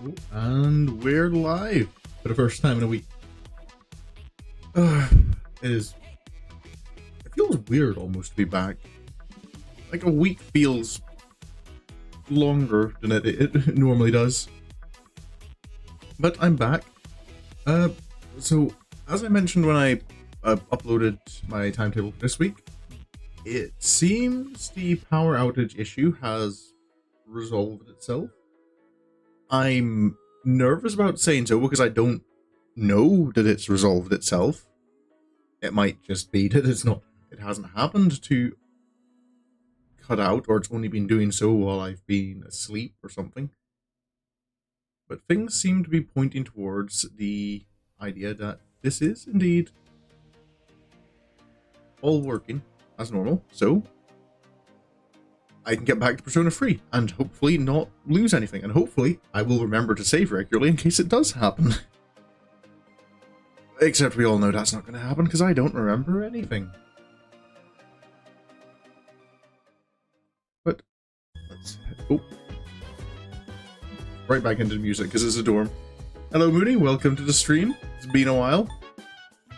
Oh, and we're live for the first time in a week. It feels weird almost to be back. Like a week feels longer than it normally does. But I'm back. So as I mentioned when I uploaded my timetable for this week, it seems the power outage issue has resolved itself. I'm nervous about saying so because I don't know that it's resolved itself. It might just be that it hasn't happened to cut out, or it's only been doing so while I've been asleep or something. But things seem to be pointing towards the idea that this is indeed all working as normal, so I can get back to Persona 3 and hopefully not lose anything, and hopefully I will remember to save regularly in case it does happen. Except we all know that's not going to happen because I don't remember anything. But let's right back into the music because it's a dorm. Hello Mooney, welcome to the stream. It's been a while.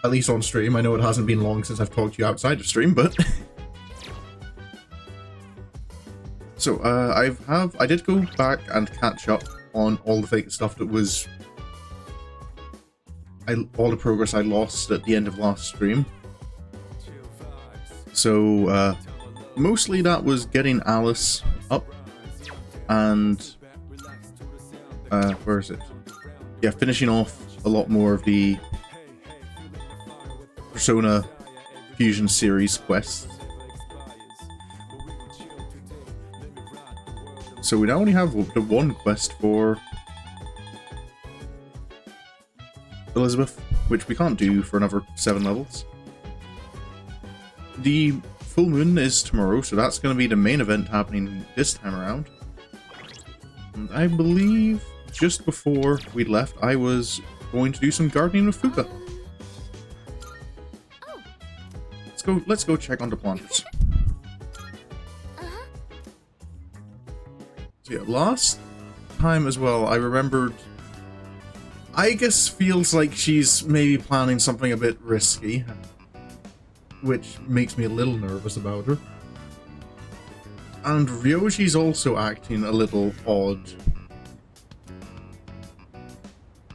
At least on stream. I know it hasn't been long since I've talked to you outside of stream, but so I did go back and catch up on all the fake stuff that was all the progress I lost at the end of last stream. So mostly that was getting Alice up and where is it? Yeah, finishing off a lot more of the Persona Fusion series quests. So we now only have the one quest for Elizabeth, which we can't do for another 7 levels. The full moon is tomorrow, so that's going to be the main event happening this time around. And I believe just before we left, I was going to do some gardening with Fuka. Let's go check on the planters. So yeah, last time as well, I remembered Igus feels like she's maybe planning something a bit risky, which makes me a little nervous about her. And Ryoji's also acting a little odd.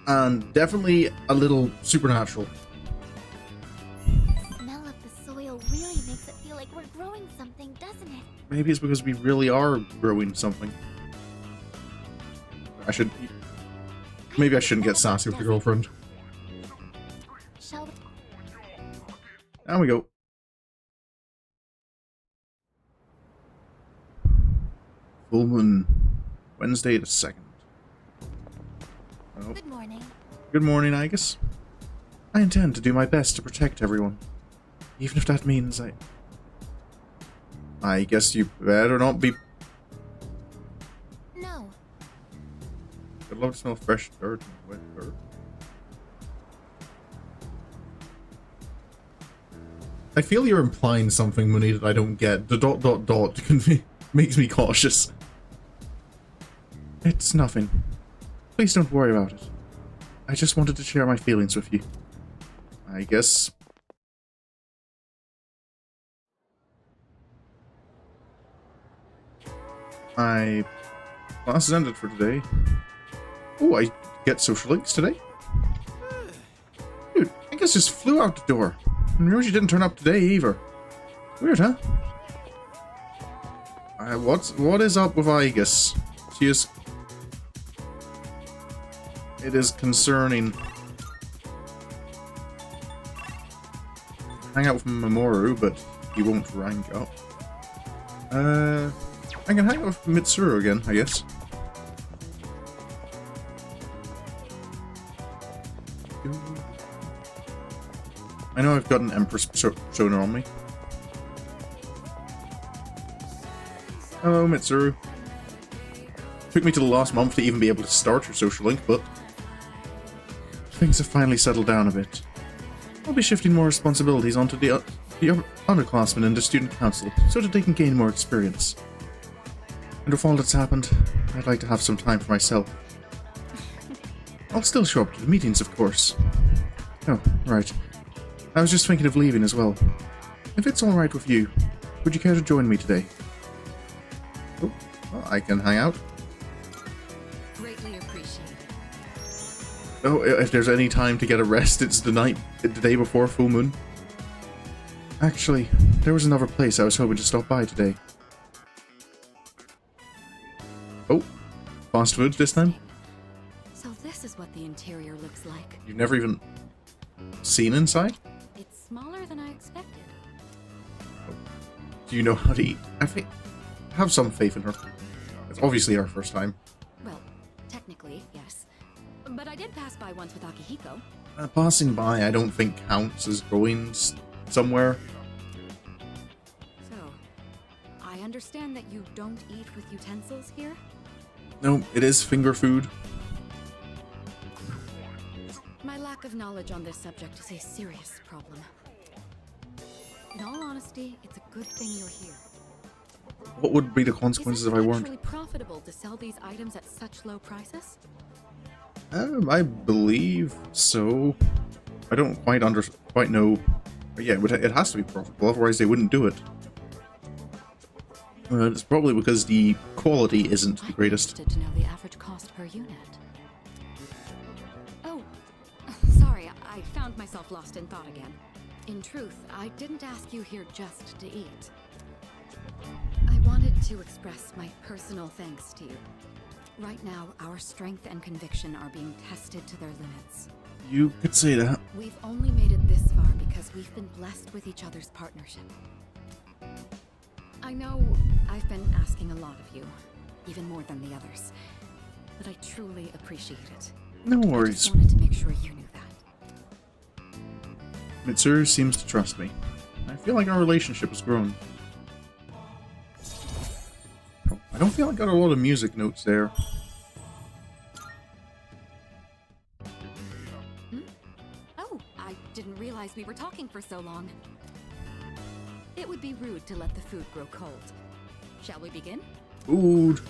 And definitely a little supernatural. The smell of the soil really makes it feel like we're growing something, doesn't it? Maybe it's because we really are growing something. Maybe I shouldn't get sassy with your girlfriend. There we go. Full moon, Wednesday the 2nd. Oh. Good morning. Good morning, Igus. I intend to do my best to protect everyone, even if that means I guess you better not be. No. I'd love to smell fresh dirt and wet dirt. I feel you're implying something, Mooney, that I don't get. The ... makes me cautious. It's nothing. Please don't worry about it. I just wanted to share my feelings with you. I guess. Class is ended for today. Oh, I get social links today. Dude, I guess just flew out the door. And Ryoji didn't turn up today either. Weird, huh? What is up with Igus? It is concerning. Hang out with Mamoru, but he won't rank up. I can hang out with Mitsuru again, I guess. I know I've got an Empress Persona on me. Hello, Mitsuru. Took me to the last month to even be able to start your social link, but things have finally settled down a bit. I'll be shifting more responsibilities onto the underclassmen in the student council so that they can gain more experience. And with all that's happened, I'd like to have some time for myself. I'll still show up to the meetings, of course. Oh, right. I was just thinking of leaving as well. If it's alright with you, would you care to join me today? Oh, well, I can hang out. Greatly appreciated. Oh, if there's any time to get a rest, it's the day before full moon. Actually, there was another place I was hoping to stop by today. Oh, fast food this time? So this is what the interior looks like. You've never even seen inside? It's smaller than I expected. Do you know how to eat? I think have some faith in her. It's obviously our first time. Well, technically, yes. But I did pass by once with Akihiko. Passing by, I don't think counts as going somewhere. So, I understand that you don't eat with utensils here? No, it is finger food. My lack of knowledge on this subject is a serious problem. In all honesty, it's a good thing you're here. What would be the consequences if I weren't? Is it actually profitable to sell these items at such low prices? I believe so. I don't quite know. But yeah, it has to be profitable, otherwise they wouldn't do it. It's probably because the quality isn't the greatest. I'm interested to know the average cost per unit. Oh, sorry, I found myself lost in thought again. In truth, I didn't ask you here just to eat. I wanted to express my personal thanks to you. Right now, our strength and conviction are being tested to their limits. You could say that. We've only made it this far because we've been blessed with each other's partnership. I know I've been asking a lot of you, even more than the others, but I truly appreciate it. No I worries. just wanted to make sure you knew that. Mitsuru seems to trust me. I feel like our relationship has grown. Oh, I don't feel I got a lot of music notes there. Oh, I didn't realize we were talking for so long. It would be rude to let the food grow cold. Shall we begin? Food.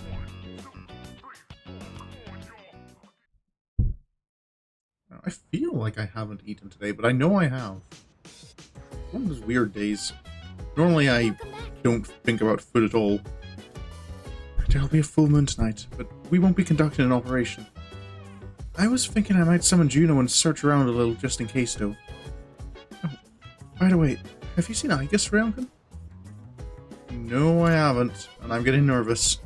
I feel like I haven't eaten today, but I know I have. One of those weird days. Normally I don't think about food at all. There'll be a full moon tonight, but we won't be conducting an operation. I was thinking I might summon Juno and search around a little just in case, though. Oh, by the way, have you seen Aigis around? No, I haven't, and I'm getting nervous.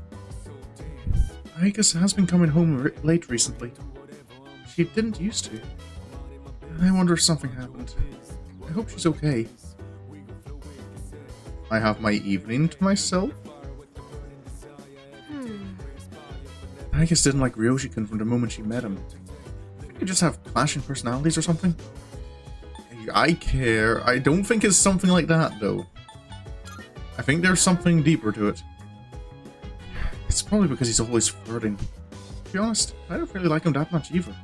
Aigis has been coming home late recently. She didn't used to. I wonder if something happened. I hope she's okay. I have my evening to myself? Aigis didn't like Ryoshi-kun from the moment she met him. I think they just have clashing personalities or something. I care. I don't think it's something like that, though. I think there's something deeper to it. It's probably because he's always flirting. To be honest, I don't really like him that much either.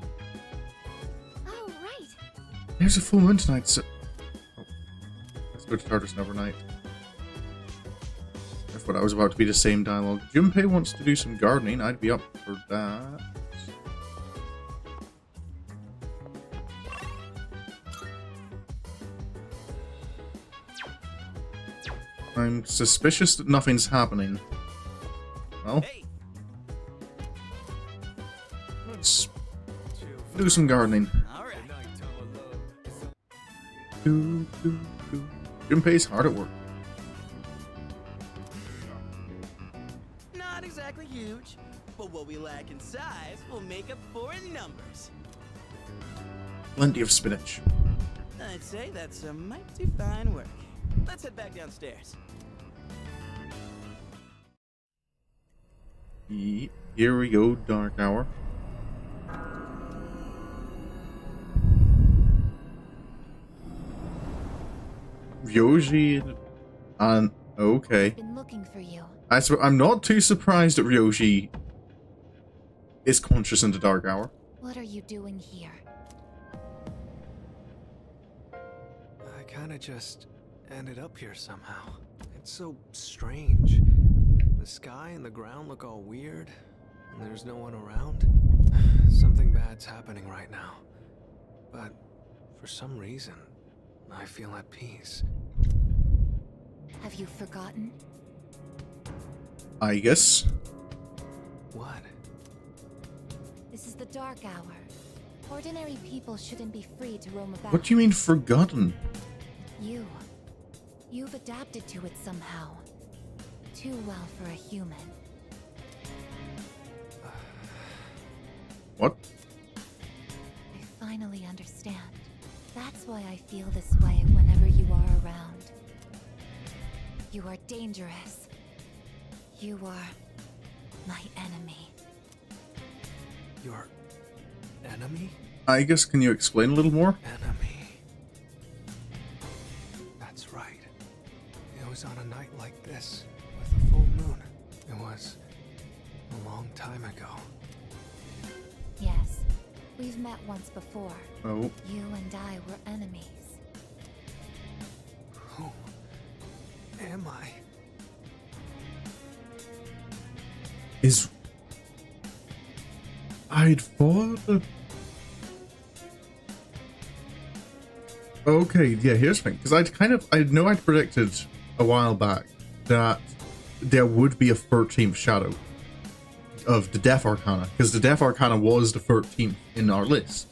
Oh, right. There's a full moon tonight, so... Oh. Let's go to Tartarus another night. I thought I was about to be the same dialogue. Junpei wants to do some gardening. I'd be up for that. I'm suspicious that nothing's happening. Well, let's do some gardening. Junpei's hard at work. Not exactly huge, but what we lack in size will make up for in numbers. Plenty of spinach. I'd say that's a mighty fine work. Let's head back downstairs. Here we go, Dark Hour. Ryoji and okay. I've been looking for you. I'm not too surprised that Ryoji is conscious in the Dark Hour. What are you doing here? I kinda just ended up here somehow. It's so strange. The sky and the ground look all weird, and there's no one around. Something bad's happening right now. But for some reason, I feel at peace. Have you forgotten? I guess. What? This is the Dark Hour. Ordinary people shouldn't be free to roam about. What do you mean forgotten? You've adapted to it somehow. Too well for a human. What? I finally understand. That's why I feel this way whenever you are around. You are dangerous. You are my enemy. Your enemy? I guess, can you explain a little more? Enemy. That's right. It was on a night like this, with a full moon. It was a long time ago. Yes, we've met once before. Oh. You and I were enemies. Who am I? I'd thought that... Okay, yeah, here's the thing. Because I'd predicted a while back that there would be a 13th shadow of the Death Arcana. Because the Death Arcana was the 13th in our list.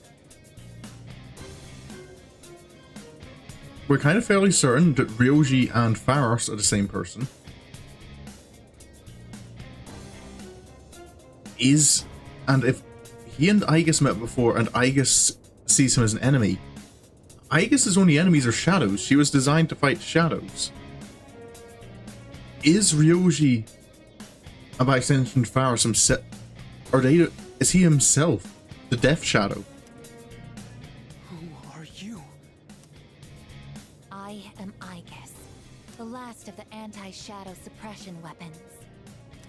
We're kind of fairly certain that Ryoji and Pharos are the same person. And if he and Aegis met before and Aegis sees him as an enemy, Aegis's only enemies are shadows. She was designed to fight shadows. Is Ryoji, and by extension Pharos himself, is he himself the Death Shadow? Who are you? I am Aegis, the last of the anti-shadow suppression weapons.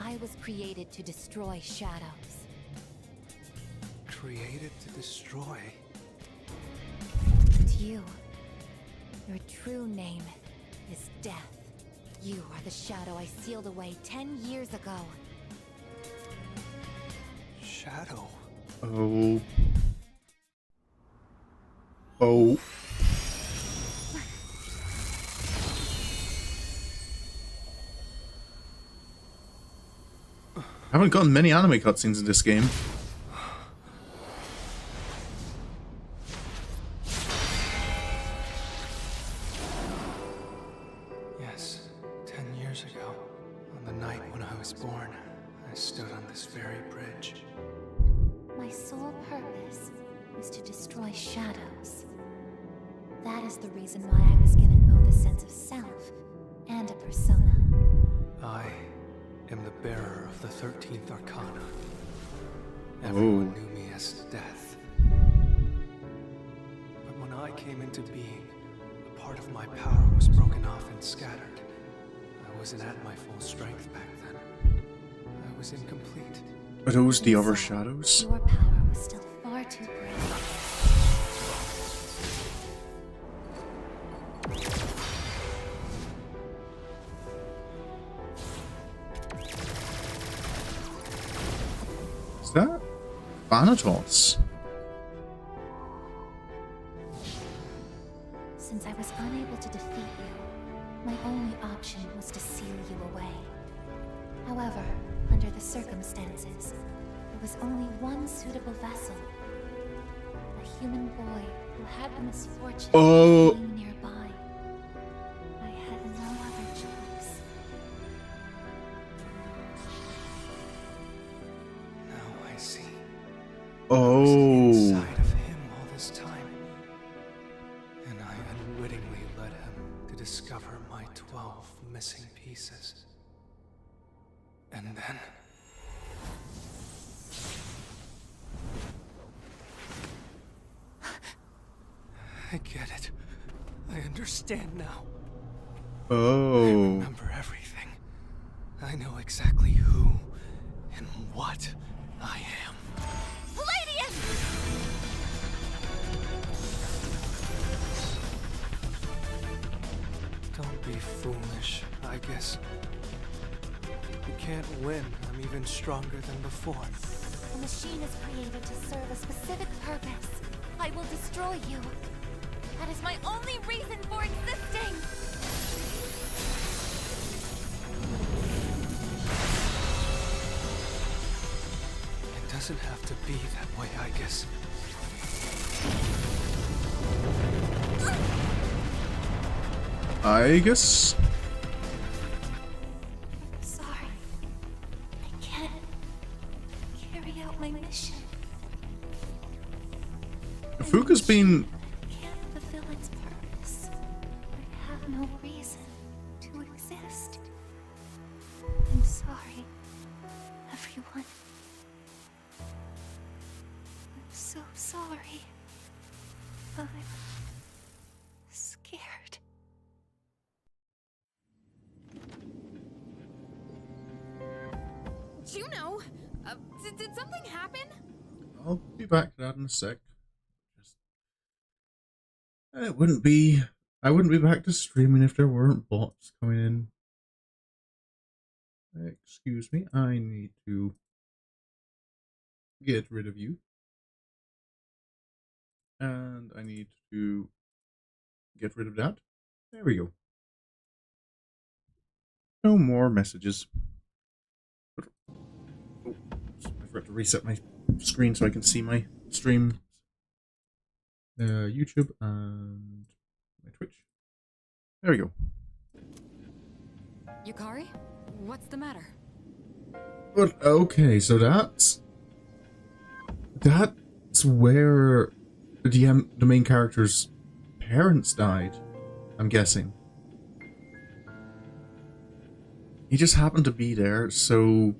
I was created to destroy shadows. Created to destroy? And you, your true name is Death. You are the shadow I sealed away 10 years ago. Shadow? Oh. Oh. I haven't gotten many anime cutscenes in this game. Yes, 10 years ago, on the night when I was born, I stood on this very bridge. My sole purpose is to destroy shadows. That is the reason why I was given both a sense of self and a persona. I am the bearer of the 13th Arcana. Everyone knew me as Death. But when I came into being, a part of my power was broken off and scattered. I wasn't at my full strength back then. I was incomplete. Are those the other shadows? Your power was still far too great. Is that Thanatos? Since I was unable to defeat you, my only option was to seal you away. However, under the circumstances, there was only one suitable vessel. A human boy who had the misfortune of being nearby. I had no other choice. Now I see. Oh. Inside of him all this time. And I unwittingly led him to discover my 12 missing pieces. And then... I get it. I understand now. I Oh. remember everything. I know exactly who and what I am. Palladium! Don't be foolish, I guess. You can't win. I'm even stronger than before. A machine is created to serve a specific purpose. I will destroy you. That is my only reason for existing! It doesn't have to be that way, I guess. I guess. Sorry. I can't carry out my mission. Fuka's been. I can't fulfill its purpose. I have no reason to exist. I'm sorry, everyone. I'm so sorry. I'm scared. Juno, did something happen? I'll be back to that in a sec. Just, it wouldn't be. I wouldn't be back to streaming if there weren't bots coming in. Excuse me, I need to get rid of you. And I need to get rid of that. There we go. No more messages. Oh, I forgot to reset my screen so I can see my stream. YouTube and my Twitch. There we go. Yukari, what's the matter? But okay, so that's where the main character's parents died, I'm guessing. He just happened to be there, so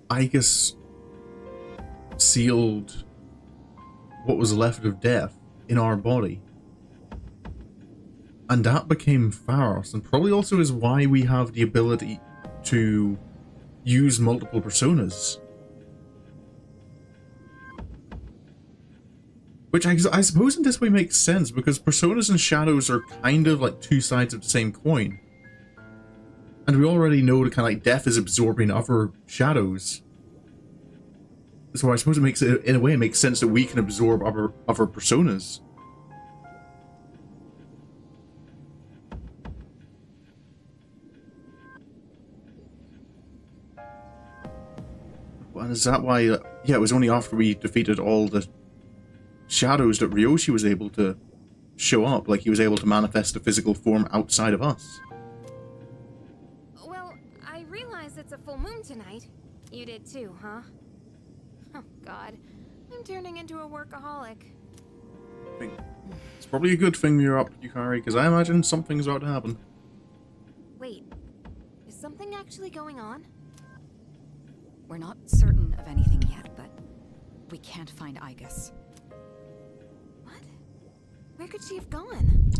I guess sealed what was left of death in our body. And that became Pharos, and probably also is why we have the ability to use multiple personas. Which I suppose in this way makes sense, because personas and shadows are kind of like two sides of the same coin. And we already know that kind of like death is absorbing other shadows. So I suppose it makes it, in a way, it makes sense that we can absorb other personas. And is that why, yeah, it was only after we defeated all the shadows that Ryoshi was able to show up, like he was able to manifest a physical form outside of us. Well, I realize it's a full moon tonight. You did too, huh? Oh god, I'm turning into a workaholic. It's probably a good thing you're up, Yukari, because I imagine something's about to happen. Wait, is something actually going on? We're not certain of anything yet, but we can't find Igus. What? Where could she have gone?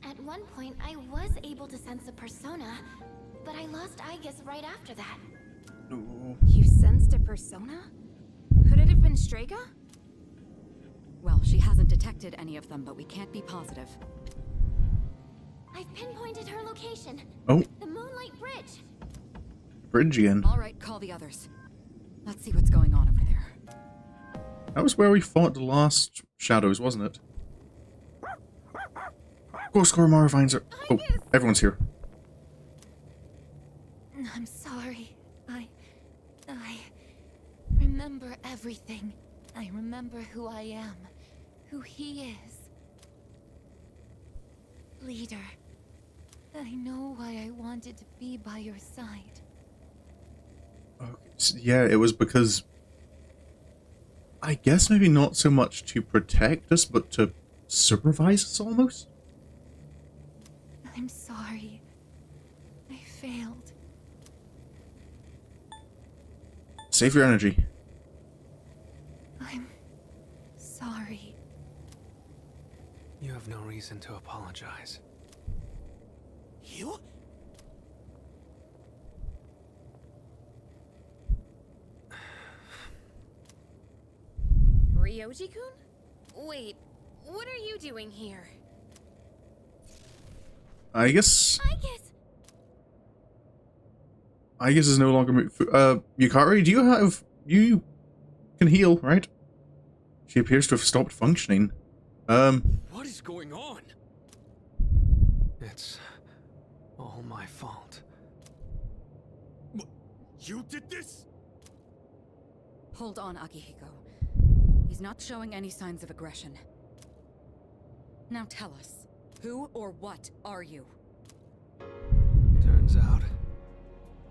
At one point, I was able to sense a persona, but I lost Igus right after that. No. You sensed a persona? Could it have been Strega? Well, she hasn't detected any of them, but we can't be positive. I've pinpointed her location. Oh, The Moonlight Bridge. Bridgian. All right, call the others. Let's see what's going on over there. That was where we fought the last shadows, wasn't it? Go score Marvines are. Oh, everyone's here. I'm sorry. I remember everything. I remember who I am, who he is. Leader, I know why I wanted to be by your side. Okay. So, yeah, it was because I guess maybe not so much to protect us, but to supervise us almost? I'm sorry. I failed. Save your energy. I'm sorry. You have no reason to apologize. You? Ryoji-kun? Wait, what are you doing here? I guess I guess is no longer... Yukari, do you have... You can heal, right? She appears to have stopped functioning. What is going on? It's all my fault. You did this? Hold on, Akihiko. He's not showing any signs of aggression. Now tell us, who or what are you? Turns out,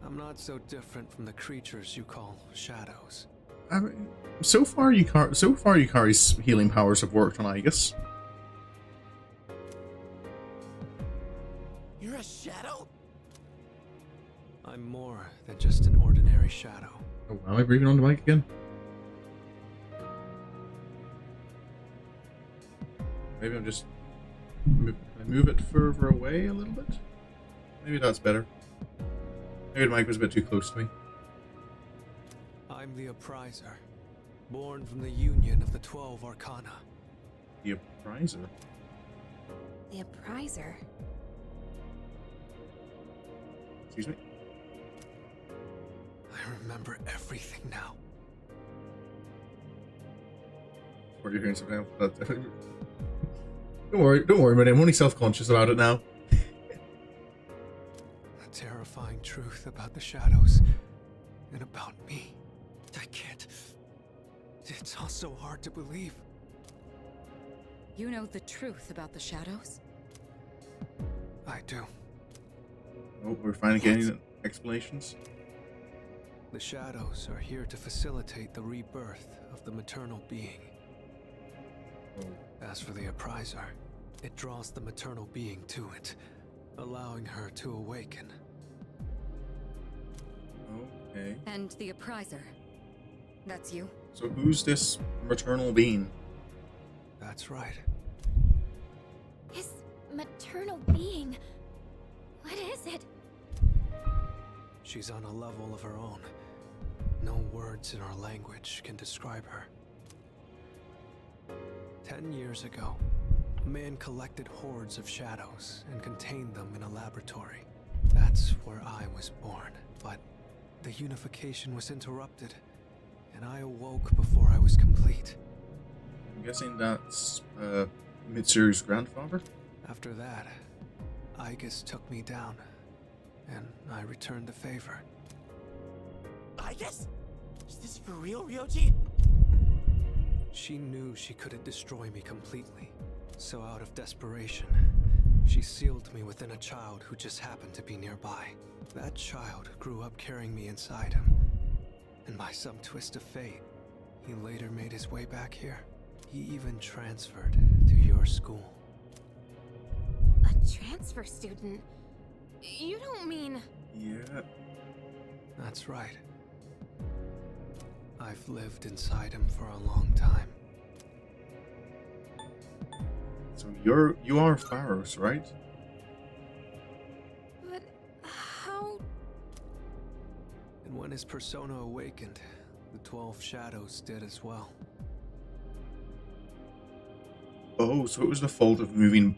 I'm not so different from the creatures you call shadows. I mean, so far Yukari's healing powers have worked on Aegis. You're a shadow? I'm more than just an ordinary shadow. Oh, am I breathing on the mic again? Maybe I'm just... Can I move it further away a little bit? Maybe that's better. Maybe the mic was a bit too close to me. I'm the Appriser, born from the union of the 12 Arcana. The Appriser? The Appriser? Excuse me? I remember everything now. Or you're hearing something else. Don't worry, man. I'm only self-conscious about it now. The terrifying truth about the shadows and about me. I can't. It's all so hard to believe. You know the truth about the shadows? I do. Oh, we're finally getting explanations. The shadows are here to facilitate the rebirth of the maternal being. As for the Appriser, it draws the maternal being to it, allowing her to awaken. Okay. And the Appriser. That's you? So who's this maternal being? That's right. This maternal being. What is it? She's on a level of her own. No words in our language can describe her. 10 years ago, a man collected hordes of shadows and contained them in a laboratory. That's where I was born, but the unification was interrupted, and I awoke before I was complete. I'm guessing that's Mitsuru's grandfather? After that, Aegis took me down, and I returned the favor. I guess? Is this for real, Ryoji? She knew she couldn't destroy me completely, so out of desperation, she sealed me within a child who just happened to be nearby. That child grew up carrying me inside him, and by some twist of fate, he later made his way back here. He even transferred to your school. A transfer student? You don't mean... Yeah. That's right. I've lived inside him for a long time. So you are Pharos, right? But how... And when his persona awakened, the 12 shadows did as well. Oh, so it was the fault of moving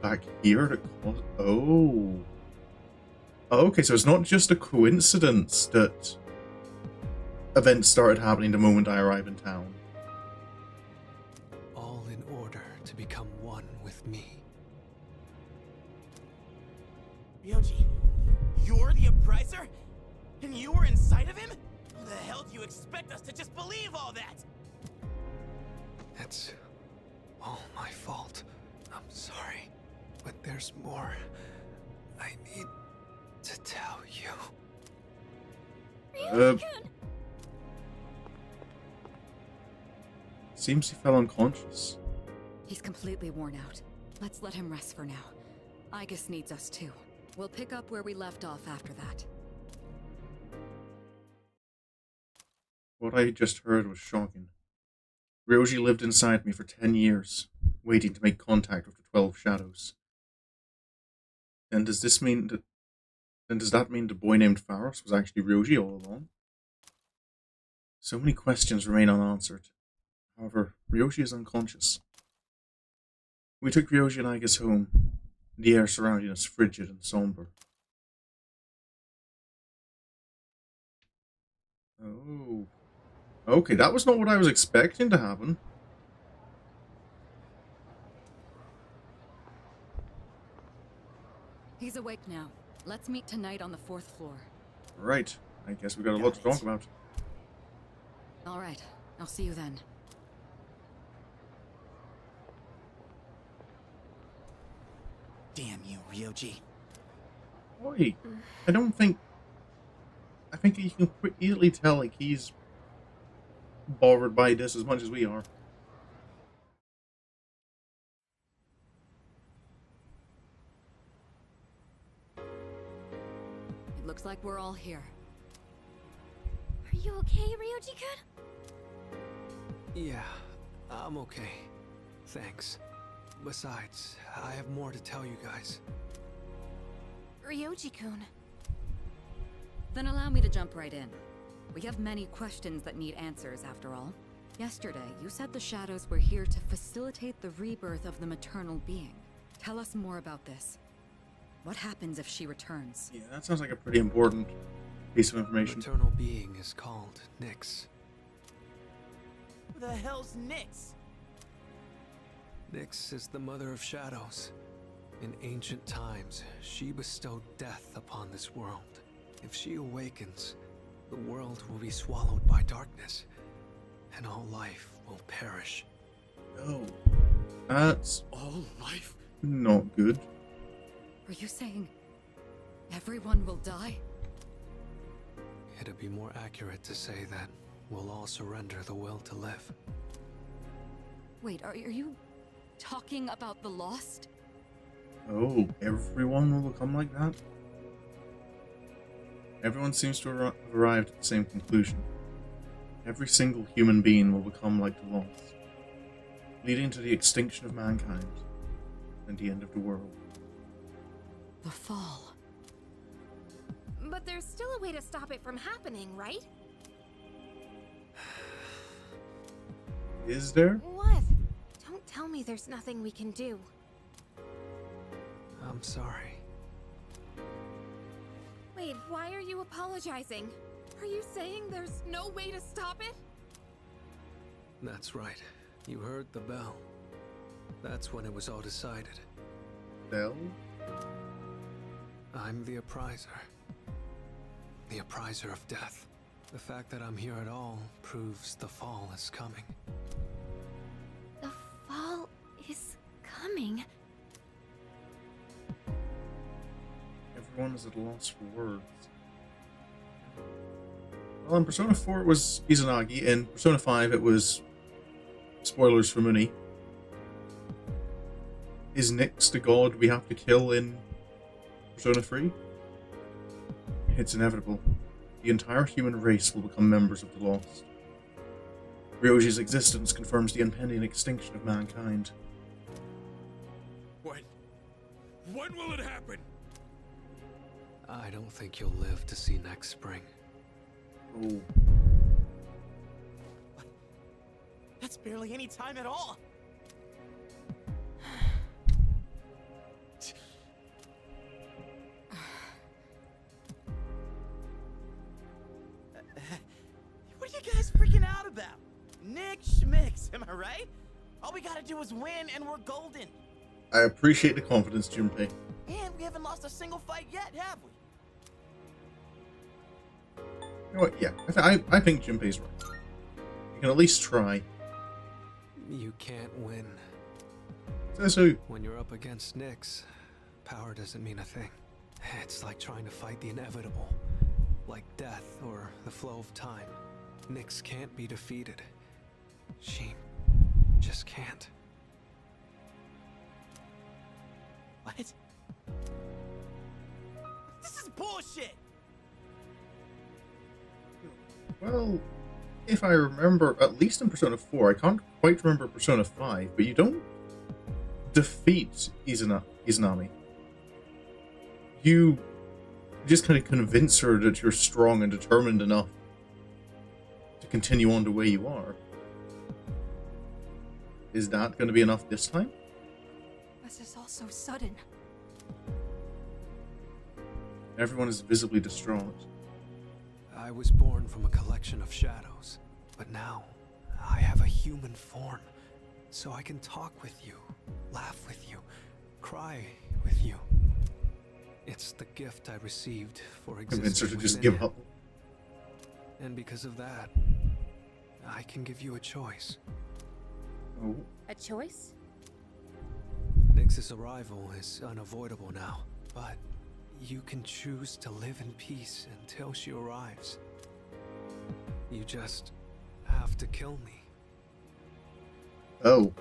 back here that caused... Oh. Okay, so it's not just a coincidence that events started happening the moment I arrived in town. All in order to become one with me. Ryoji, you're the Appriser? And you were inside of him? How the hell do you expect us to just believe all that? It's all my fault. I'm sorry. But there's more I need to tell you. Seems he fell unconscious. He's completely worn out. Let's let him rest for now. Aegis needs us too. We'll pick up where we left off after that. What I just heard was shocking. Ryoji lived inside me for 10 years, waiting to make contact with the 12 shadows. And does this mean that... Then does that mean the boy named Pharos was actually Ryoji all along? So many questions remain unanswered. However, Ryoji is unconscious. We took Ryoji and Aegis home. The air surrounding us frigid and somber. Oh. Okay, that was not what I was expecting to happen. He's awake now. Let's meet tonight on the 4th floor. Right. I guess we got a lot to talk about. All right. I'll see you then. Damn you, Ryoji. Oi. I think you can easily tell, like, he's bothered by this as much as we are. It looks like we're all here. Are you okay, Ryoji-kun? Yeah, I'm okay. Thanks. Besides, I have more to tell you guys. Ryoji-kun. Then allow me to jump right in. We have many questions that need answers, after all. Yesterday, you said the shadows were here to facilitate the rebirth of the maternal being. Tell us more about this. What happens if she returns? Yeah, that sounds like a pretty important piece of The information. maternal being is called Nyx. Who the hell's Nyx? Nyx is the mother of shadows. In ancient times, she bestowed death upon this world. If she awakens, the world will be swallowed by darkness, and all life will perish. Oh. That's All life? not good. Are you saying everyone will die? It'd be more accurate to say that we'll all surrender the will to live. Wait, are you talking about the lost? Oh, everyone will become like that? Everyone seems to have arrived at the same conclusion. Every single human being will become like the lost, leading to the extinction of mankind and the end of the world. The fall. But there's still a way to stop it from happening, right? Is there? What? Don't tell me there's nothing we can do. I'm sorry. Wait, why are you apologizing? Are you saying there's no way to stop it? That's right. You heard the bell. That's when it was all decided. Bell? I'm the appriser. The appriser of death. The fact that I'm here at all proves the fall is coming. The fall is coming. Everyone is at a loss for words. Well, in Persona 4 it was Izanagi, in Persona 5 it was... spoilers for Muni. Is Nyx the god we have to kill in Persona 3? It's inevitable. The entire human race will become members of the Lost. Ryoji's existence confirms the impending extinction of mankind. When will it happen? I don't think you'll live to see next spring. Oh. That's barely any time at all. What are you guys freaking out about? Nick Schmicks, am I right? All we gotta do is win and we're golden. I appreciate the confidence, Junpei. And we haven't lost a single fight yet, have we? You know what? Yeah, I think Junpei's right. You can at least try. You can't win. Says who? When you're up against Nyx, power doesn't mean a thing. It's like trying to fight the inevitable. Like death or the flow of time. Nyx can't be defeated. She just can't. What? This is bullshit! Well, if I remember, at least in Persona 4, I can't quite remember Persona 5, but you don't defeat Izanami. You just kind of convince her that you're strong and determined enough to continue on the way you are. Is that going to be enough this time? This is all so sudden. Everyone is visibly distraught. I was born from a collection of shadows, but now I have a human form, so I can talk with you, laugh with you, cry with you. It's the gift I received for Convince her existing to just within give you. up. And because of that, I can give you a choice. Oh. A choice? Nyx's arrival is unavoidable now, but you can choose to live in peace until she arrives. You just have to kill me. Oh.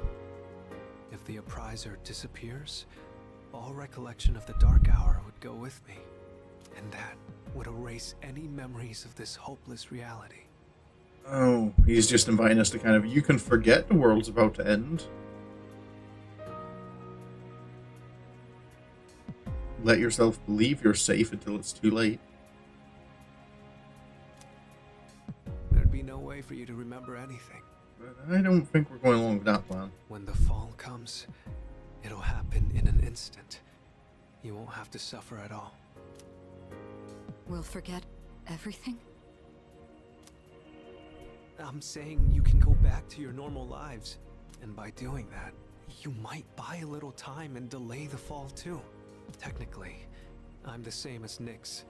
If the Appriser disappears, all recollection of the Dark Hour would go with me, and that would erase any memories of this hopeless reality. Oh, he's just inviting us to kind of, you can forget the world's about to end. Let yourself believe you're safe until it's too late. There'd be no way for you to remember anything. But I don't think we're going along with that plan. When the fall comes, it'll happen in an instant. You won't have to suffer at all. We'll forget everything? I'm saying you can go back to your normal lives. And by doing that, you might buy a little time and delay the fall too. Technically, I'm the same as Nyx,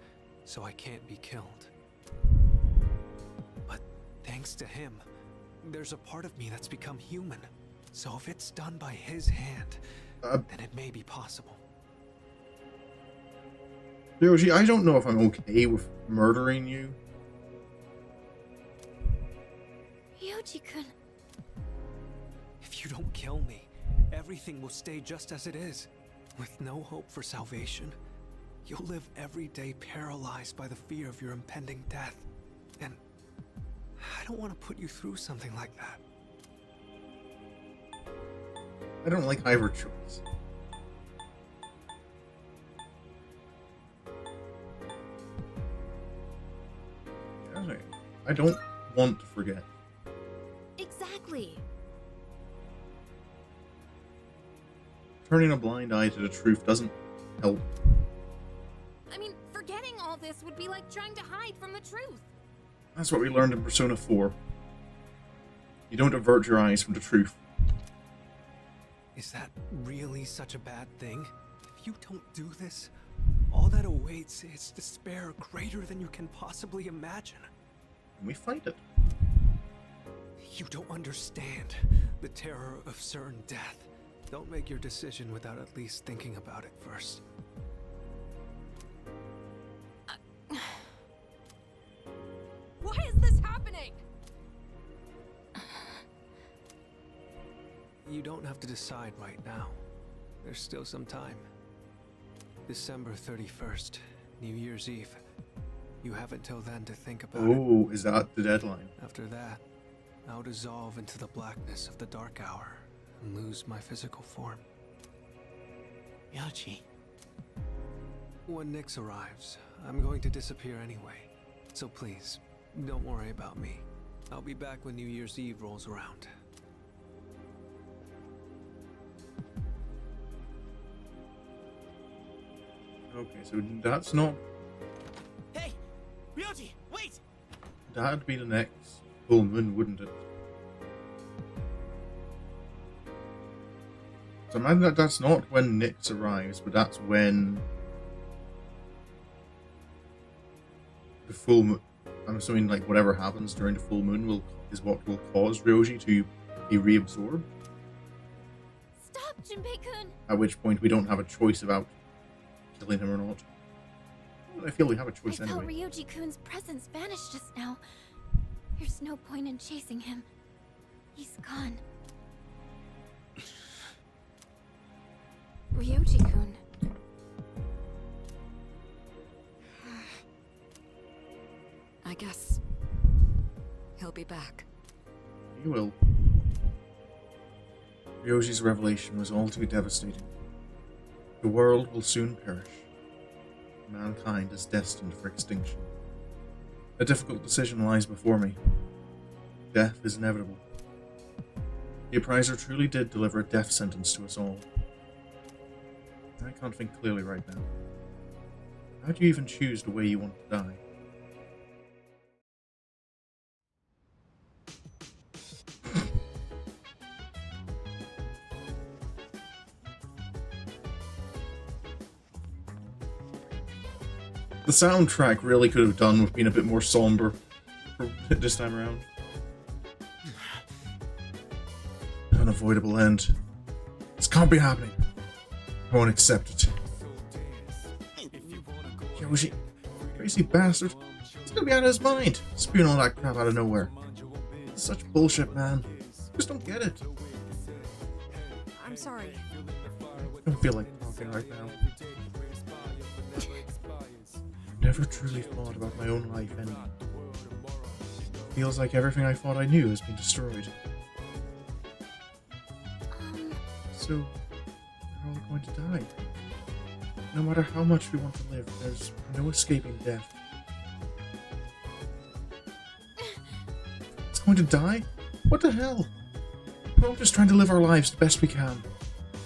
so I can't be killed. But thanks to him, there's a part of me that's become human. So if it's done by his hand, then it may be possible. Ryoji, I don't know if I'm okay with murdering you. Ryoji-kun. If you don't kill me, everything will stay just as it is. With no hope for salvation, you'll live every day paralyzed by the fear of your impending death. And I don't want to put you through something like that. I don't like either choice. I don't want to forget. Exactly. Turning a blind eye to the truth doesn't help. I mean, forgetting all this would be like trying to hide from the truth. That's what we learned in Persona 4. You don't avert your eyes from the truth. Is that really such a bad thing? If you don't do this, all that awaits is despair greater than you can possibly imagine. And we fight it. You don't understand the terror of certain death. Don't make your decision without at least thinking about it first. Why is this happening? You don't have to decide right now. There's still some time. December 31st, New Year's Eve. You have until then to think about it. Oh, is that the deadline? After that, I'll dissolve into the blackness of the Dark Hour and lose my physical form. Ryoji. When Nyx arrives, I'm going to disappear anyway. So please, don't worry about me. I'll be back when New Year's Eve rolls around. Okay, so that's not... Hey! Ryoji, wait! That'd be the next full moon, wouldn't it? So I imagine that's not when Nyx arrives, but that's when the full moon... I'm assuming like whatever happens during the full moon is what will cause Ryoji to be reabsorbed. Stop, Junpei-kun! At which point we don't have a choice about killing him or not. Well, I feel we have a I choice felt anyway. Ryoji-kun's presence vanish just now. There's no point in chasing him. He's gone. Ryoji-kun. I guess he'll be back. He will. Ryoji's revelation was all too devastating. The world will soon perish. Mankind is destined for extinction. A difficult decision lies before me. Death is inevitable. The Appriser truly did deliver a death sentence to us all. I can't think clearly right now. How do you even choose the way you want to die? The soundtrack really could have done with being a bit more somber for this time around. Unavoidable end. This can't be happening. I won't accept it. Yoshi, crazy bastard. He's gonna be out of his mind, spewing all that crap out of nowhere. It's such bullshit, man. I just don't get it. I'm sorry. I don't feel like talking right now. I've never truly thought about my own life anymore. Feels like everything I thought I knew has been destroyed. So, we're all going to die. No matter how much we want to live, there's no escaping death. It's going to die? What the hell? We're all just trying to live our lives the best we can.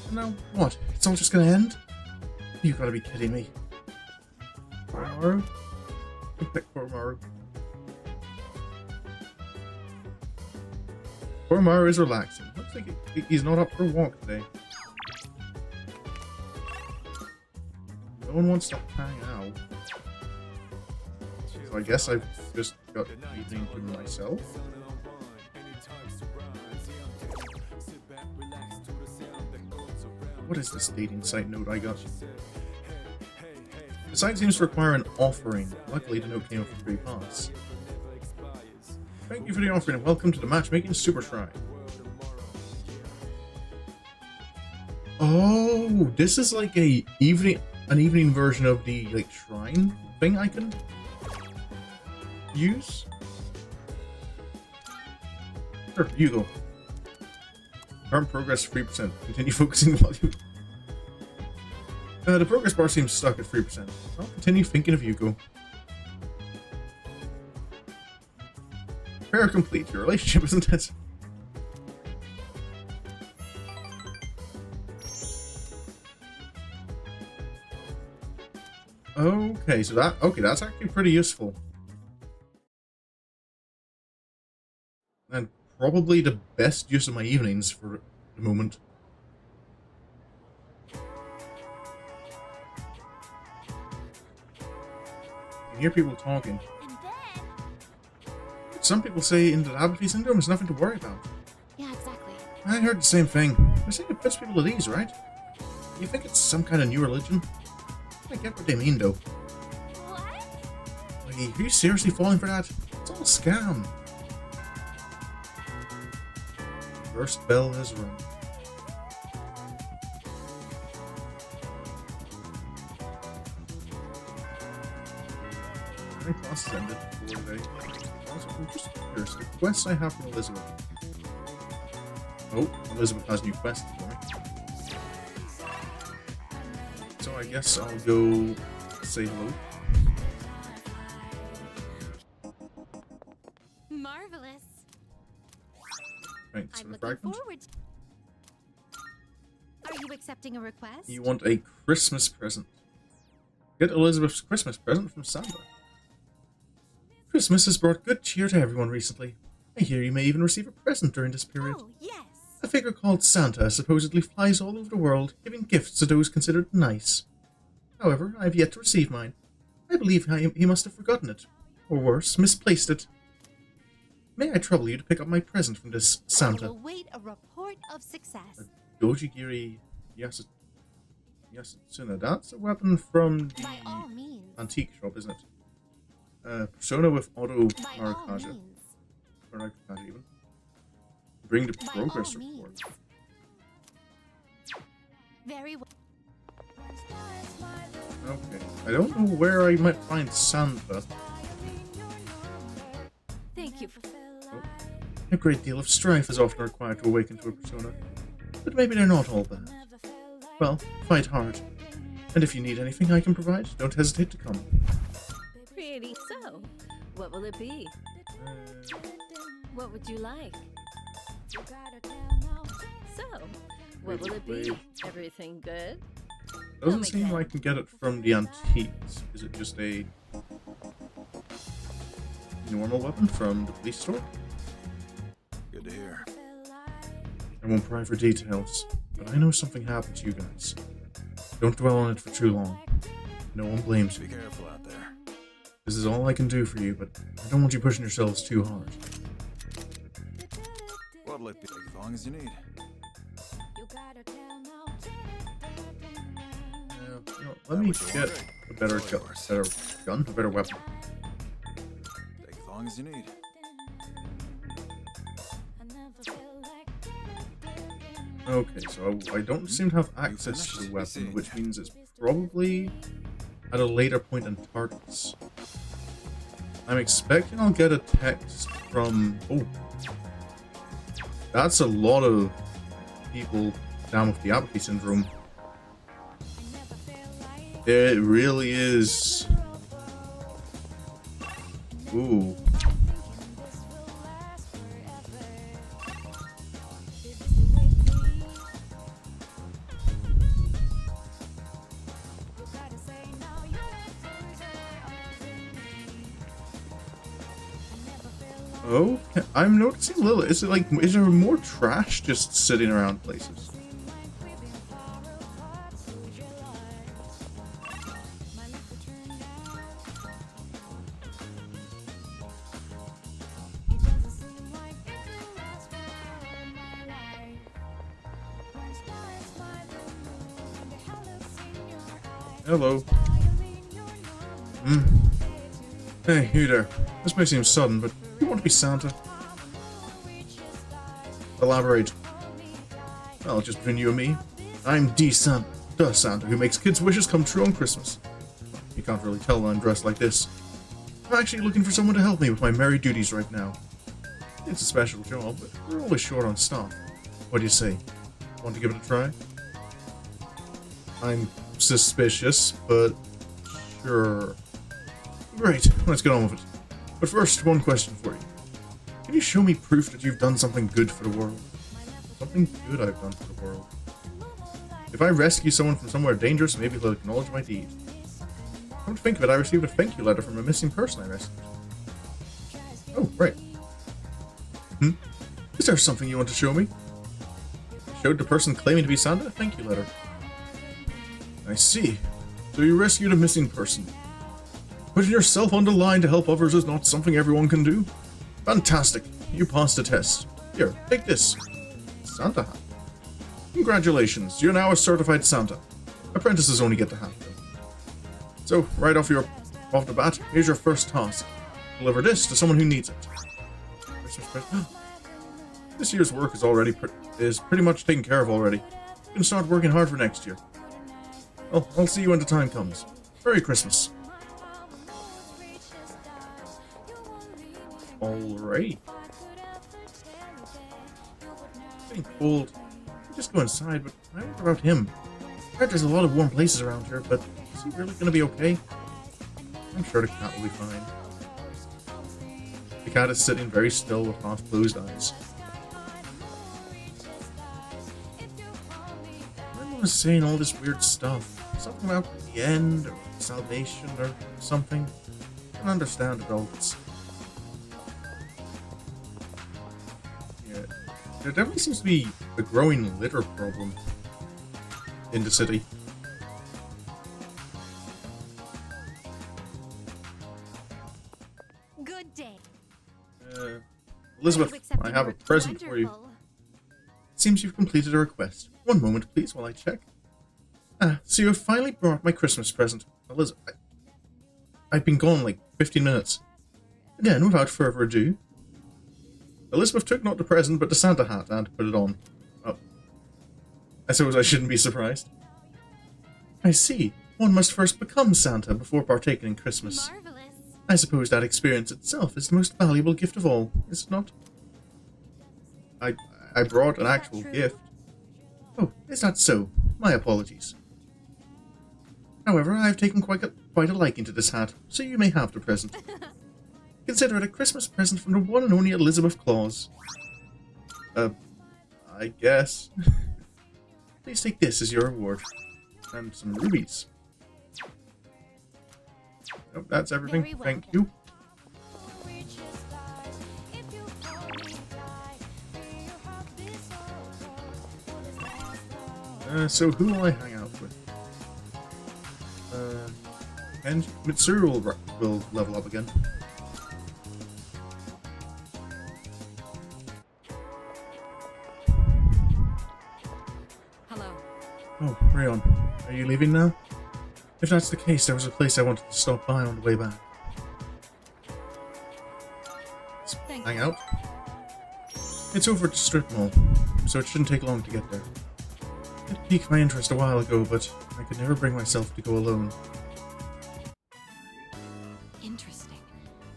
And now, what? It's all just gonna end? You gotta be kidding me. Koromaru? I pick Koromaru. Koromaru is relaxing. Looks like he's not up for a walk today. No one wants to hang out. So I guess I've just got the evening to myself. What is this dating site note I got? The site seems to require an offering. Luckily, the note came with a free pass. Thank you for the offering and welcome to the matchmaking super shrine. Oh, this is like an evening version of the like shrine thing I can use. Sure, you go. Current progress 3%. Continue focusing while you. The progress bar seems stuck at 3%. I'll continue thinking of Yuko. Prayer complete. Your relationship is intense. Okay, so that's actually pretty useful. And probably the best use of my evenings for the moment. You hear people talking. Some people say indelatability syndrome is nothing to worry about. Yeah, exactly. I heard the same thing. They're saying it puts people at ease, right? You think it's some kind of new religion? I get what they mean, though. What? Like, are you seriously falling for that? It's all a scam. First bell has rung. My class has ended for today. Also, I'm just curious, the quests I have from Elizabeth. Oh, Elizabeth has new quests for me. So I guess I'll go say hello. Marvelous. Thanks for I'm the looking fragment. forward. Are you accepting a request? You want a Christmas present. Get Elizabeth's Christmas present from Santa. Christmas has brought good cheer to everyone recently. I hear you may even receive a present during this period. Oh, yes. A figure called Santa supposedly flies all over the world, giving gifts to those considered nice. However, I have yet to receive mine. I believe he must have forgotten it. Or worse, misplaced it. May I trouble you to pick up my present from this I Santa? will await a report of success. Dojigiri Yasuna. That's a weapon from By all the means. antique shop, isn't it? Persona with auto By all Marakaja. means. Or Marakaja even. Bring the By progress all report. means. Very well. Okay. I don't know where I might find Santa. Thank you for. A great deal of strife is often required to awaken to a persona, but maybe they're not all bad. Well, fight hard. And if you need anything I can provide, don't hesitate to come. Pretty so. What will it be? What would you like? So, what will it be? Everything good? Doesn't seem like I can get it from the antiques. Is it just a normal weapon from the police store? Good to hear. I won't pry for details, but I know something happened to you guys. Don't dwell on it for too long. No one blames Be you. careful out there. This is all I can do for you, but I don't want you pushing yourselves too hard. What'll it be? Take as long as you need. Let me get a better gun, a better weapon. Take as long as you need. Okay, so I don't seem to have access to the weapon, which means it's probably at a later point in Tartarus. I'm expecting I'll get a text from... Oh. That's a lot of people down with the apathy syndrome. It really is. Ooh. Oh, I'm noticing a little. Is there more trash just sitting around places? Hello. Hey, you there. This may seem sudden, but you want to be Santa? Elaborate. Well, just between you and me, I'm the Santa who makes kids' wishes come true on Christmas. You can't really tell when I'm dressed like this. I'm actually looking for someone to help me with my merry duties right now. It's a special job, but we're always short on staff. What do you say? Want to give it a try? I'm suspicious, but sure. Great, let's get on with it. But first, one question for you. Can you show me proof that you've done something good for the world? Something good I've done for the world. If I rescue someone from somewhere dangerous, maybe they'll acknowledge my deed. Come to think of it, I received a thank you letter from a missing person I rescued. Oh, right. Is there something you want to show me? I showed the person claiming to be Santa a thank you letter. I see. So you rescued a missing person. Putting yourself on the line to help others is not something everyone can do. Fantastic. You passed the test. Here, take this. Santa hat. Congratulations, you're now a certified Santa. Apprentices only get the hat, though. So, right off the bat, here's your first task. Deliver this to someone who needs it. This year's work is pretty much taken care of already. You can start working hard for next year. Well, I'll see you when the time comes. Merry Christmas. Alright. It's getting cold. I'll just go inside, but I wonder about him. I heard there's a lot of warm places around here, but is he really gonna be okay? I'm sure the cat will be fine. The cat is sitting very still with half-closed eyes. Everyone was saying all this weird stuff. Something about the end, or salvation, or something. I don't understand adults. Yeah. There definitely seems to be a growing litter problem in the city. Good day. Elizabeth, I have a present for you. It seems you've completed a request. One moment, please, while I check. So you have finally brought my Christmas present. Elizabeth, I've been gone like 15 minutes. Then, without further ado, Elizabeth took not the present, but the Santa hat and put it on. Oh. I suppose I shouldn't be surprised. I see. One must first become Santa before partaking in Christmas. Marvelous. I suppose that experience itself is the most valuable gift of all, is it not? I brought an actual gift. Oh, is that so? My apologies. However, I have taken quite a liking to this hat, so you may have the present. Consider it a Christmas present from the one and only Elizabeth Claus. I guess. Please take this as your reward. And some rubies. Nope, that's everything. Very well Thank then. you. So who will I hang out with? And Mitsuru will level up again. Hello. Oh, Rayon, are you leaving now? If that's the case, there was a place I wanted to stop by on the way back. Thank Hang you. out. It's over at Strip Mall, so it shouldn't take long to get there. It piqued my interest a while ago, but I could never bring myself to go alone. Interesting.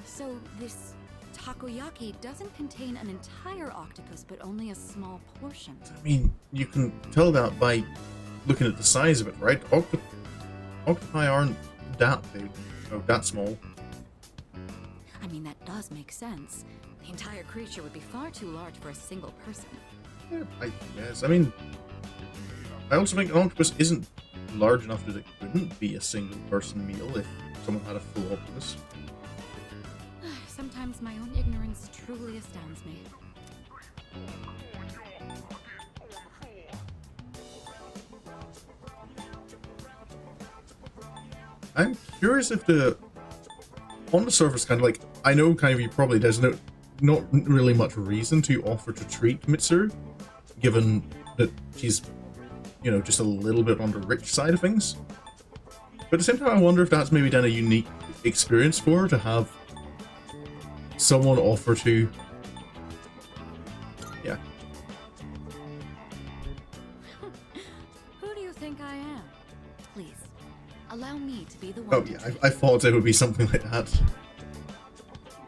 So this takoyaki doesn't contain an entire octopus, but only a small portion. I mean, you can tell that by looking at the size of it, right? Octopi aren't that big, or that small. I mean, that does make sense. The entire creature would be far too large for a single person. Yeah, I guess. I mean, I also think an octopus isn't large enough that it couldn't be a single person meal if someone had a full octopus. Sometimes my own ignorance truly astounds me. I'm curious if on the surface, kind of like, I know kind of you probably there's not really much reason to offer to treat Mitsuru, given that she's, you know, just a little bit on the rich side of things. But at the same time, I wonder if that's maybe then a unique experience for her to have someone offer to, yeah. Who do you think I am? Please, allow me to be the one. Oh yeah, I thought it would be something like that.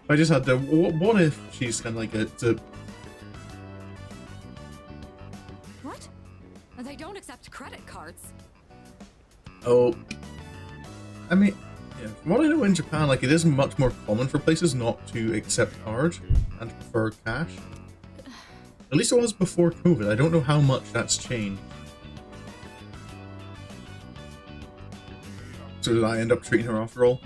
I just had the, what if she's kind of like a What? They don't accept credit cards. oh, I mean, yeah, from what I know in Japan, like it is much more common for places not to accept card and prefer cash. At least it was before COVID. I don't know how much that's changed. So did I end up treating her after all?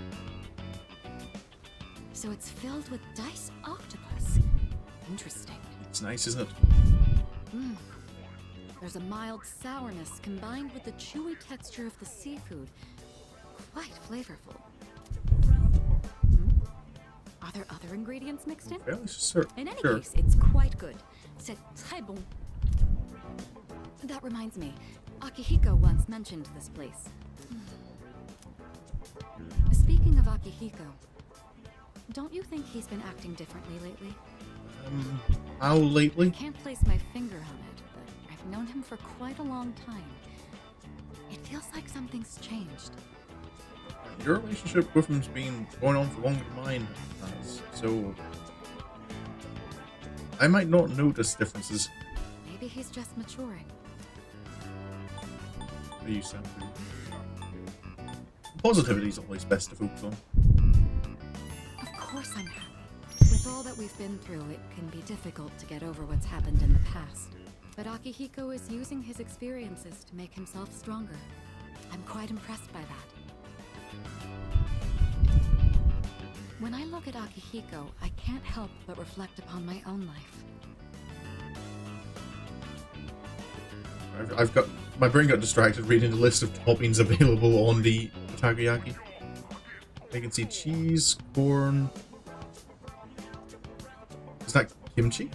So it's filled with diced octopus. Interesting. It's nice, isn't it? Mm. There's a mild sourness combined with the chewy texture of the seafood. Quite flavorful. Are there other ingredients mixed in? Fairly certain. In any Sure. case, it's quite good. C'est très bon. That reminds me, Akihiko once mentioned this place. Speaking of Akihiko, don't you think he's been acting differently lately? How lately? I can't place my finger on it, but I've known him for quite a long time. It feels like something's changed. Your relationship with him's been going on for longer than mine has, so I might not notice differences. Maybe he's just maturing. You sound pretty. Positivity is always best to focus on. Of course I'm happy. With all that we've been through, it can be difficult to get over what's happened in the past. But Akihiko is using his experiences to make himself stronger. I'm quite impressed by that. When I look at Akihiko, I can't help but reflect upon my own life. I've got my brain got distracted reading the list of toppings available on the takoyaki. I can see cheese, corn. Is that kimchi?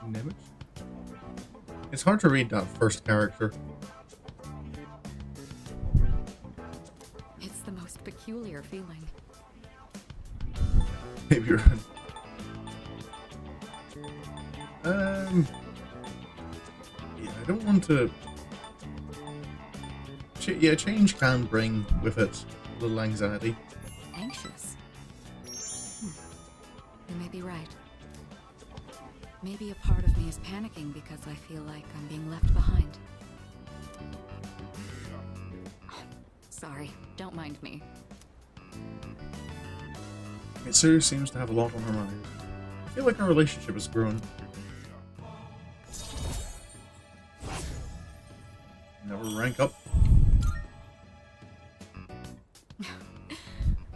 Nemuch? It's hard to read that first character. It's the most peculiar feeling. Maybe you're right. Yeah, I don't want to. Yeah, change can bring with it a little anxiety. Anxious? You may be right. Maybe a part of me is panicking because I feel like I'm being left behind. Sorry, don't mind me. Mitsuru seems to have a lot on her mind. I feel like our relationship has grown. Never rank up.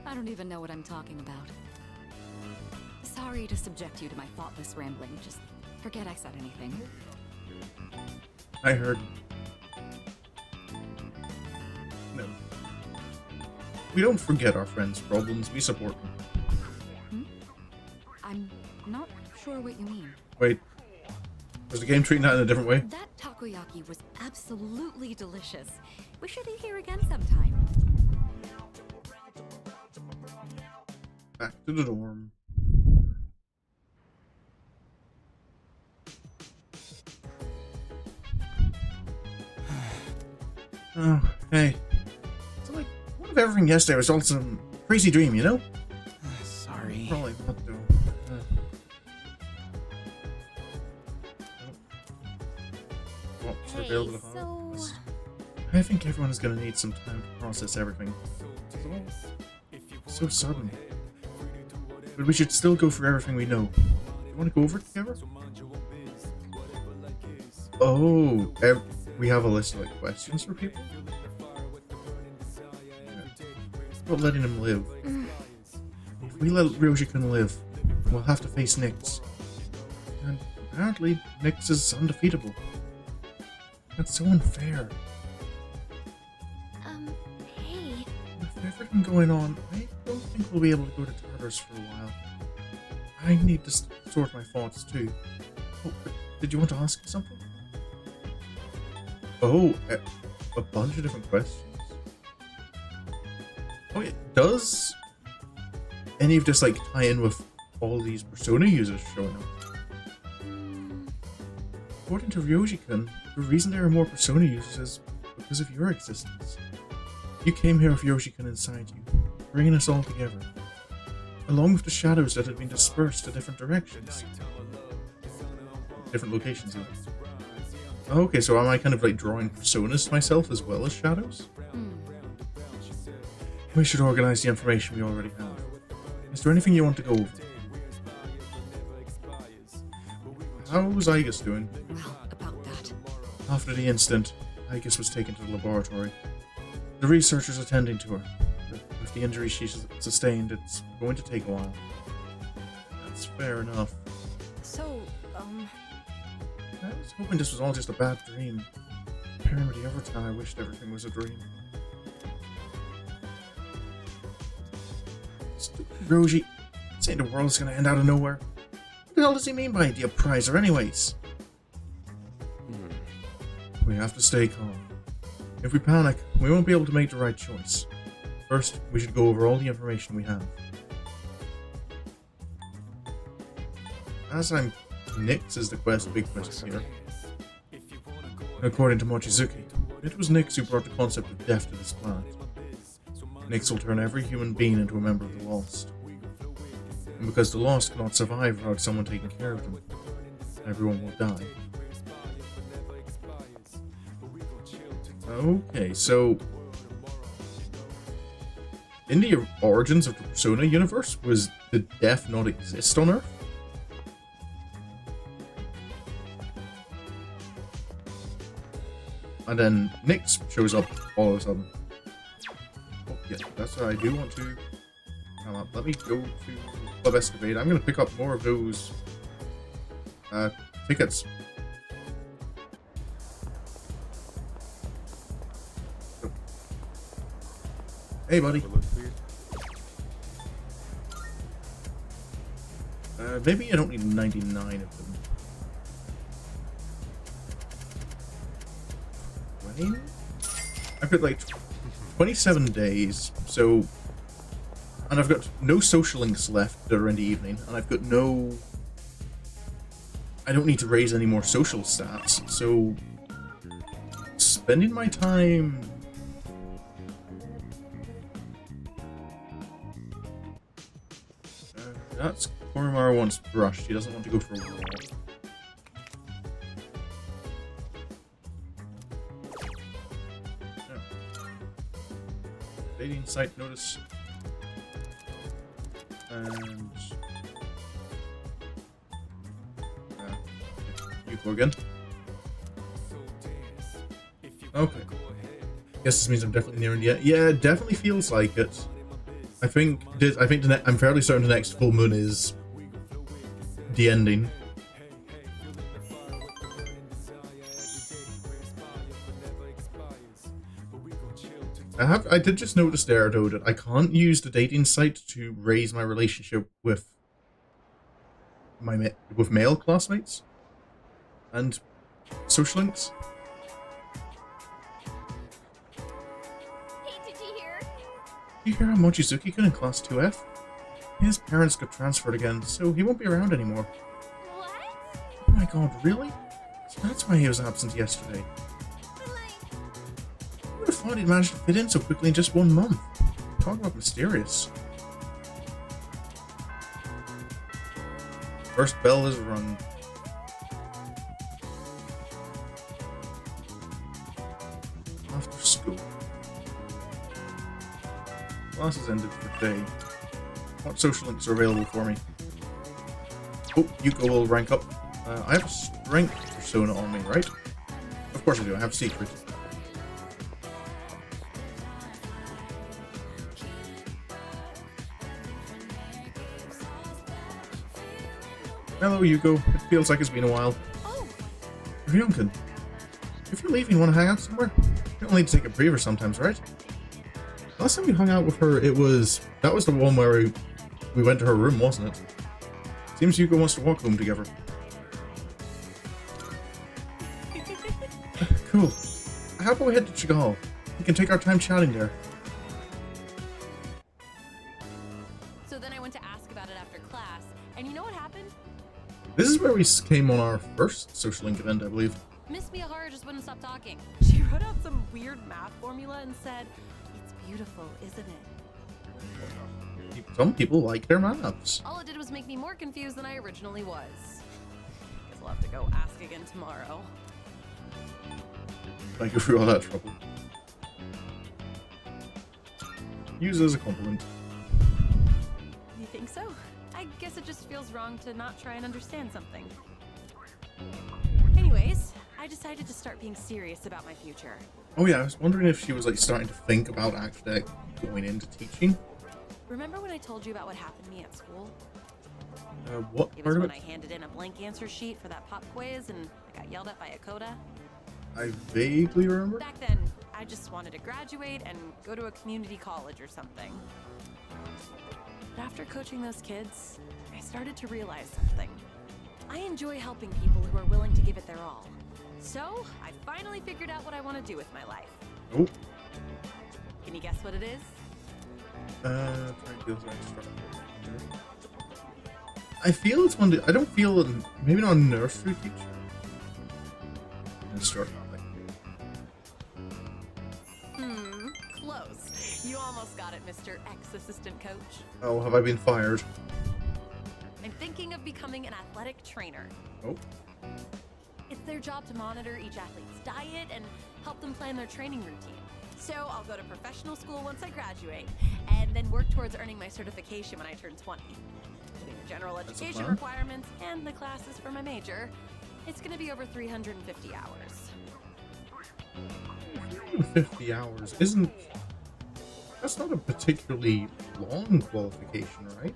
I don't even know what I'm talking about. Sorry to subject you to my thoughtless rambling. Just forget I said anything. I heard. No. We don't forget our friends' problems, we support them. I'm not sure what you mean. Wait. Was the game treating that in a different way? That takoyaki was absolutely delicious. We should eat here again sometime. Back to the dorm. Oh, hey. So, like, what if everything yesterday was all some crazy dream, you know? Sorry. Probably not, though. Hey, available to so- harvest. I think everyone is going to need some time to process everything. So sudden. But we should still go for everything we know. Do you want to go over it together? Oh, we have a list of like questions for people? About letting him live. If we let Ryoji-kun live, we'll have to face Nyx. And apparently, Nyx is undefeatable. That's so unfair. Hey. With everything going on, I don't think we'll be able to go to Tartarus for a while. I need to sort my thoughts too. Oh, but did you want to ask me something? Oh, a bunch of different questions. Oh, yeah, does any of this like tie in with all these Persona users showing up? According to Ryoji-kun, the reason there are more Persona users is because of your existence. You came here with Ryoji-kun inside you, bringing us all together, along with the shadows that had been dispersed to different directions. Different locations, even. Okay, so am I kind of like drawing personas to myself as well as shadows? We should organize the information we already have. Is there anything you want to go over? How's Aigis doing? Well, about that. After the incident, Aigis was taken to the laboratory. The researchers attending to her. With the injuries she sustained, it's going to take a while. That's fair enough. So, I was hoping this was all just a bad dream. Pairing with the other time, I wished everything was a dream. Stupid Roji, saying the world's gonna end out of nowhere. What the hell does he mean by the uppriser anyways? We have to stay calm. If we panic, we won't be able to make the right choice. First, we should go over all the information we have. As I'm Nyx is the big question here. According to Mochizuki, it was Nyx who brought the concept of death to this planet. Nyx will turn every human being into a member of the Lost. And because the Lost cannot survive without someone taking care of them, everyone will die. Okay, so in the origins of the Persona universe, did death not exist on Earth? And then Nyx shows up all of a sudden. Oh, yeah, that's what I do want to. Let me go to Club Escapade. I'm going to pick up more of those tickets. Oh. Hey, buddy. Maybe I don't need 99 of them. I've got like 27 days, so, and I've got no social links left that are in the evening, and I've got no, I don't need to raise any more social stats, so spending my time that's Korimaru wants brushed. He doesn't want to go for a walk. Dating site notice. And you go again. Okay. Guess this means I'm definitely nearing the end. Yeah, it definitely feels like it. I think I'm fairly certain the next full moon is the ending. I did just notice there though that I can't use the dating site to raise my relationship with with male classmates and social links. Hey, did you hear? You hear how Mochizuki got in class 2F? His parents got transferred again, so he won't be around anymore. What? Oh my god, really? So that's why he was absent yesterday. I would have thought he'd managed to fit in so quickly in just 1 month. Talk about mysterious. First bell is rung. After school. Classes ended for the day. What social links are available for me? Oh, Yuko will rank up. I have a strength persona on me, right? Of course I do, I have secret. Hello, Yuko. It feels like it's been a while. Oh, Ryunkin, if you're leaving, want to hang out somewhere? You don't need to take a breather sometimes, right? Last time we hung out with her, that was the one where we went to her room, wasn't it? Seems Yuko wants to walk home together. Cool. How about we head to Chagall? We can take our time chatting there. So then I went to ask about it after class, and you know what happened? This is where we came on our first social link event, I believe. Miss Miyahara just wouldn't stop talking. She wrote out some weird math formula and said, "It's beautiful, isn't it?" Some people like their maths. All it did was make me more confused than I originally was. Guess I'll have to go ask again tomorrow. Thank you for all that trouble. Use it as a compliment. You think so? I guess it just feels wrong to not try and understand something. Anyways, I decided to start being serious about my future. Oh yeah, I was wondering if she was like starting to think about actually like, going into teaching. Remember when I told you about what happened to me at school? What It part was of when it? I handed in a blank answer sheet for that pop quiz and I got yelled at by a coda. I vaguely remember. Back then, I just wanted to graduate and go to a community college or something. But after coaching those kids, I started to realize something. I enjoy helping people who are willing to give it their all. So, I finally figured out what I want to do with my life. Oh. Can you guess what it is? Trying to do this extra. I feel it's one. I don't feel maybe not a nursery teacher. Start Close. You almost got it, Mr. Ex-Assistant Coach. Oh, have I been fired? I'm thinking of becoming an athletic trainer. Oh. It's their job to monitor each athlete's diet and help them plan their training routine. So I'll go to professional school once I graduate, and then work towards earning my certification when I turn 20. Between the general education plan. requirements and the classes for my major, it's gonna be over 350 hours. 50 hours isn't. That's not a particularly long qualification, right?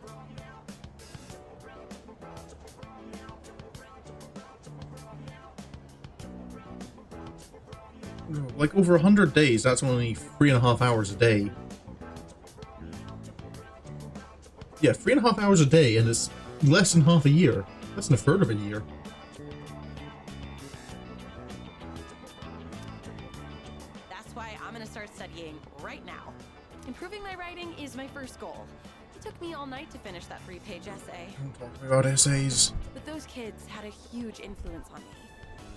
No, like over 100 days, that's only 3.5 hours a day. Yeah, 3.5 hours a day, and it's less than half a year. Less than a third of a year. That's why I'm gonna start studying right now. Improving my writing is my first goal. It took me all night to finish that 3-page essay. Don't talk to me about essays. But those kids had a huge influence on me.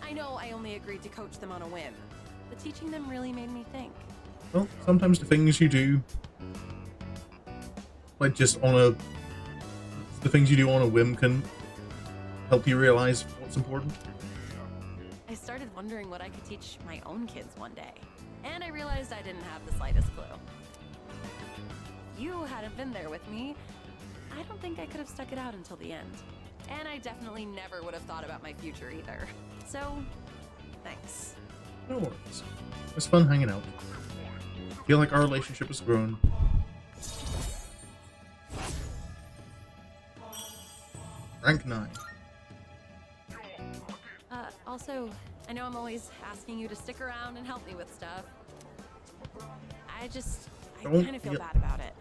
I know I only agreed to coach them on a whim, but teaching them really made me think. Well, sometimes the things you do, like just the things you do on a whim can help you realize what's important. I started wondering what I could teach my own kids one day, and I realized I didn't have the slightest clue. If you hadn't been there with me, I don't think I could have stuck it out until the end. And I definitely never would have thought about my future either. So, thanks. No worries. It was fun hanging out. I feel like our relationship has grown. Rank 9. Also, I know I'm always asking you to stick around and help me with stuff. I Don't kind of feel feel- bad about it.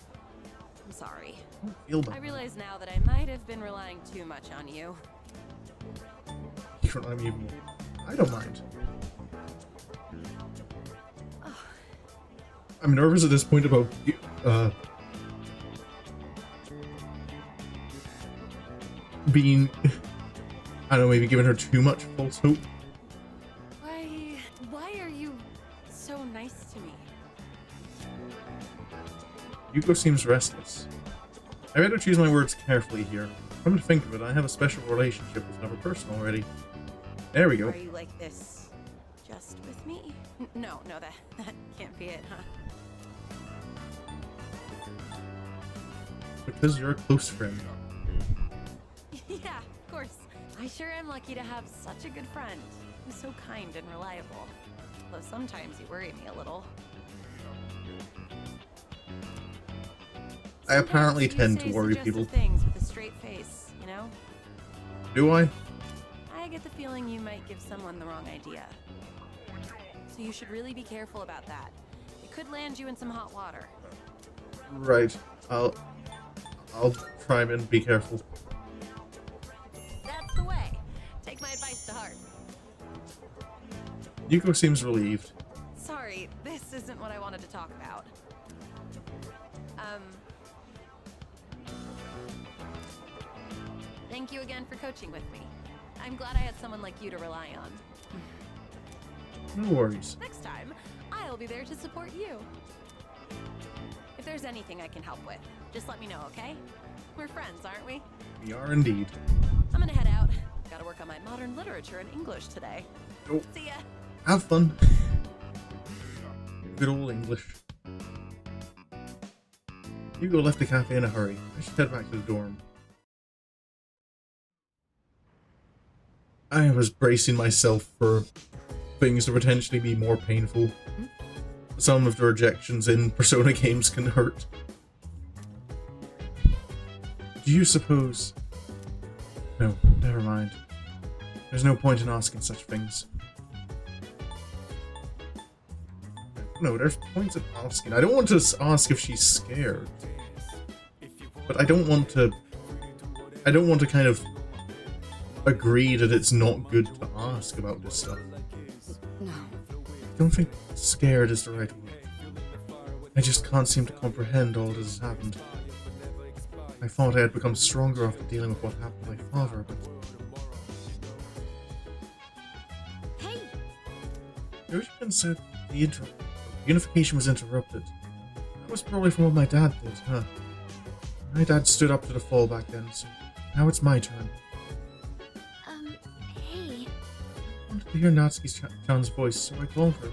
I'm sorry. Don't feel I bad. realize now that I might have been relying too much on you. You don't let me even. I don't mind. I'm nervous at this point about being, I don't know, maybe giving her too much false hope. Why are you so nice to me? Yuko seems restless. I better choose my words carefully here. Come to think of it, I have a special relationship with another person already. There we go. Are you like this just with me? No, that can't be it, huh? Because you're a close friend. Yeah, of course. I sure am lucky to have such a good friend who's so kind and reliable. Though sometimes you worry me a little. I apparently Sometimes you tend say to worry suggestive people. things with a straight face, you know? Do I? I get the feeling you might give someone the wrong idea. So you should really be careful about that. It could land you in some hot water. Right. I'll try and be careful. That's the way. Take my advice to heart. Yuko seems relieved. Sorry, this isn't what I wanted to talk about. Thank you again for coaching with me. I'm glad I had someone like you to rely on. No worries. Next time, I'll be there to support you. If there's anything I can help with, just let me know, okay? We're friends, aren't we? We are indeed. I'm gonna head out. Gotta work on my modern literature and English today. Oh, See ya. have fun. Good old English. Yuko left the cafe in a hurry. I should head back to the dorm. I was bracing myself for things to potentially be more painful. Some of the rejections in Persona games can hurt. Do you suppose... No, never mind. There's no point in asking such things. No, there's points in asking. I don't want to ask if she's scared. But I don't want to kind of agree that it's not good to ask about this stuff. No. I don't think scared is the right word. I just can't seem to comprehend all that has happened. I thought I had become stronger after dealing with what happened to my father, but... Hey! Yoshi-kun said the unification was interrupted. That was probably from what my dad did, huh? My dad stood up to the fall back then, so now it's my turn. Hey. I wanted to hear Natsuki-chan's voice, so I called her.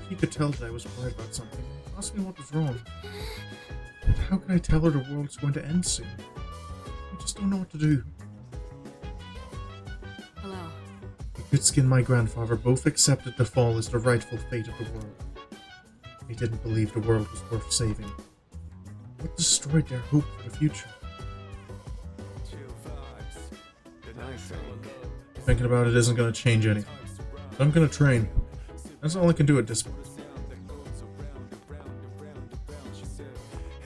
She could tell that I was worried about something, asked me what was wrong. But how could I tell her the world's going to end soon? I just don't know what to do. Hello. Ikutsuki and my grandfather both accepted the fall as the rightful fate of the world. They didn't believe the world was worth saving. What destroyed their hope for the future? Thinking about it isn't going to change anything. I'm going to train. That's all I can do at this point.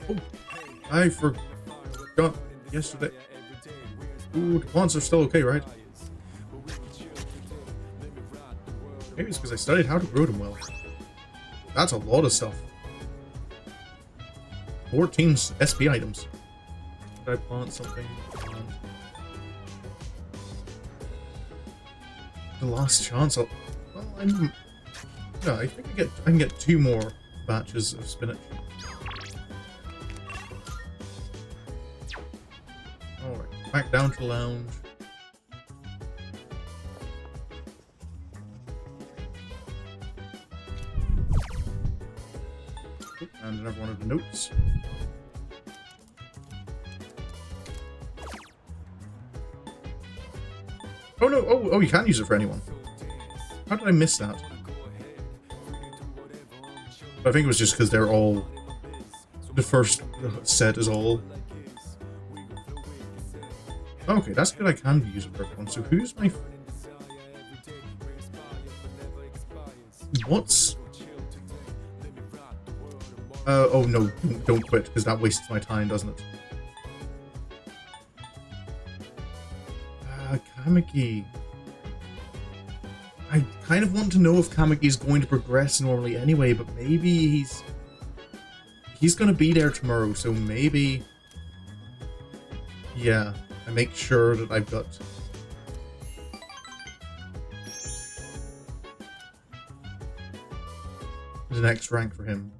Oh, I forgot yesterday. Ooh, the plants are still okay, right? Maybe it's because I studied how to grow them well. That's a lot of stuff. 14 SP items. Did I plant something? The last chance. Well, no, I think I can get 2 more batches of spinach. Alright, back down to the lounge. And another one of the notes. Oh no! Oh, you can't use it for anyone. How did I miss that? I think it was just because they're all... The first set is all... Okay, that's good. I can use it for everyone. So who's my... What's... Oh no, don't quit, because that wastes my time, doesn't it? Kamiki. I kind of want to know if Kamiki is going to progress normally anyway, but maybe he's going to be there tomorrow, so maybe... Yeah, I make sure that I've got... the next rank for him.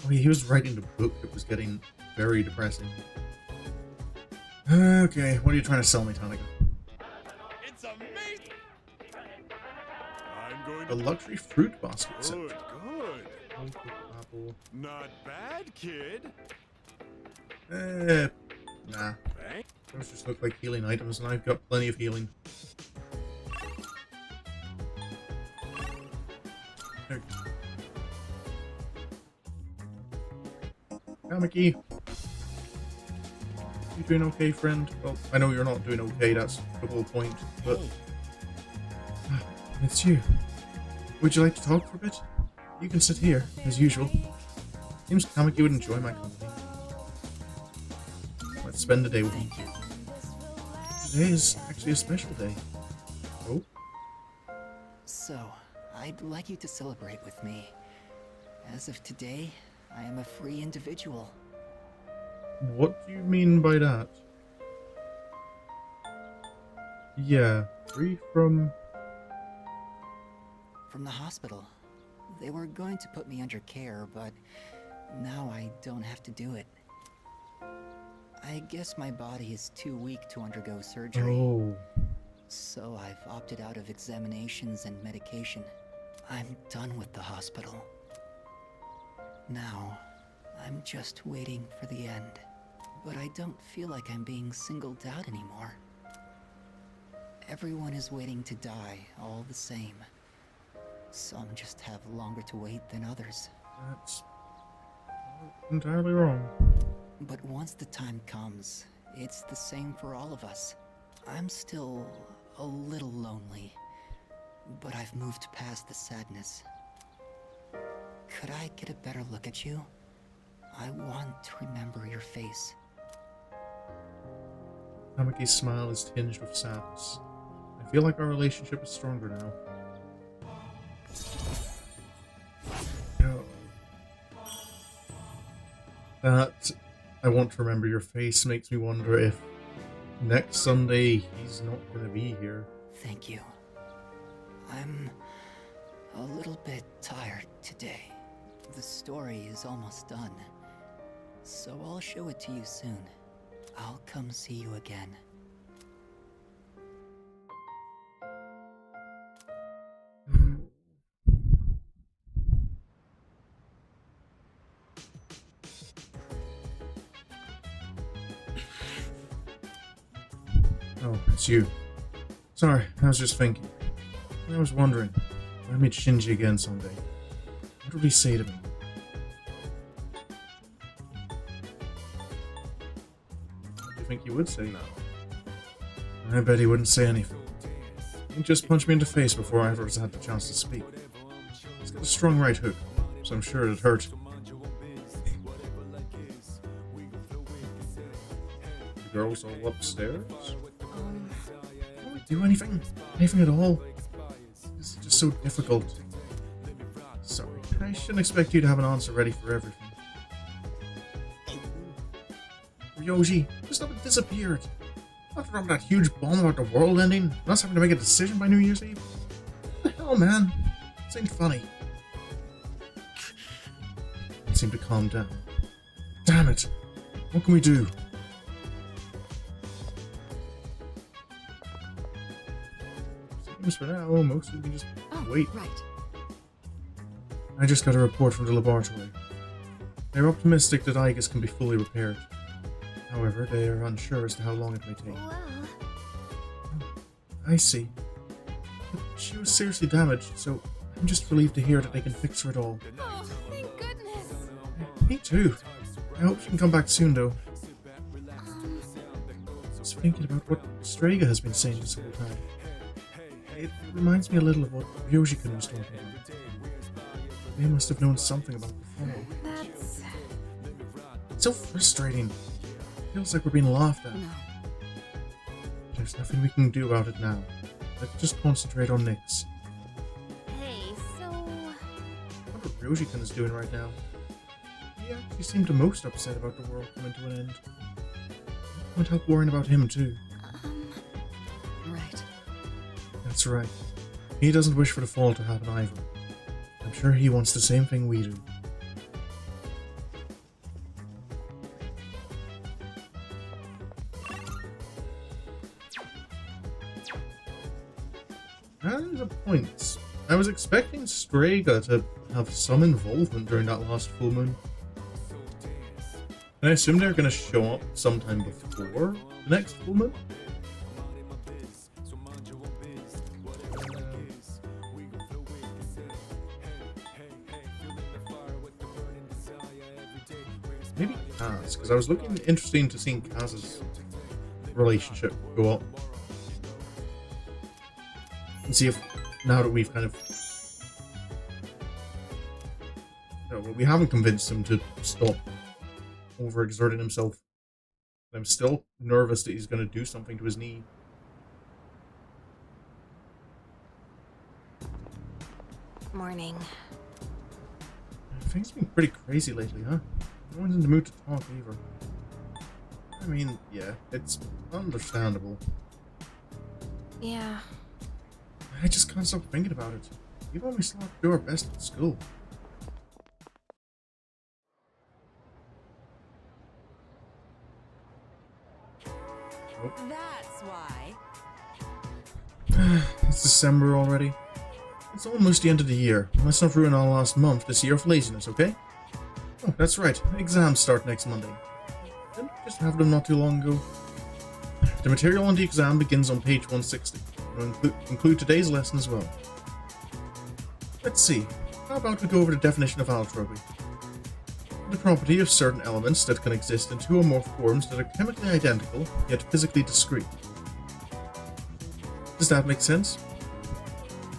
Oh, he was writing the book that was getting very depressing. Okay, what are you trying to sell me, Tanika? It's amazing. I'm going A luxury fruit basket set. Good, good. Apple. Not bad, kid. Nah. Thank Those just look like healing items, and I've got plenty of healing. There. Kamiki. You doing okay, friend? Well, I know you're not doing okay, that's the whole point, but... It's you. Would you like to talk for a bit? You can sit here, as usual. Seems Kamiki would enjoy my company. Let's spend the day with me. Today is actually a special day. Oh? So, I'd like you to celebrate with me. As of today, I am a free individual. What do you mean by that? Yeah, free from... From the hospital. They were going to put me under care, but now I don't have to do it. I guess my body is too weak to undergo surgery. Oh. So I've opted out of examinations and medication. I'm done with the hospital. Now, I'm just waiting for the end. But I don't feel like I'm being singled out anymore. Everyone is waiting to die, all the same. Some just have longer to wait than others. That's entirely wrong. But once the time comes, it's the same for all of us. I'm still a little lonely, but I've moved past the sadness. Could I get a better look at you? I want to remember your face. Kamiki's smile is tinged with sadness. I feel like our relationship is stronger now. Oh. That I want to remember your face makes me wonder if next Sunday he's not going to be here. Thank you. I'm a little bit tired today. The story is almost done, so I'll show it to you soon. I'll come see you again. Oh, it's you. Sorry, I was just thinking. I was wondering, if I meet Shinji again someday, what would he say to me? What do you think he would say now? I bet he wouldn't say anything. He'd just punch me in the face before I ever had the chance to speak. He's got a strong right hook, so I'm sure it'd hurt. The girls all upstairs? Can we do anything? Anything at all? This is just so difficult. Sorry, I shouldn't expect you to have an answer ready for everything. Ryoji, just haven't disappeared. After all that huge bomb about the world ending, and us having to make a decision by New Year's Eve? What the hell, man? This ain't funny. It seemed to calm down. Damn it! What can we do? Seems for now, most we can just wait. Right. I just got a report from the laboratory. They're optimistic that Igus can be fully repaired. However, they are unsure as to how long it may take. Well, I see. But she was seriously damaged, so I'm just relieved to hear that they can fix her at all. Oh, thank goodness. Me too. I hope she can come back soon, though. was thinking about what Strega has been saying this whole time. It reminds me a little of what Ryoji-kun was talking about. They must have known something about the fall. That's... It's so frustrating. Feels like we're being laughed at. no. There's nothing we can do about it now. Let's just concentrate on Nyx. Hey, so... What Ryoji-kun is doing right now. He actually seemed the most upset about the world coming to an end. I can't help worrying about him too. Right. That's right. He doesn't wish for the fall to happen either. I'm sure he wants the same thing we do. And a point. I was expecting Strega to have some involvement during that last full moon. And I assume they're going to show up sometime before the next full moon? Maybe Kaz, because I was looking interesting to seeing Kaz's relationship go up. And see if, now that we've kind of... No, well, we haven't convinced him to stop overexerting himself. I'm still nervous that he's going to do something to his knee. Morning. Things have been pretty crazy lately, huh? No one's in the mood to talk either. I mean, yeah, it's understandable. Yeah. I just can't stop thinking about it. We've always thought to do our best at school. That's why. It's December already. It's almost the end of the year. Let's not ruin our last month this year of laziness, okay? Oh, that's right. Exams start next Monday. Didn't we just have them not too long ago? The material on the exam begins on page 160. We'll include today's lesson as well. Let's see. How about we go over the definition of allotropy? The property of certain elements that can exist in two or more forms that are chemically identical, yet physically discrete. Does that make sense?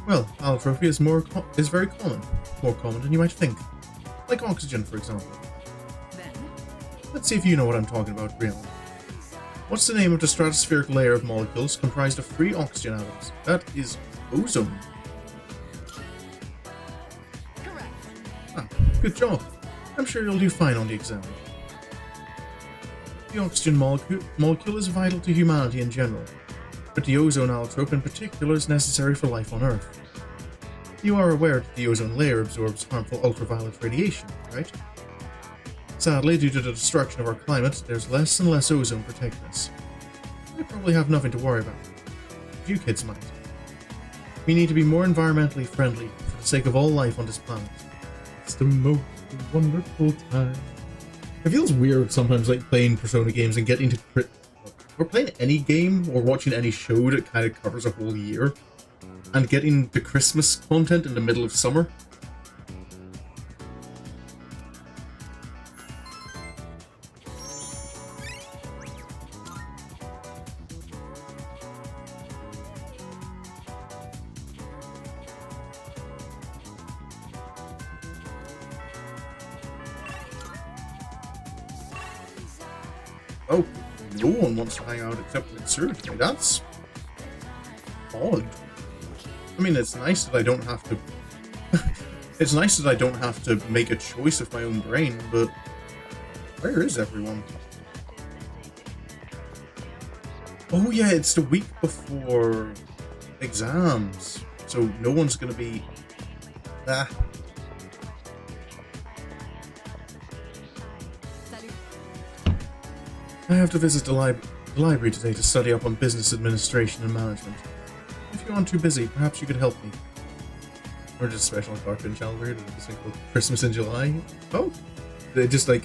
Well, allotropy is very common. More common than you might think. Like oxygen, for example. Let's see if you know what I'm talking about, really. What's the name of the stratospheric layer of molecules comprised of 3 oxygen atoms? That is ozone. Correct. Ah, good job. I'm sure you'll do fine on the exam. The oxygen molecule is vital to humanity in general, but the ozone allotrope in particular is necessary for life on Earth. You are aware that the ozone layer absorbs harmful ultraviolet radiation, right? Sadly, due to the destruction of our climate, there's less and less ozone protecting us. We probably have nothing to worry about. You kids might. We need to be more environmentally friendly for the sake of all life on this planet. It's the most wonderful time. It feels weird sometimes, like playing Persona games and getting to or playing any game or watching any show that kind of covers a whole year and getting the Christmas content in the middle of summer. Oh, no one wants to hang out except with surgery. That's odd. I mean, it's nice that I don't have to... it's nice that I don't have to make a choice of my own brain, but... where is everyone? Oh yeah, it's the week before exams, so no one's gonna be... Ah. I have to visit the library today to study up on business administration and management. If you aren't too busy, perhaps you could help me. Or just a special cartoon channel here that is called Christmas in July. Oh, they just like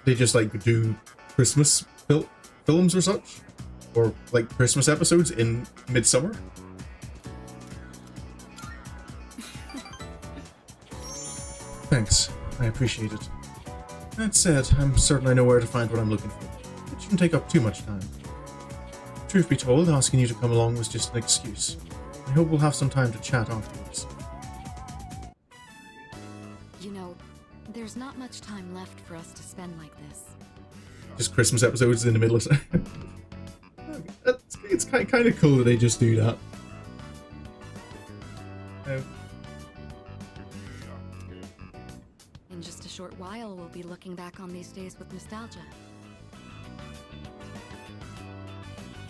they just like do Christmas films or such, or like Christmas episodes in midsummer. Thanks, I appreciate it. That said, I'm certain I know where to find what I'm looking for. It shouldn't take up too much time. Truth be told, asking you to come along was just an excuse. I hope we'll have some time to chat afterwards. You know, there's not much time left for us to spend like this. Just Christmas episodes in the middle of... it's kind of cool that they just do that. In just a short while, we'll be looking back on these days with nostalgia.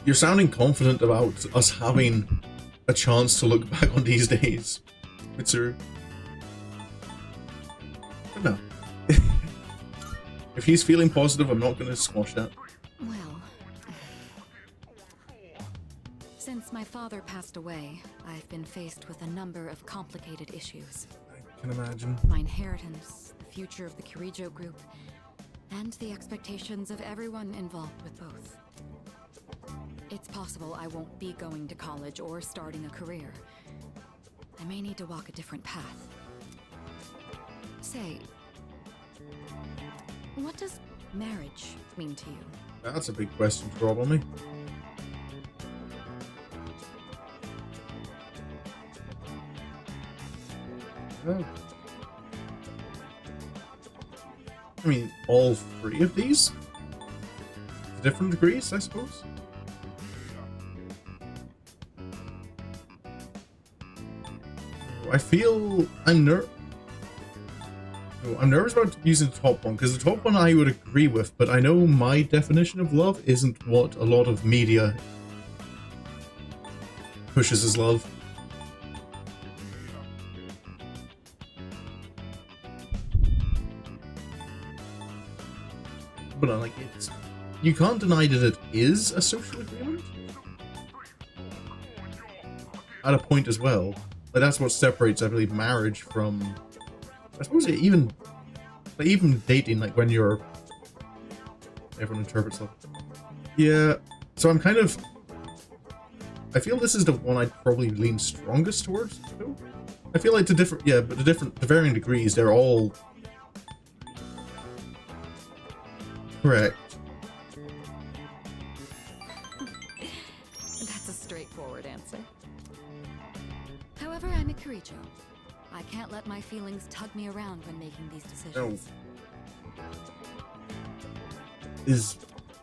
You're sounding confident about us having a chance to look back on these days. Mitsuru. But no. If he's feeling positive, I'm not going to squash that. Well, since my father passed away, I've been faced with a number of complicated issues. I can imagine. My inheritance, the future of the Kirijo group, and the expectations of everyone involved with both. It's possible I won't be going to college or starting a career. I may need to walk a different path. Say, what does marriage mean to you? That's a big question to drop on me. Oh. I mean, all three of these? To different degrees, I suppose? I feel I'm nervous about using the top one, because the top one I would agree with, but I know my definition of love isn't what a lot of media pushes as love. But like, you can't deny that it is a social agreement at a point as well. Like, that's what separates, I believe, marriage from, I suppose, even dating, like when you're, everyone interprets love. Yeah, so I'm kind of, I feel this is the one I'd probably lean strongest towards, though. I feel like the varying degrees, they're all correct. That's a straightforward answer. However, I'm a Kirijo. I can't let my feelings tug me around when making these decisions.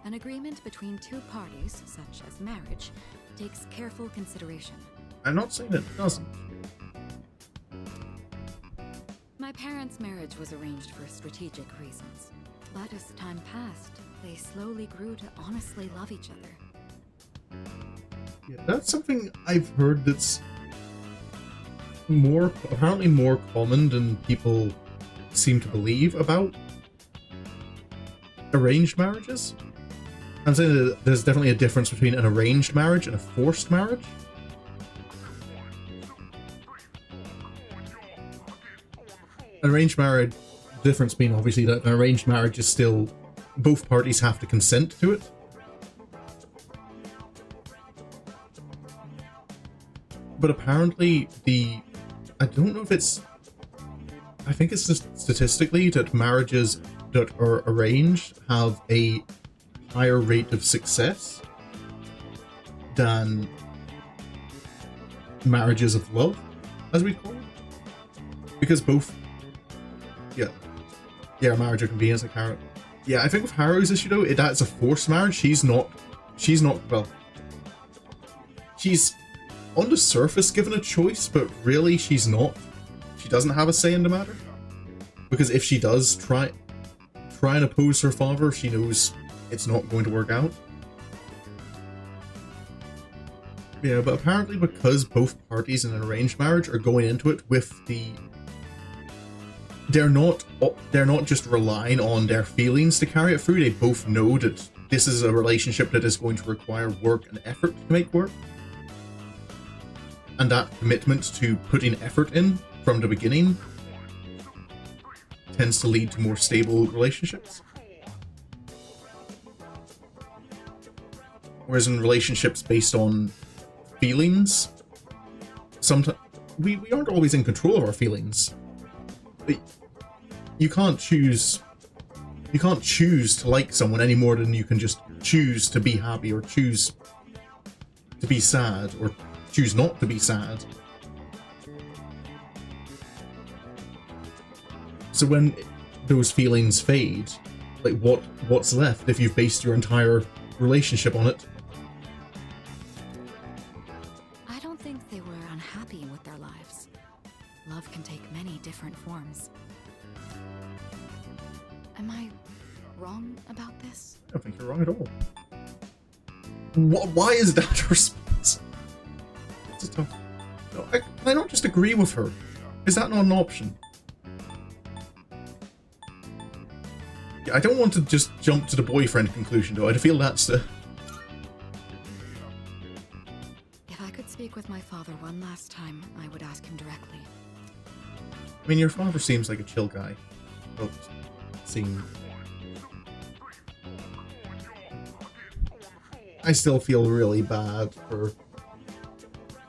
An agreement between two parties, such as marriage, takes careful consideration. I'm not saying it doesn't. My parents' marriage was arranged for strategic reasons. But as time passed, they slowly grew to honestly love each other. Yeah, that's something I've heard that's apparently more common than people seem to believe about arranged marriages. I'm saying that there's definitely a difference between an arranged marriage and a forced marriage. An arranged marriage, the difference being obviously that an arranged marriage is still, both parties have to consent to it. But apparently I don't know if it's, I think it's just statistically that marriages that are arranged have a higher rate of success than marriages of love, as we call it. Because both, yeah, marriage of convenience, like Haru. Yeah, I think with Haru's issue though, that's a forced marriage. She's not, well, she's on the surface given a choice, but really she's not. She doesn't have a say in the matter. Because if she does try and oppose her father, she knows it's not going to work out. Yeah, but apparently because both parties in an arranged marriage are going into it with they're not just relying on their feelings to carry it through. They both know that this is a relationship that is going to require work and effort to make work. And that commitment to putting effort in from the beginning tends to lead to more stable relationships. Whereas in relationships based on feelings, sometimes we aren't always in control of our feelings. But you can't choose You can't choose to like someone any more than you can just choose to be happy or choose to be sad or choose not to be sad. So when those feelings fade, like what's left if you've based your entire relationship on it? I don't think they were unhappy with their lives. Love can take many different forms. Am I wrong about this? I don't think you're wrong at all. Why is that a response? It's a tough... No, can I not just agree with her? Is that not an option? Yeah, I don't want to just jump to the boyfriend conclusion, though. I feel that's the... If I could speak with my father one last time, I would ask him directly. I mean, your father seems like a chill guy. Well, I still feel really bad for,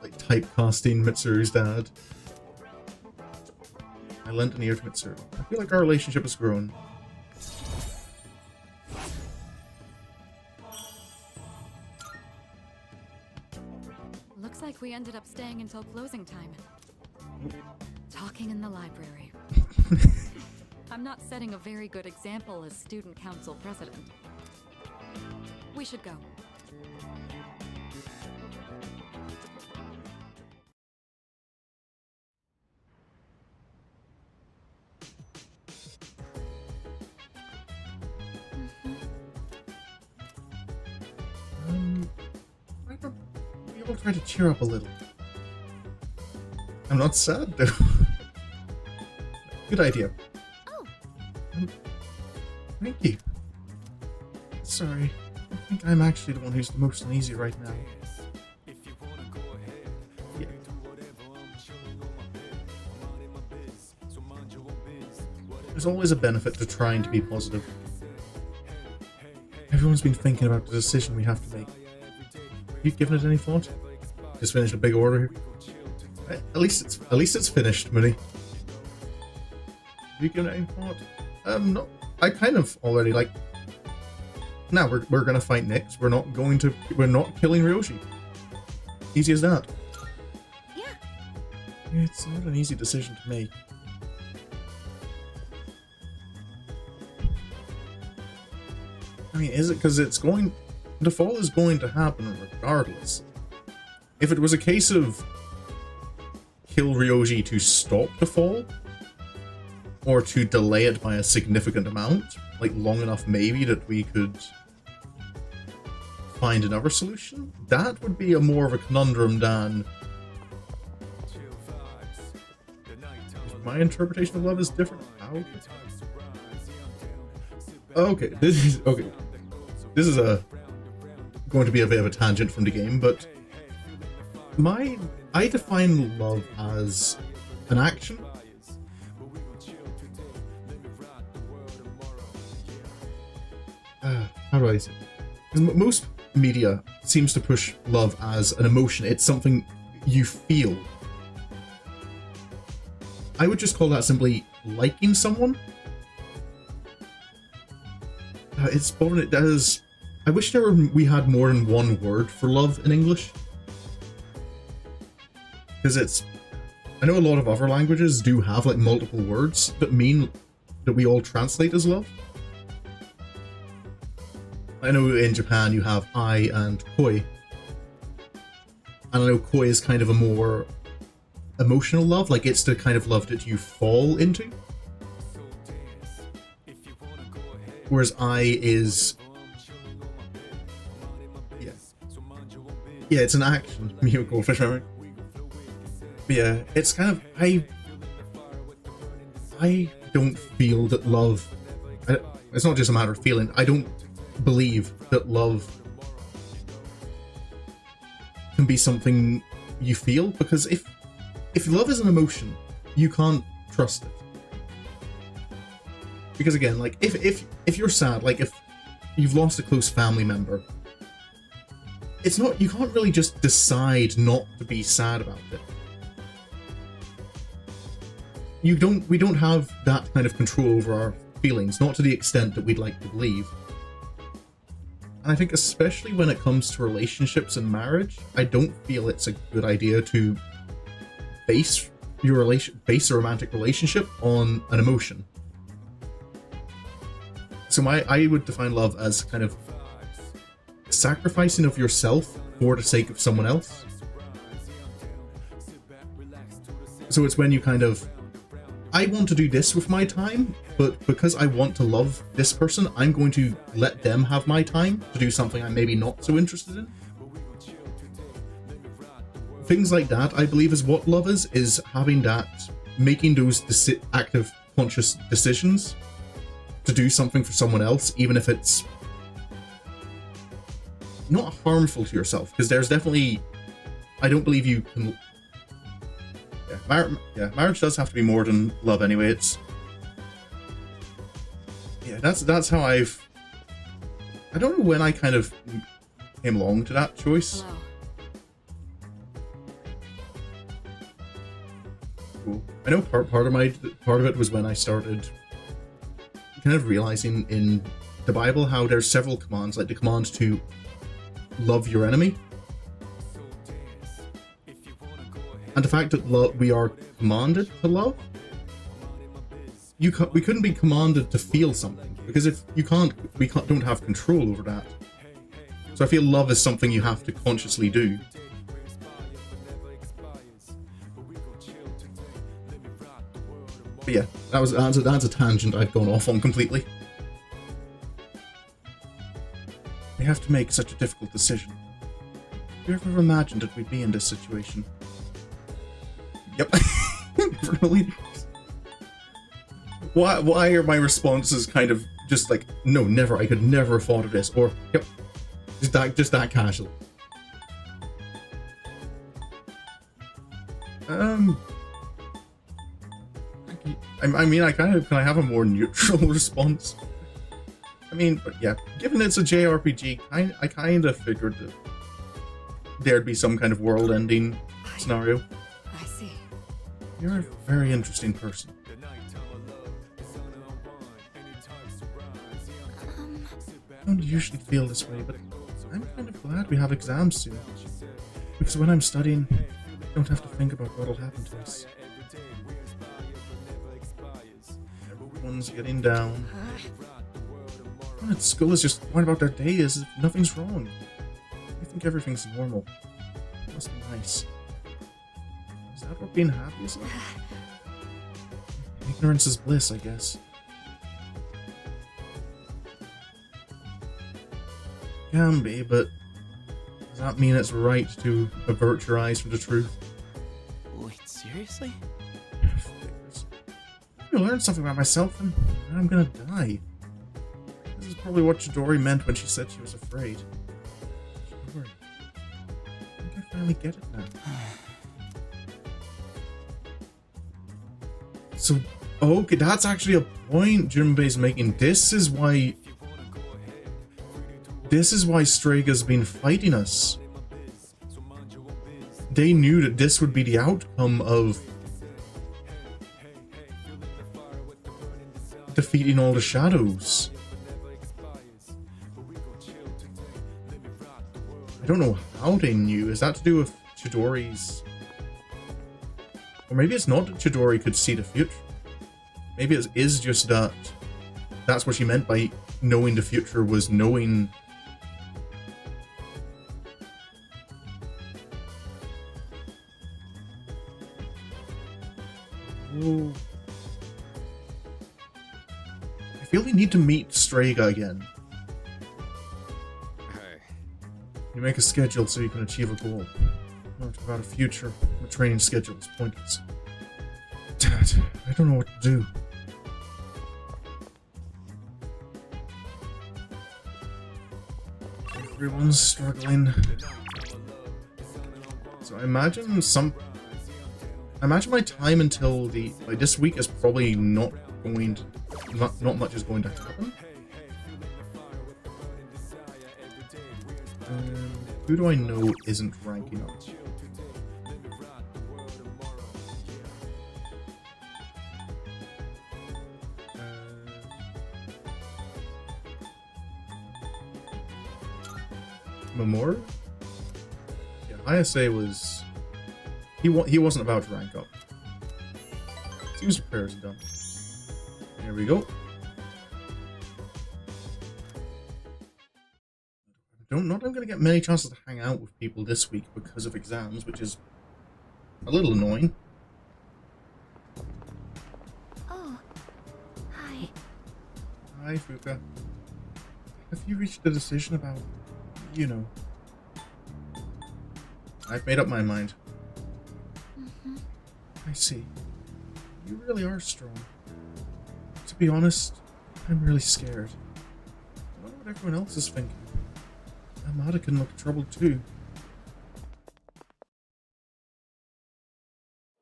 like, typecasting Mitsuru's dad. I lent an ear to Mitsuru. I feel like our relationship has grown. Looks like we ended up staying until closing time. Talking in the library. I'm not setting a very good example as student council president. We should go. We all try to cheer up a little. I'm not sad, though. Good idea. Oh. Thank you. Sorry. I think I'm actually the one who's the most uneasy right now. Yeah. There's always a benefit to trying to be positive. Everyone's been thinking about the decision we have to make. Have you given it any thought? Just finished a big order here. At least it's finished, Mooney. Have you given it any thought? No. I kind of already like. Now we're gonna fight Nyx. We're not killing Ryoshi. Easy as that. Yeah. It's not an easy decision to make. I mean, is it because the fall is going to happen regardless. If it was a case of kill Ryoji to stop the fall, or to delay it by a significant amount, like long enough maybe that we could find another solution, that would be a more of a conundrum than my interpretation of love is different. How? Okay, this is going to be a bit of a tangent from the game, but I define love as an action. How do I say it? 'Cause most media seems to push love as an emotion. It's something you feel. I would just call that simply liking someone. It's boring. It does. I wish we had more than one word for love in English. Because I know a lot of other languages do have like multiple words that mean that we all translate as love. I know in Japan you have ai and koi. And I know koi is kind of a more emotional love, like it's the kind of love that you fall into. Whereas ai is... Yeah, it's an action. Mew goldfish memory. But yeah, it's kind of... I don't feel that love... It's not just a matter of feeling. I don't believe that love can be something you feel, because if love is an emotion, you can't trust it. Because again, like if you're sad, like if you've lost a close family member, it's not, you can't really just decide not to be sad about it. We don't have that kind of control over our feelings, not to the extent that we'd like to believe. And I think especially when it comes to relationships and marriage, I don't feel it's a good idea to base a romantic relationship on an emotion. So I would define love as kind of sacrificing of yourself for the sake of someone else. So it's when you kind of, I want to do this with my time, but because I want to love this person, I'm going to let them have my time to do something I'm maybe not so interested in. Things like that, I believe, is what love is having that, making those active, conscious decisions to do something for someone else, even if it's not harmful to yourself, because there's definitely, I don't believe you can. Marriage does have to be more than love anyway. It's, yeah, that's how I don't know when I kind of came along to that choice. Hello. Cool. I know part of it was when I started kind of realizing in the Bible how there's several commands, like the command to love your enemy. And the fact that we are commanded to love, we couldn't be commanded to feel something, because if we don't have control over that. So I feel love is something you have to consciously do. But yeah, that's a tangent I've gone off on completely. We have to make such a difficult decision. Have you ever imagined that we'd be in this situation? Yep. Why are my responses kind of just like, no, never, I could never have thought of this, or yep, just that casual. I mean, can I have a more neutral response? I mean, but yeah, given it's a JRPG, I kind of figured that there'd be some kind of world-ending scenario. I see. You're a very interesting person. I don't usually feel this way, but I'm kind of glad we have exams soon. Because when I'm studying, I don't have to think about what'll happen to us. Everyone's getting down. Everyone at school is just going about their day as if nothing's wrong. I think everything's normal. It must be nice. Is that what being happy is like? Ignorance is bliss, I guess. Can be, but does that mean it's right to avert your eyes from the truth? Wait, seriously? I learned something about myself, and I'm gonna die. This is probably what Chidori meant when she said she was afraid. Chidori. I think I finally get it now. So, okay, that's actually a point Junbei's making. This is why Strega's been fighting us. They knew that this would be the outcome of defeating all the shadows. I don't know how they knew. Is that to do with Chidori's... Or maybe it's not that Chidori could see the future. Maybe it is just that that's what she meant by knowing the future, was knowing... Oh. I feel we need to meet Strega again. Hey. You make a schedule so you can achieve a goal. Not about a future. A training schedule is pointless. Dad, I don't know what to do. Everyone's struggling. So I imagine my time until this week is probably not going to, not much is going to happen. Who do I know isn't ranking up? Mamoru? Yeah, ISA was... He wasn't about to rank up. Seems repairs done. There we go. Not I'm going to get many chances to hang out with people this week because of exams, which is a little annoying. Oh, hi. Hi, Fuka. Have you reached a decision about, you know... I've made up my mind. Mm-hmm. I see. You really are strong. To be honest, I'm really scared. I wonder what everyone else is thinking. Amada can look troubled too.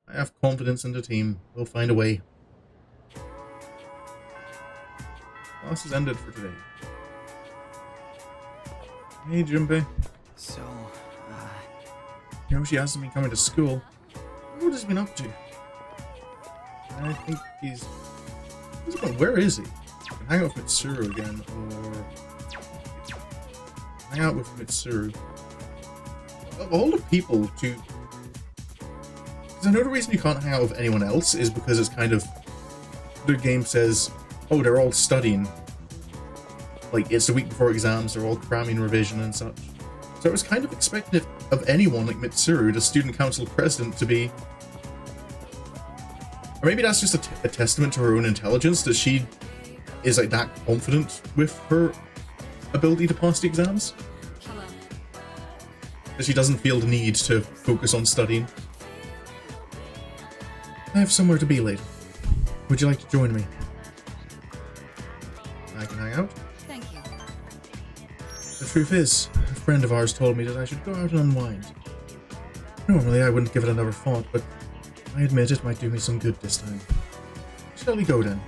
I have confidence in the team. We'll find a way. Class is ended for today. Hey, Junpei. So, Yoshi hasn't been coming to school. What has he been up to? I think he's... Where is he? Hang out with Mitsuru again, or... Hang out with Mitsuru. Of all the people to... Because I know the reason you can't hang out with anyone else is because it's kind of... The game says, oh, they're all studying. Like, it's the week before exams, they're all cramming revision and such. So I was kind of expecting of anyone like Mitsuru, the student council president, to be... Or maybe that's just a testament to her own intelligence, that she is like that confident with her ability to pass the exams. Hello. That she doesn't feel the need to focus on studying. I have somewhere to be later. Would you like to join me? I can hang out. Thank you. The truth is, a friend of ours told me that I should go out and unwind. Normally I wouldn't give it another thought, but I admit it might do me some good this time. Shall we go then?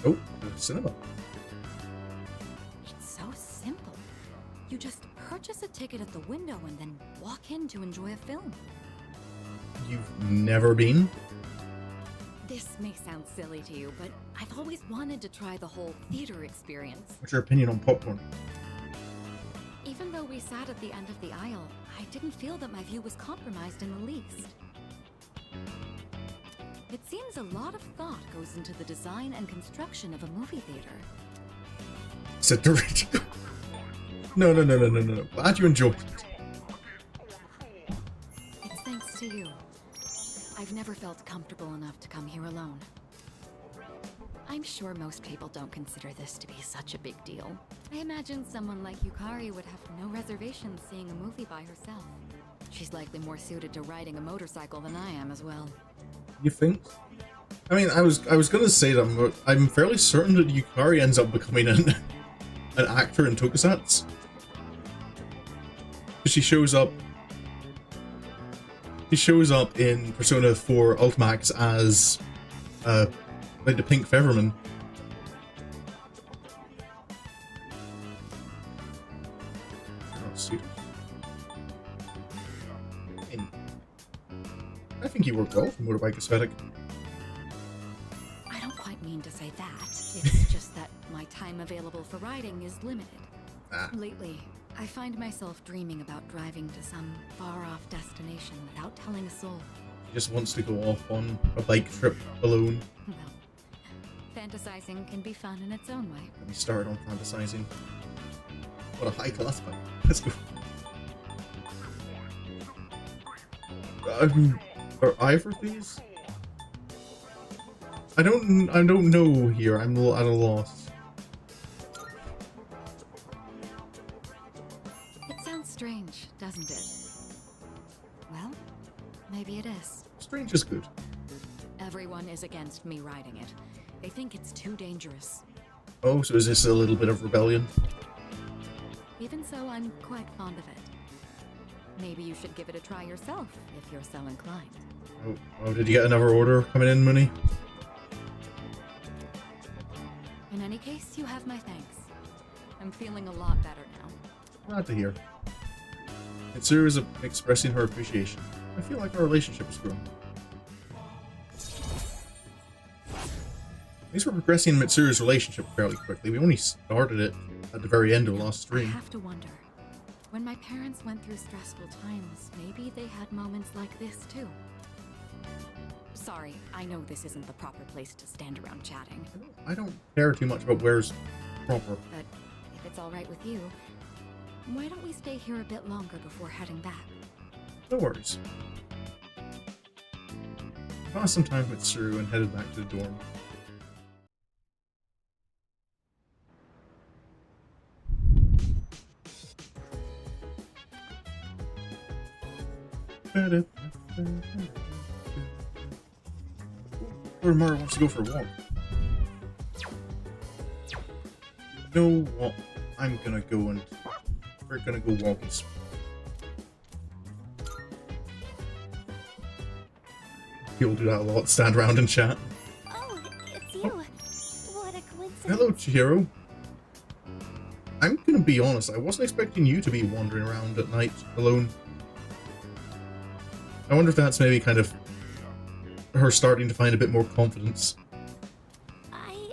Oh, the cinema. It's so simple. You just purchase a ticket at the window and then walk in to enjoy a film. You've never been? This may sound silly to you, but I've always wanted to try the whole theater experience. What's your opinion on popcorn? Even though we sat at the end of the aisle, I didn't feel that my view was compromised in the least. It seems a lot of thought goes into the design and construction of a movie theater. Said the rich. No. Glad you enjoyed it. It's thanks to you. I've never felt comfortable enough to come here alone. I'm sure most people don't consider this to be such a big deal. I imagine someone like Yukari would have no reservations seeing a movie by herself. She's likely more suited to riding a motorcycle than I am as well. You think? I mean, I was gonna say that, but I'm fairly certain that Yukari ends up becoming an actor in Tokusatsu. She shows up in Persona 4 Ultimax as like the Pink Featherman. I think you worked well for Motorbike Aesthetic. I don't quite mean to say that. It's just that my time available for riding is limited. Lately, I find myself dreaming about driving to some far-off destination without telling a soul. She just wants to go off on a bike trip alone. Well, fantasizing can be fun in its own way. Let me start on fantasizing. What a high-class bike. Let's go. Are either of these? I don't know here. I'm at a loss. It sounds strange, doesn't it? Well, maybe it is. Strange is good. Everyone is against me riding it. They think it's too dangerous. Oh, so is this a little bit of rebellion? Even so, I'm quite fond of it. Maybe you should give it a try yourself, if you're so inclined. Oh, did you get another order coming in, Mooney? In any case, you have my thanks. I'm feeling a lot better now. Glad to hear. Mitsuru is expressing her appreciation. I feel like our relationship is growing. These were progressing Mitsuru's relationship fairly quickly. We only started it at the very end of last I stream. have to wonder. When my parents went through stressful times, maybe they had moments like this too. Sorry, I know this isn't the proper place to stand around chatting. I don't care too much about where's proper. But if it's alright with you, why don't we stay here a bit longer before heading back? No worries. Passed some time with Mitsuru and headed back to the dorm. Oromaru wants to go for a walk. You know what? I'm gonna go and... We're gonna go walkies. People do that a lot, stand around and chat. Oh, it's you. What a coincidence. Hello, Chihiro. I'm gonna be honest, I wasn't expecting you to be wandering around at night alone. I wonder if that's maybe kind of her starting to find a bit more confidence. I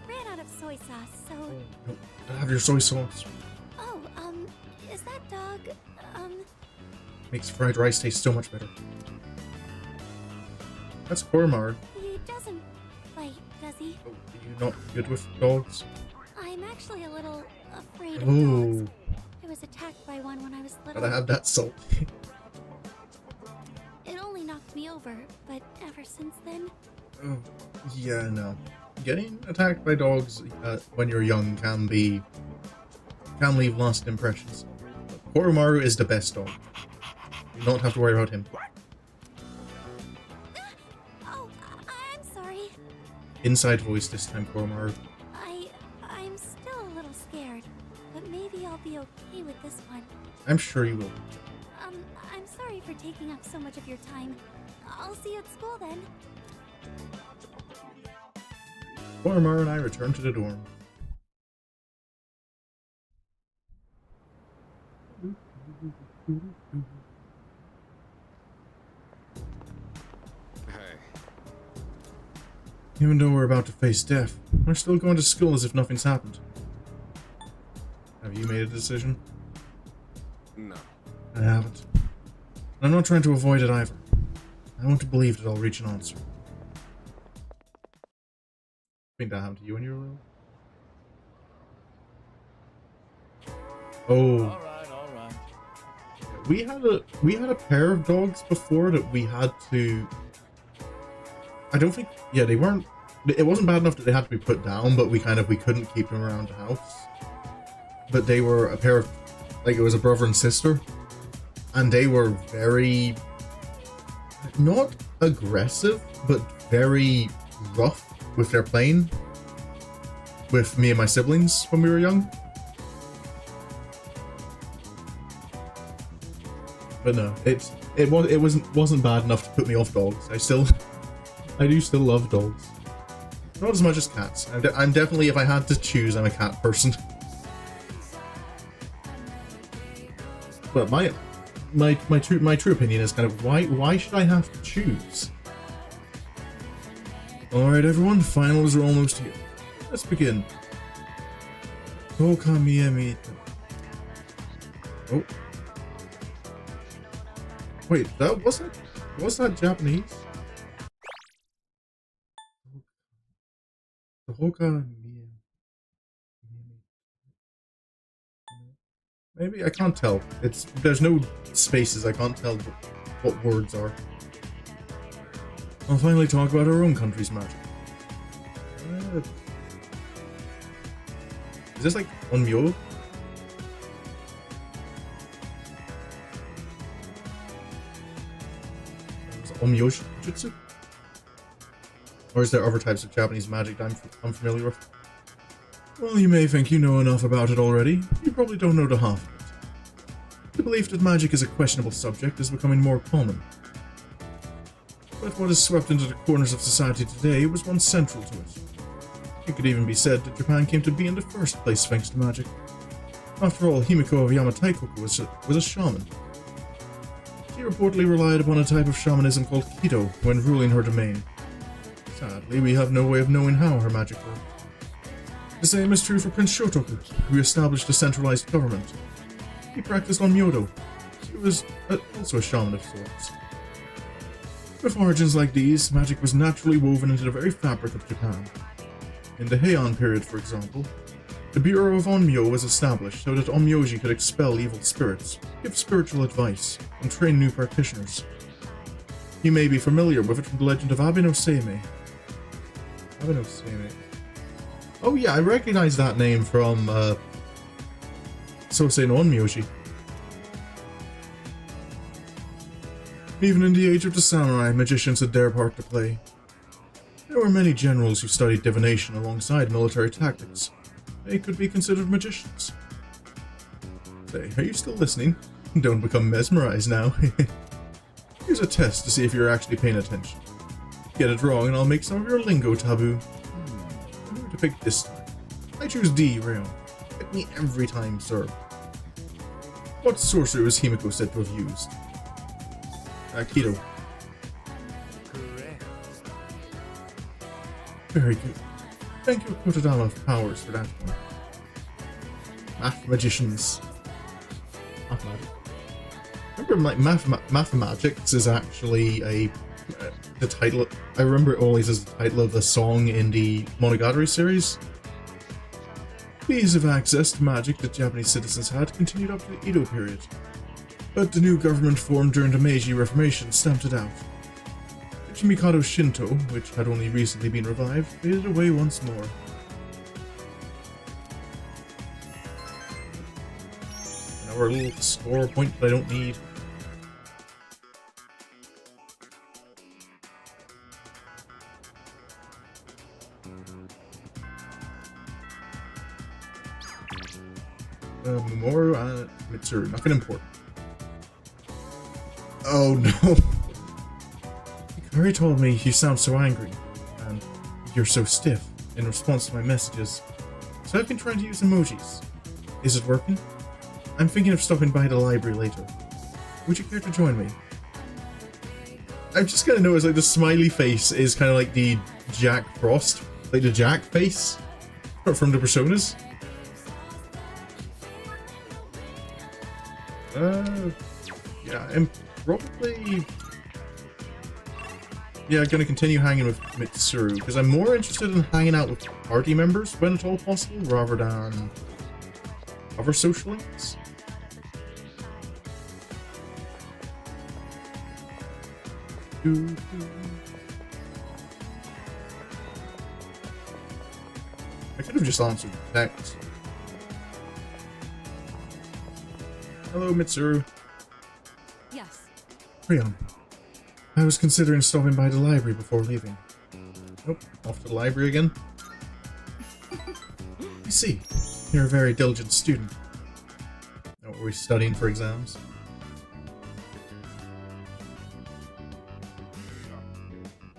ran out of soy sauce, so... Have your soy sauce. Oh, is that dog, Makes fried rice taste so much better. That's Oromaru. he doesn't bite, does he? Oh, are you not good with dogs? I'm actually a little afraid of Oh, dogs. I was attacked by one when I was little. gotta have that salt. It only knocked me over, but ever since then... Oh, yeah, no. Getting attacked by dogs when you're young can leave lasting impressions. Oromaru is the best dog. You don't have to worry about him. Oh, I'm sorry. Inside voice this time, Oromaru. I'm still a little scared, but maybe I'll be okay with this one. I'm sure you will. I'm sorry for taking up so much of your time. I'll see you at school then. Oromaru and I return to the dorm. Hey. Even though we're about to face death, we're still going to school as if nothing's happened. Have you made a decision? No. I haven't. I'm not trying to avoid it either. I want to believe that I'll reach an answer. Think that happened to you when you were little? Oh. Alright. We had a pair of dogs before that we had to... I don't think... Yeah, they weren't... It wasn't bad enough that they had to be put down, but we couldn't keep them around the house. But they were a pair of... Like, it was a brother and sister. And they were very... Not aggressive, but very rough with their playing. With me and my siblings when we were young. But no, it wasn't bad enough to put me off dogs. I do still love dogs. Not as much as cats. I'm definitely, if I had to choose, I'm a cat person. But my true opinion is kind of why should I have to choose? All right, everyone, finals are almost here. Let's begin. Oh. Wait, was that Japanese? Maybe I can't tell. There's no spaces. I can't tell what words are. I'll finally talk about our own country's magic. Is this like Onmyo? Onmyo Jutsu? Or is there other types of Japanese magic that I'm familiar with? Well, you may think you know enough about it already. You probably don't know the half of it. The belief that magic is a questionable subject is becoming more common. But what is swept into the corners of society today was once central to it. It could even be said that Japan came to be in the first place thanks to magic. After all, Himiko of Yamataikoku was a shaman. She reportedly relied upon a type of shamanism called Kido when ruling her domain. Sadly, we have no way of knowing how her magic worked. The same is true for Prince Shotoku, who established a centralized government. He practiced on Myoto. He was also a shaman of sorts. With origins like these, magic was naturally woven into the very fabric of Japan. In the Heian period, for example, the Bureau of Onmyo was established so that Onmyoji could expel evil spirits, give spiritual advice, and train new practitioners. You may be familiar with it from the legend of Abe no Seimei. Abe no Seimei. Oh yeah, I recognize that name from Sosei no Onmyoji. Even in the age of the samurai, magicians had their part to play. There were many generals who studied divination alongside military tactics. They could be considered magicians. Say, are you still listening? Don't become mesmerized now. Here's a test to see if you're actually paying attention. Get it wrong and I'll make some of your lingo taboo. I'm going to pick this time. I choose D, Rayon. Pick me every time, sir. What sorcery was Himiko said to have used? Aikido. Correct. Very good. Thank you, Kotodama of Powers, for that one. Math magicians. Mathemagic. Remember, like, Mathemagics is actually the title. I remember it always as the title of the song in the Monogatari series. The ease of access to magic that Japanese citizens had continued up to the Edo period. But the new government formed during the Meiji Reformation stamped it out. The Chimikado Shinto, which had only recently been revived, faded away once more. Now our little score point that I don't need. Mamoru and Mitsuru, nothing important. Oh no. Hikari told me you sound so angry, and you're so stiff in response to my messages, so I've been trying to use emojis. Is it working? I'm thinking of stopping by the library later. Would you care to join me? I've just kind of noticed, like, the smiley face is kind of like the Jack Frost, like the Jack face from the Personas. Yeah, I'm probably gonna continue hanging with Mitsuru, because I'm more interested in hanging out with party members when at all possible, rather than other social links. I could have just answered the text. Hello, Mitsuru. Yes. Rion, I was considering stopping by the library before leaving. Nope, off to the library again. I see. You're a very diligent student. Oh, were we studying for exams?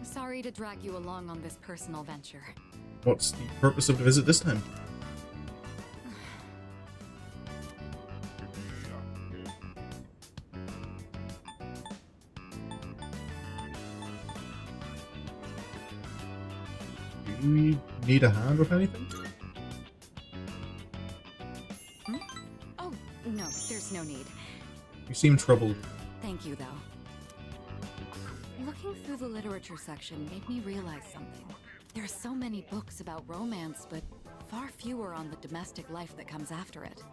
Sorry to drag you along on this personal venture. What's the purpose of the visit this time? Do you need a hand with anything? Oh, no, there's no need. You seem troubled. Thank you, though. Looking through the literature section made me realize something. There are so many books about romance, but far fewer on the domestic life that comes after it.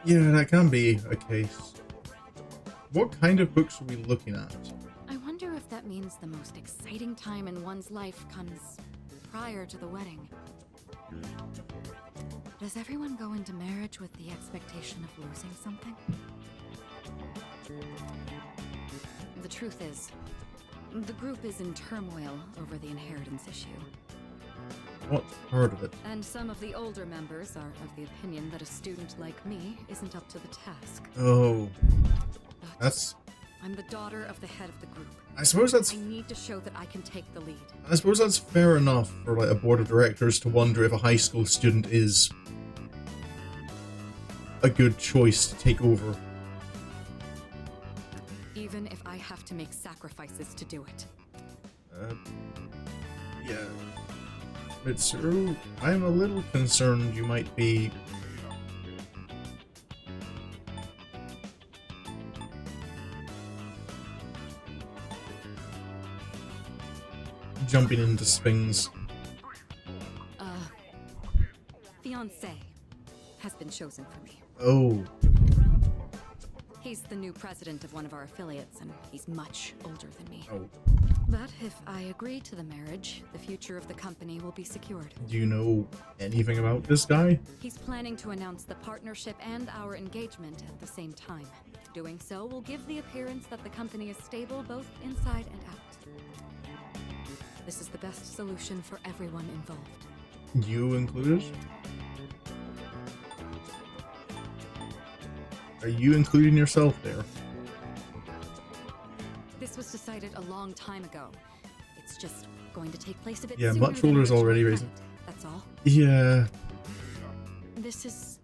Yeah, that can be a case. What kind of books are we looking at? I wonder if that means the most exciting time in one's life comes prior to the wedding. Does everyone go into marriage with the expectation of losing something? The truth is, the group is in turmoil over the inheritance issue. What's part of it? And some of the older members are of the opinion that a student like me isn't up to the task. Oh, But that's... I'm the daughter of the head of the group. I suppose that's... I need to show that I can take the lead. I suppose that's fair enough for, like, a board of directors to wonder if a high school student is a good choice to take over. Even if I have to make sacrifices to do it. Yeah. Mitsuru, I'm a little concerned you might be jumping into swings. Fiancé has been chosen for me. Oh. He's the new president of one of our affiliates, and he's much older than me. Oh. But if I agree to the marriage, the future of the company will be secured. Do you know anything about this guy? He's planning to announce the partnership and our engagement at the same time. Doing so will give the appearance that the company is stable both inside and out. This is the best solution for everyone involved. You included? Are you including yourself there? This was decided a long time ago. It's just going to take place a bit Yeah, sooner much than older is originally already raising. planned, that's all. Yeah. This is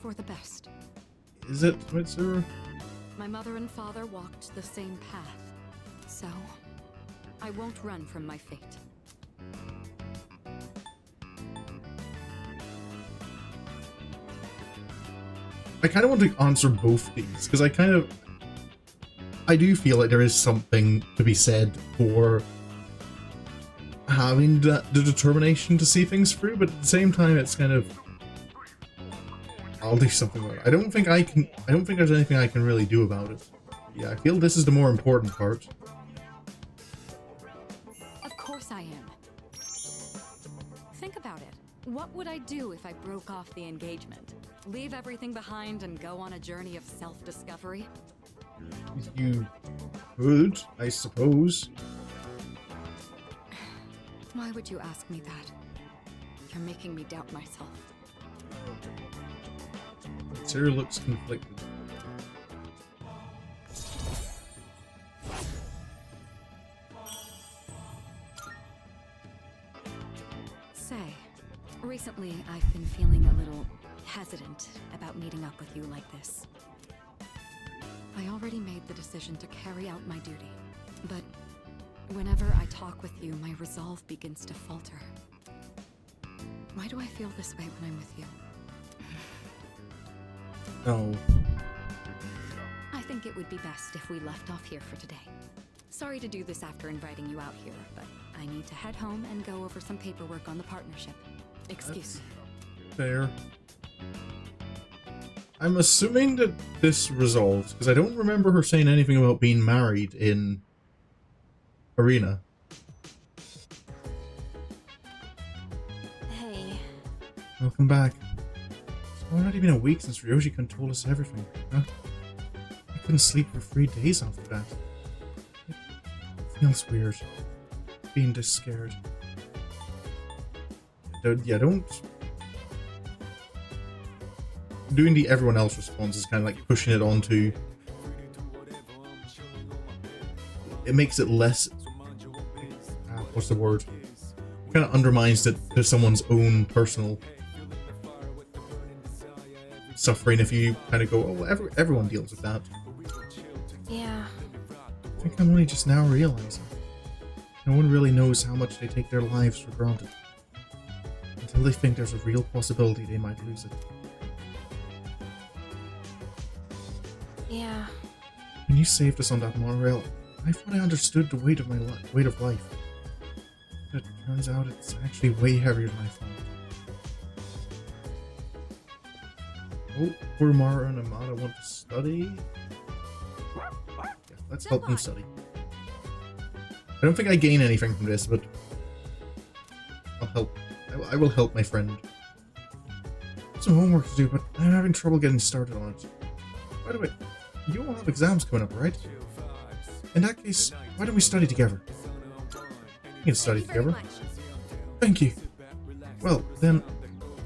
for the best. Is it, Mitsuru? My mother and father walked the same path, so I won't run from my fate. I kind of want to answer both these, because I do feel like there is something to be said for having the determination to see things through, but at the same time, it's kind of, I'll do something about it. I don't think there's anything I can really do about it. Yeah, I feel this is the more important part. Of course I am. Think about it. What would I do if I broke off the engagement? Leave everything behind and go on a journey of self-discovery? You could, I suppose. Why would you ask me that? You're making me doubt myself. Sarah looks conflicted. Say, recently I've been feeling a little hesitant about meeting up with you like this. I already made the decision to carry out my duty, but whenever I talk with you, my resolve begins to falter. Why do I feel this way when I'm with you? No. I think it would be best if we left off here for today. Sorry to do this after inviting you out here, but I need to head home and go over some paperwork on the partnership. Excuse me. Fair. I'm assuming that this resolves, because I don't remember her saying anything about being married in Arena. Hey. Welcome back. It's already been a week since Ryoji-kun told us everything, huh? I couldn't sleep for 3 days after that. It feels weird. Being this scared. Don't... Doing the everyone else response is kind of like pushing it onto... It makes it less... what's the word? It kind of undermines it to someone's own personal suffering if you kind of go, oh, well, everyone deals with that. Yeah. I think I'm only just now realizing. No one really knows how much they take their lives for granted. Until they think there's a real possibility they might lose it. Yeah. When you saved us on that monorail, I thought I understood the weight of my weight of life. But it turns out it's actually way heavier than I thought. Oh, Kurumara and Amada want to study? Yeah, let's help them study. I don't think I gain anything from this, but I'll help. I will help my friend. Some homework to do, but I'm having trouble getting started on it. By the way, you all have exams coming up, right? In that case, why don't we study together? We can study together. Thank you. Well, then,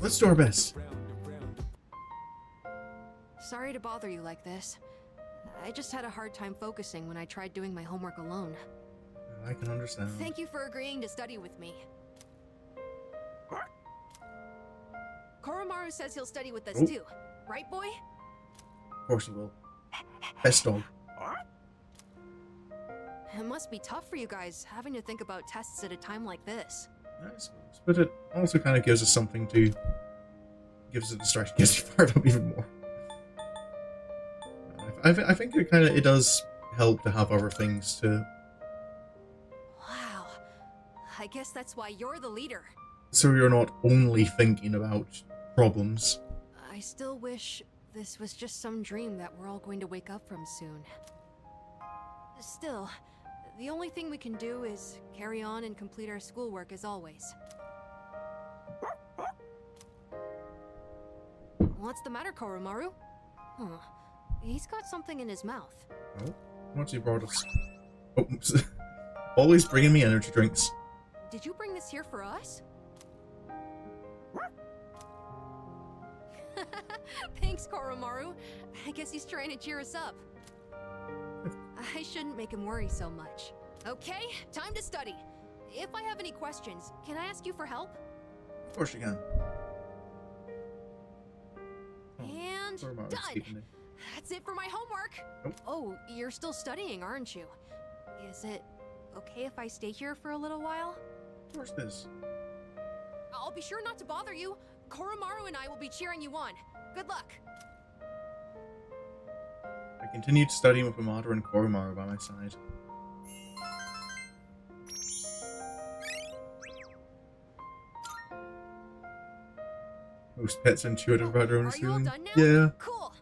let's do our best. Sorry to bother you like this. I just had a hard time focusing when I tried doing my homework alone. I can understand. Thank you for agreeing to study with me. Koromaru says he'll study with us too. Right, boy? Of course he will. Best dog. It must be tough for you guys, having to think about tests at a time like this. I suppose. But it also kind of gives us something to... gives us a distraction, gets you fired up even more. I think it does help to have other things to... Wow. I guess that's why you're the leader. So you're not only thinking about problems. I still wish this was just some dream that we're all going to wake up from soon. Still, the only thing we can do is carry on and complete our schoolwork as always. What's the matter, Koromaru? Huh. He's got something in his mouth. Oh, what's he brought us? Oh, always bringing me energy drinks. Did you bring this here for us? Thanks, Koromaru. I guess he's trying to cheer us up. I shouldn't make him worry so much. Okay, time to study. If I have any questions, can I ask you for help? Of course you can. And Koromaru's done! keeping it. That's it for my homework! Nope. Oh, you're still studying, aren't you? Is it okay if I stay here for a little while? Of course it is. I'll be sure not to bother you. Koromaru and I will be cheering you on. Good luck! I continued studying with Amada and Koromaru by my side. Most pets are intuitive about their own Are you all feeling. done now? Yeah. Cool!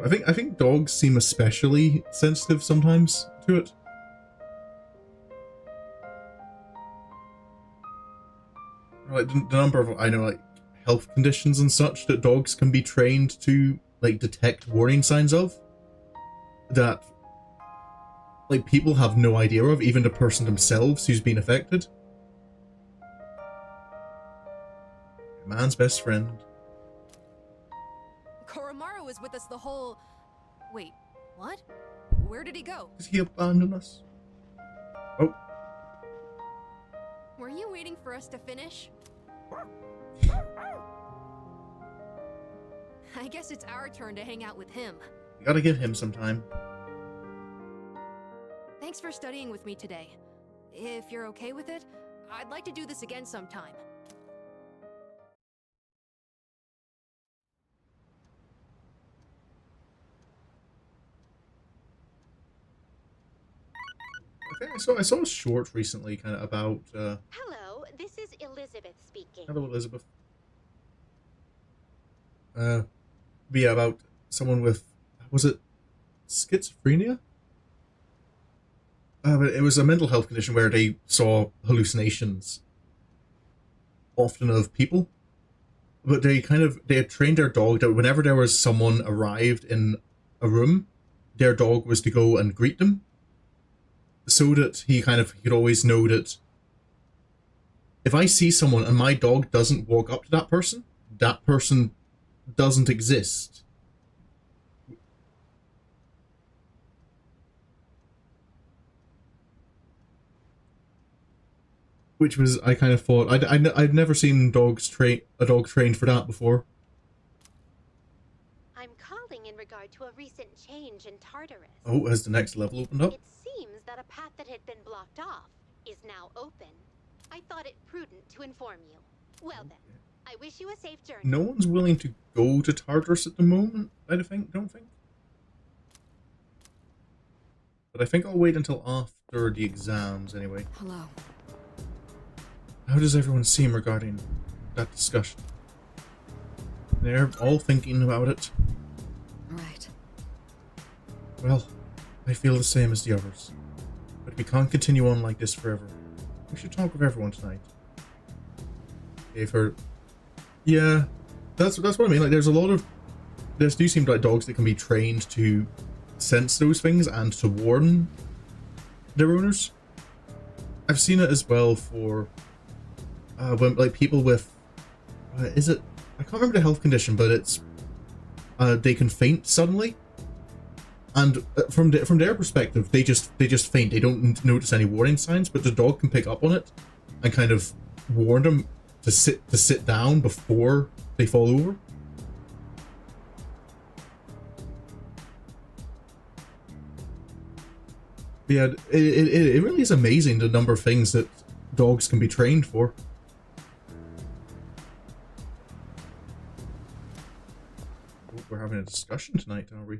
I think dogs seem especially sensitive sometimes to it. Like the number of, I know, like health conditions and such that dogs can be trained to like detect warning signs of, that like people have no idea of, even the person themselves who's been affected. Man's best friend. Koromaru was with us the whole... Wait, what? Where did he go? Does he abandon us? Oh, Were you waiting for us to finish? I guess it's our turn to hang out with him. you gotta give him some time. Thanks for studying with me today. If you're okay with it, I'd like to do this again sometime. I saw a short recently, kind of about. Hello, this is Elizabeth speaking. Hello, Elizabeth. But yeah, about someone with, was it schizophrenia? But it was a mental health condition where they saw hallucinations, often of people. But they had trained their dog that whenever there was someone arrived in a room, their dog was to go and greet them. So that he could always know that if I see someone and my dog doesn't walk up to that person doesn't exist. Which was, I kind of thought, I'd never seen a dog trained for that before. I'm calling in regard to a recent change in Tartarus. Oh, has the next level opened up? It seems that a path that had been blocked off is now open. I thought it prudent to inform you. Well then, I wish you a safe journey. No one's willing to go to Tartarus at the moment, don't think. But I think I'll wait until after the exams anyway. Hello. How does everyone seem regarding that discussion? They're all thinking about it. Right. Well, I feel the same as the others. But we can't continue on like this forever. We should talk with everyone tonight. Gave her... Yeah, that's what I mean. Like, there do seem like dogs that can be trained to sense those things and to warn their owners. I've seen it as well for when like people with is it, I can't remember the health condition, but it's they can faint suddenly, and from their perspective they just faint. They don't notice any warning signs, but the dog can pick up on it and kind of warn them to sit down before they fall over. Yeah, it really is amazing the number of things that dogs can be trained for. Oh, we're having a discussion tonight, are we? I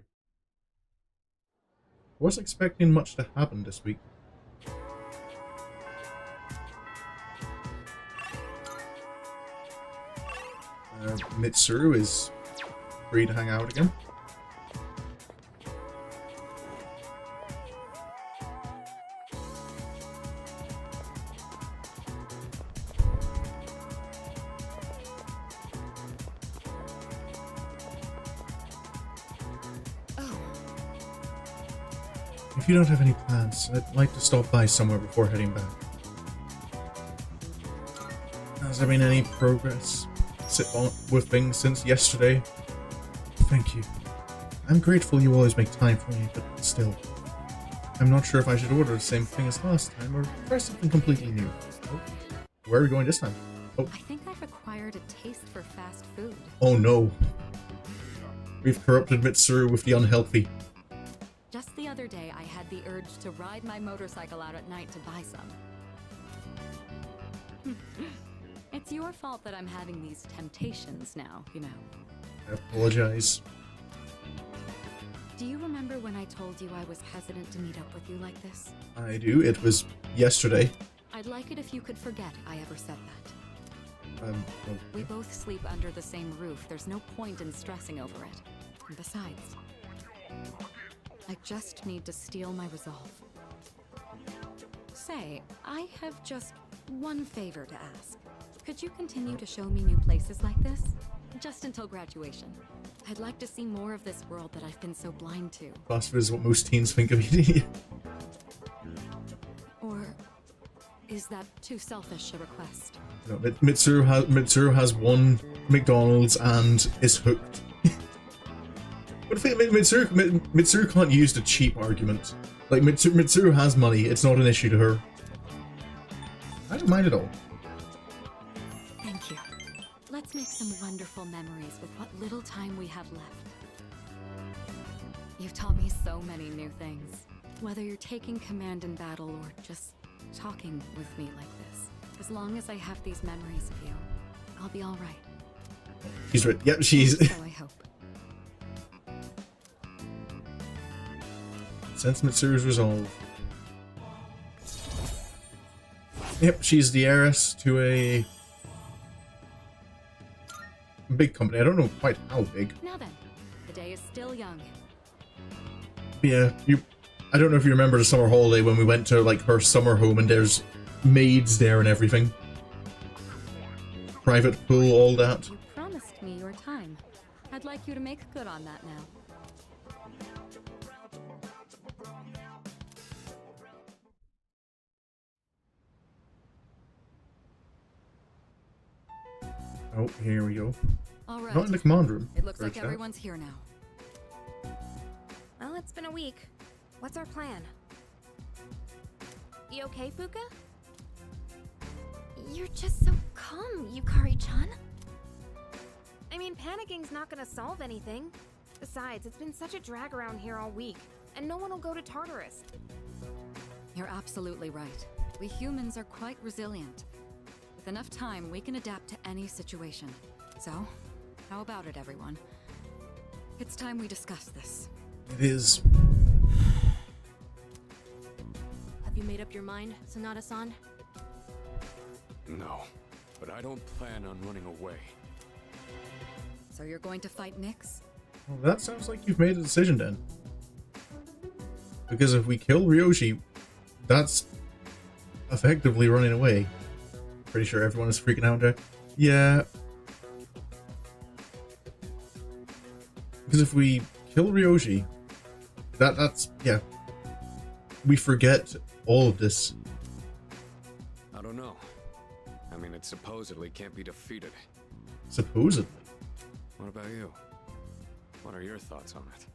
wasn't expecting much to happen this week. Mitsuru is free to hang out again. If you don't have any plans, I'd like to stop by somewhere before heading back. Has there been any progress with things since yesterday? Thank you. I'm grateful you always make time for me, but still. I'm not sure if I should order the same thing as last time or try something completely new. Oh, where are we going this time? Oh. I think I've acquired a taste for fast food. Oh no. We've corrupted Mitsuru with the unhealthy. Just the other day, I had the urge to ride my motorcycle out at night to buy some. It's your fault that I'm having these temptations now, you know. I apologize. Do you remember when I told you I was hesitant to meet up with you like this? I do. It was yesterday. I'd like it if you could forget I ever said that. Okay. We both sleep under the same roof. There's no point in stressing over it. And besides, I just need to steel my resolve. Say, I have just one favor to ask. Could you continue to show me new places like this? Just until graduation. I'd like to see more of this world that I've been so blind to. CrossFit is what most teens think of you. Or is that too selfish a request? No, Mitsuru has one McDonald's and is hooked. But the thing, Mitsuru can't use the cheap argument. Like, Mitsuru has money, it's not an issue to her. I don't mind at all. Thank you. Let's make some wonderful memories with what little time we have left. You've taught me so many new things. Whether you're taking command in battle or just talking with me like this. As long as I have these memories of you, I'll be alright. She's right. Yep, she's... So I hope. Sense Mitsuru's resolve. Yep, she's the heiress to a big company. I don't know quite how big. Now then, the day is still young. Yeah, I don't know if you remember the summer holiday when we went to like her summer home and there's maids there and everything. Private pool, all that. You promised me your time. I'd like you to make good on that now. Oh, here we go. All right. Not in the command room. It looks like everyone's here now. Well, it's been a week. What's our plan? You okay, Fuka? You're just so calm, Yukari-chan. I mean, panicking's not gonna solve anything. Besides, it's been such a drag around here all week, and no one will go to Tartarus. You're absolutely right. We humans are quite resilient. With enough time, we can adapt to any situation. So, how about it, everyone? It's time we discuss this. It is. Have you made up your mind, Sanada-san? No, but I don't plan on running away. So you're going to fight Nyx? Well, that sounds like you've made a decision then. Because if we kill Ryoji, that's effectively running away. Pretty sure everyone is freaking out there. Yeah. Because if we kill Ryoji, that's yeah. We forget all of this. I don't know. I mean, it supposedly can't be defeated. Supposedly. What about you? What are your thoughts on it?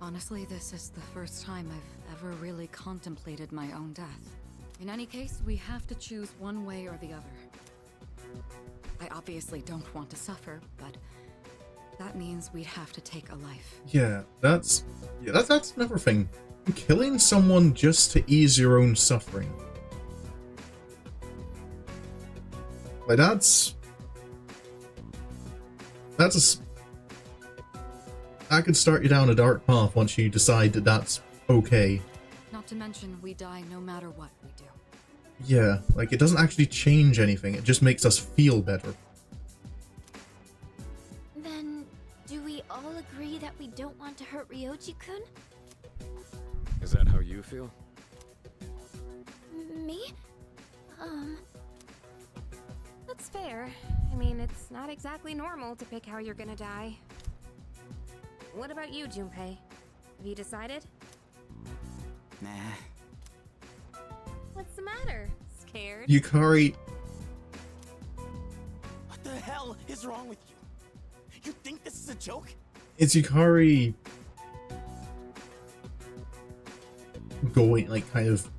Honestly, this is the first time I've ever really contemplated my own death. In any case, we have to choose one way or the other. I obviously don't want to suffer, but That means we'd have to take a life. Yeah, that's another thing. Killing someone just to ease your own suffering. Like that could start you down a dark path once you decide that that's okay. Not to mention, we die no matter what we do. Yeah, like it doesn't actually change anything, it just makes us feel better. Then, do we all agree that we don't want to hurt Ryoji-kun? Is that how you feel? Me? That's fair. I mean, it's not exactly normal to pick how you're gonna die. What about you, Junpei? Have you decided? Nah. What's the matter? Scared? Yukari, What the hell is wrong with you? You think this is a joke? is Yukari going like kind of?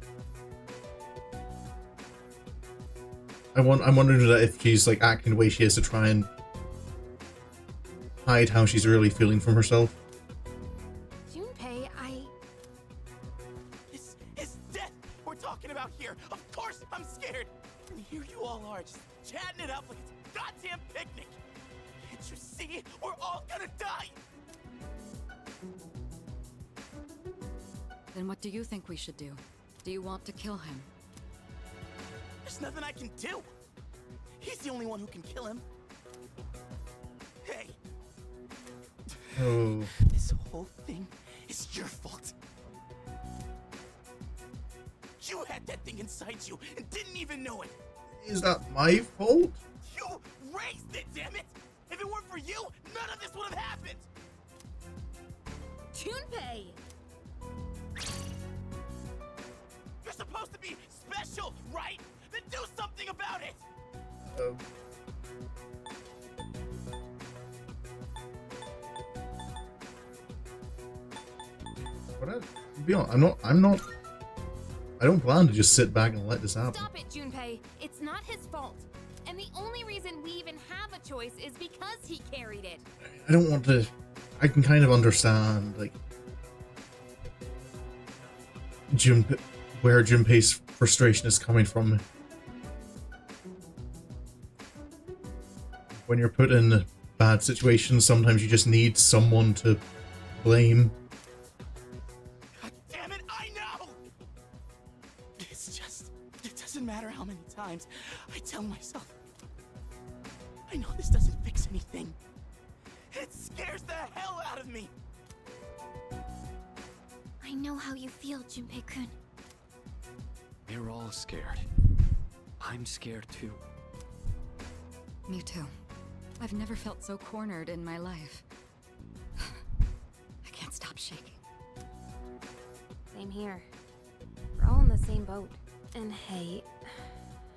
I'm wondering that if she's like acting the way she is to try and hide how she's really feeling from herself. Junpei, It's death we're talking about here. Of course I'm scared. And here you all are, just chatting it up like it's a goddamn picnic. Can't you see? We're all gonna die. Then what do you think we should do? Do you want to kill him? There's nothing I can do. He's the only one who can kill him. Hey, Oh, this whole thing is your fault. You had that thing inside you and didn't even know it. is that my fault? You raised it, damn it! If it weren't for you, none of this would have happened. Junpei! You're supposed to be special, right? Then do something about it. Be honest, I don't plan to just sit back and let this happen. Stop it, Junpei. It's not his fault. And the only reason we even have a choice is because he carried it. I don't want to. I can kind of understand, like, where Junpei's frustration is coming from. When you're put in bad situations, sometimes you just need someone to blame. God damn it, I know! It's just, it doesn't matter how many times I tell myself. I know this doesn't fix anything. It scares the hell out of me. I know how you feel, Junpei-kun. We're all scared. I'm scared too. Me too. I've never felt so cornered in my life. I can't stop shaking. Same here. We're all in the same boat. And hey,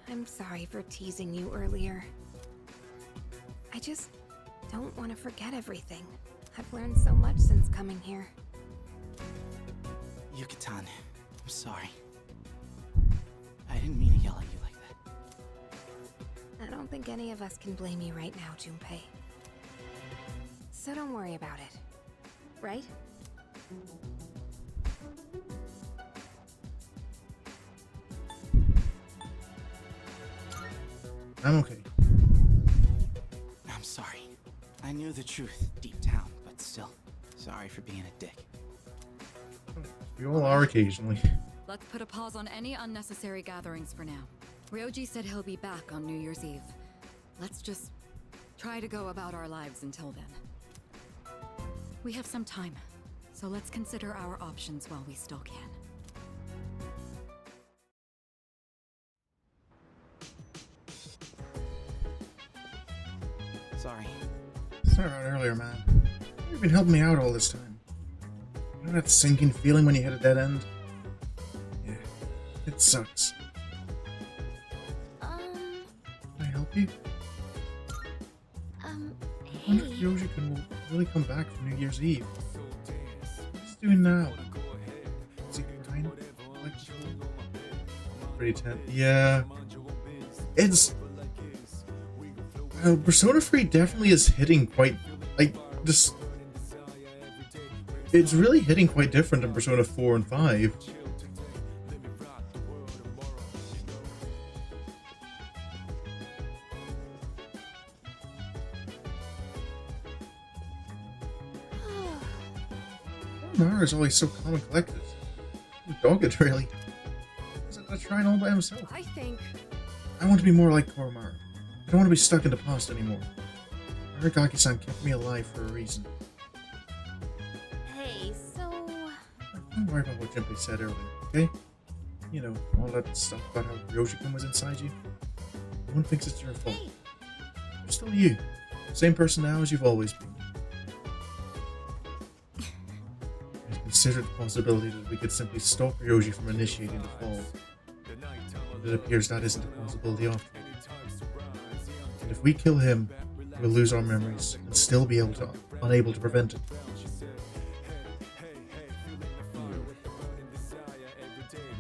I'm sorry for teasing you earlier. I just don't want to forget everything. I've learned so much since coming here. Yuka-tan, I'm sorry. I didn't mean to yell at you like that. I don't think any of us can blame you right now, Junpei. So don't worry about it. Right? I'm okay. I'm sorry. I knew the truth deep down, but still, sorry for being a dick. We all are occasionally. Let's put a pause on any unnecessary gatherings for now. Ryoji said he'll be back on New Year's Eve. Let's just try to go about our lives until then. We have some time, so let's consider our options while we still can. Sorry. Sorry about earlier, man. You've been helping me out all this time. You know that sinking feeling when you hit a dead end? Yeah, it sucks. Can I help you? I wonder if Hey. Yoshi can really come back for New Year's Eve. What's he doing now? Is he kind of like pretty tense? Yeah. It's Persona 3 definitely is hitting quite. Like, just it's really hitting quite different in Persona 4 and 5. Mara is always so calm and collected. Dogged, really. He's like a shrine all by himself. I think... I want to be more like Koromaru. I don't want to be stuck in the past anymore. Aragaki-san kept me alive for a reason. Hey, so... Don't worry about what Jinpei said earlier, okay? You know, all that stuff about how Yoshi-kun was inside you. No one thinks it's your fault. Hey. You're still you. Same person now as you've always been. Considered the possibility that we could simply stop Ryoji from initiating the fall. But it appears that isn't a possibility after all. And if we kill him, we'll lose our memories and still be unable to prevent it.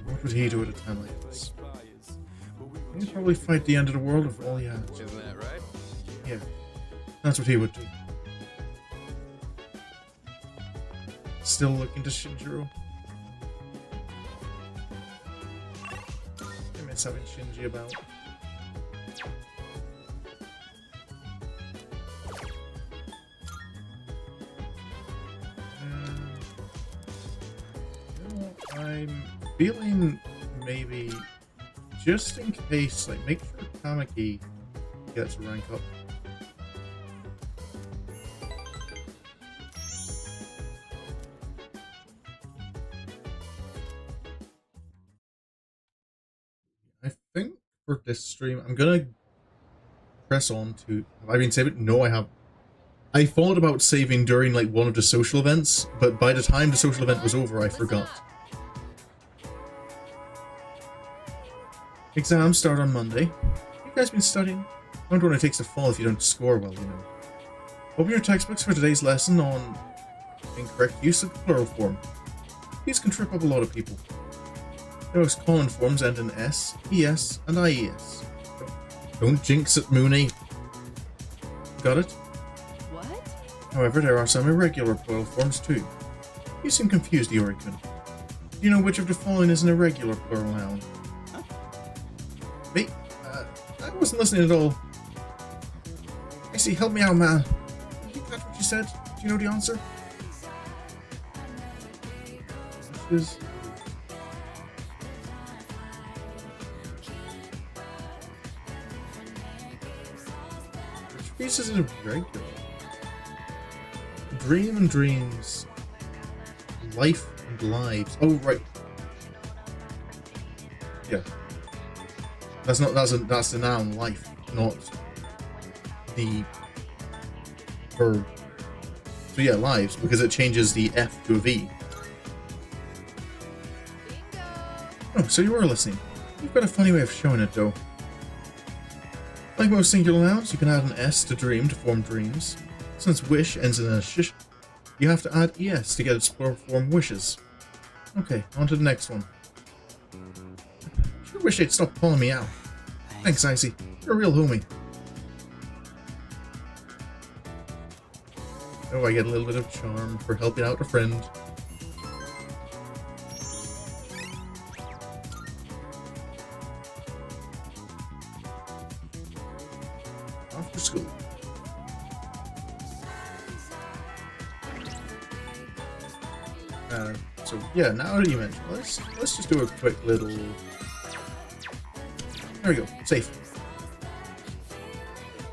What would he do at a time like this? He'd probably fight the end of the world with all he has. Isn't that right? Yeah, that's what he would do. Still looking to Shinjiro. I miss having Shinji about. You know, I'm feeling maybe just in case, like, make sure Tamaki gets a rank up. I think for this stream, I'm gonna press on to... Have I been saving? No, I have. I thought about saving during, like, one of the social events, but by the time the social event was over, I forgot. Exams start on Monday. You guys been studying? I wonder when it takes to fall if you don't score well, you know. Open your textbooks for today's lesson on incorrect use of the plural form. These can trip up a lot of people. The most common forms end in S, ES, and IES. Don't jinx it, Mooney. Got it? What? However, there are some irregular plural forms too. You seem confused, Yuri-kun. Do you know which of the following is an irregular plural noun? Me? I wasn't listening at all. I see, help me out, man. Did you catch what you said? Do you know the answer? Which is... Which piece is irregular? Dream and dreams. Life and lives. Oh, right. Yeah. That's the noun life, not the verb. So yeah, lives, because it changes the F to a V. Oh, so you were listening. You've got a funny way of showing it, though. Like most singular nouns, you can add an S to dream to form dreams. Since wish ends in a shish, you have to add ES to get its plural form wishes. Okay, on to the next one. Sure wish they'd stop calling me out. Thanks, Icy. You're a real homie. Oh, I get a little bit of charm for helping out a friend. After school. So yeah, now that you mention, let's just do a quick little. There we go, safe.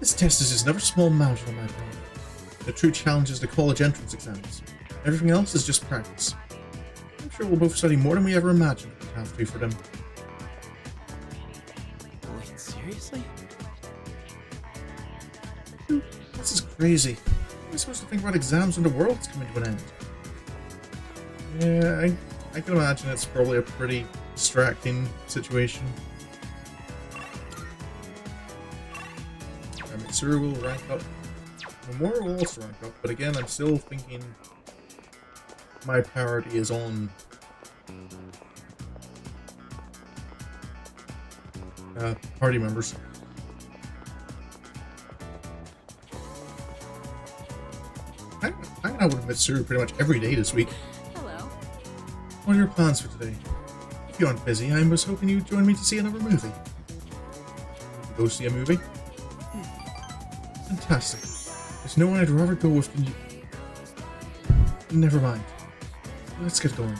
This test is just another small mountain on my part. The true challenge is the college entrance exams. Everything else is just practice. I'm sure we'll both study more than we ever imagined we'd have to for them. Wait, seriously? Dude, this is crazy. How am I supposed to think about exams when the world's coming to an end? Yeah, I can imagine it's probably a pretty distracting situation. Mitsuru will rank up. Nomura will also rank up, but again, I'm still thinking my priority is on party members. out with Mitsuru pretty much every day this week. Hello. What are your plans for today? If you aren't busy, I was hoping you'd join me to see another movie. Go see a movie? Fantastic. There's no one I'd rather go with than you. Never mind. Let's get going.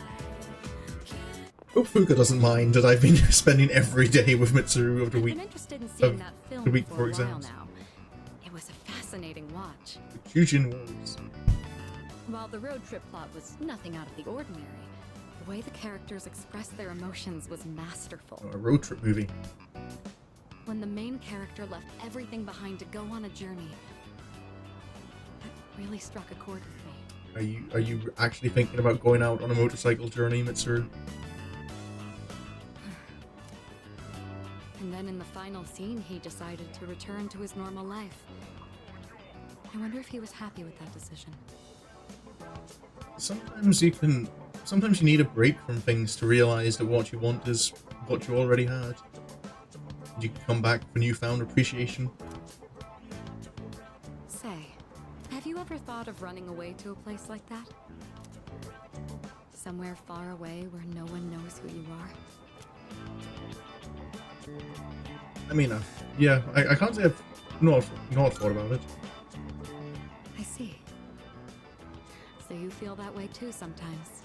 Hope Fuka doesn't mind that I've been spending every day with Mitsuru over the week. I've been interested in seeing that film the week for before a while exams. now. It was a fascinating watch. The Kyujin Wars. While the road trip plot was nothing out of the ordinary, the way the characters expressed their emotions was masterful. A road trip movie. When the main character left everything behind to go on a journey, that really struck a chord with me. Are you actually thinking about going out on a motorcycle journey, Mitsuru? And then in the final scene, he decided to return to his normal life. I wonder if he was happy with that decision. Sometimes you need a break from things to realize that what you want is what you already had. You can come back with newfound appreciation. Say, have you ever thought of running away to a place like that? Somewhere far away where no one knows who you are? I mean, yeah, I can't say I've not thought about it. I see. So you feel that way too sometimes.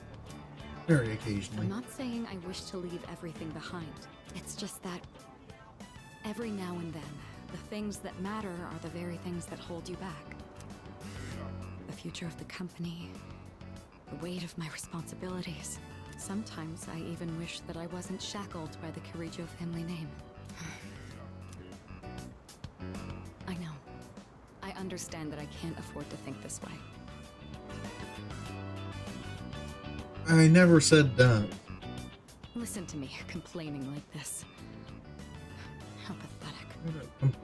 Very occasionally. I'm not saying I wish to leave everything behind. It's just that every now and then, the things that matter are the very things that hold you back. The future of the company, the weight of my responsibilities. Sometimes I even wish that I wasn't shackled by the Kirijo family name. I know. I understand that I can't afford to think this way. I never said that. Listen to me complaining like this. How pathetic.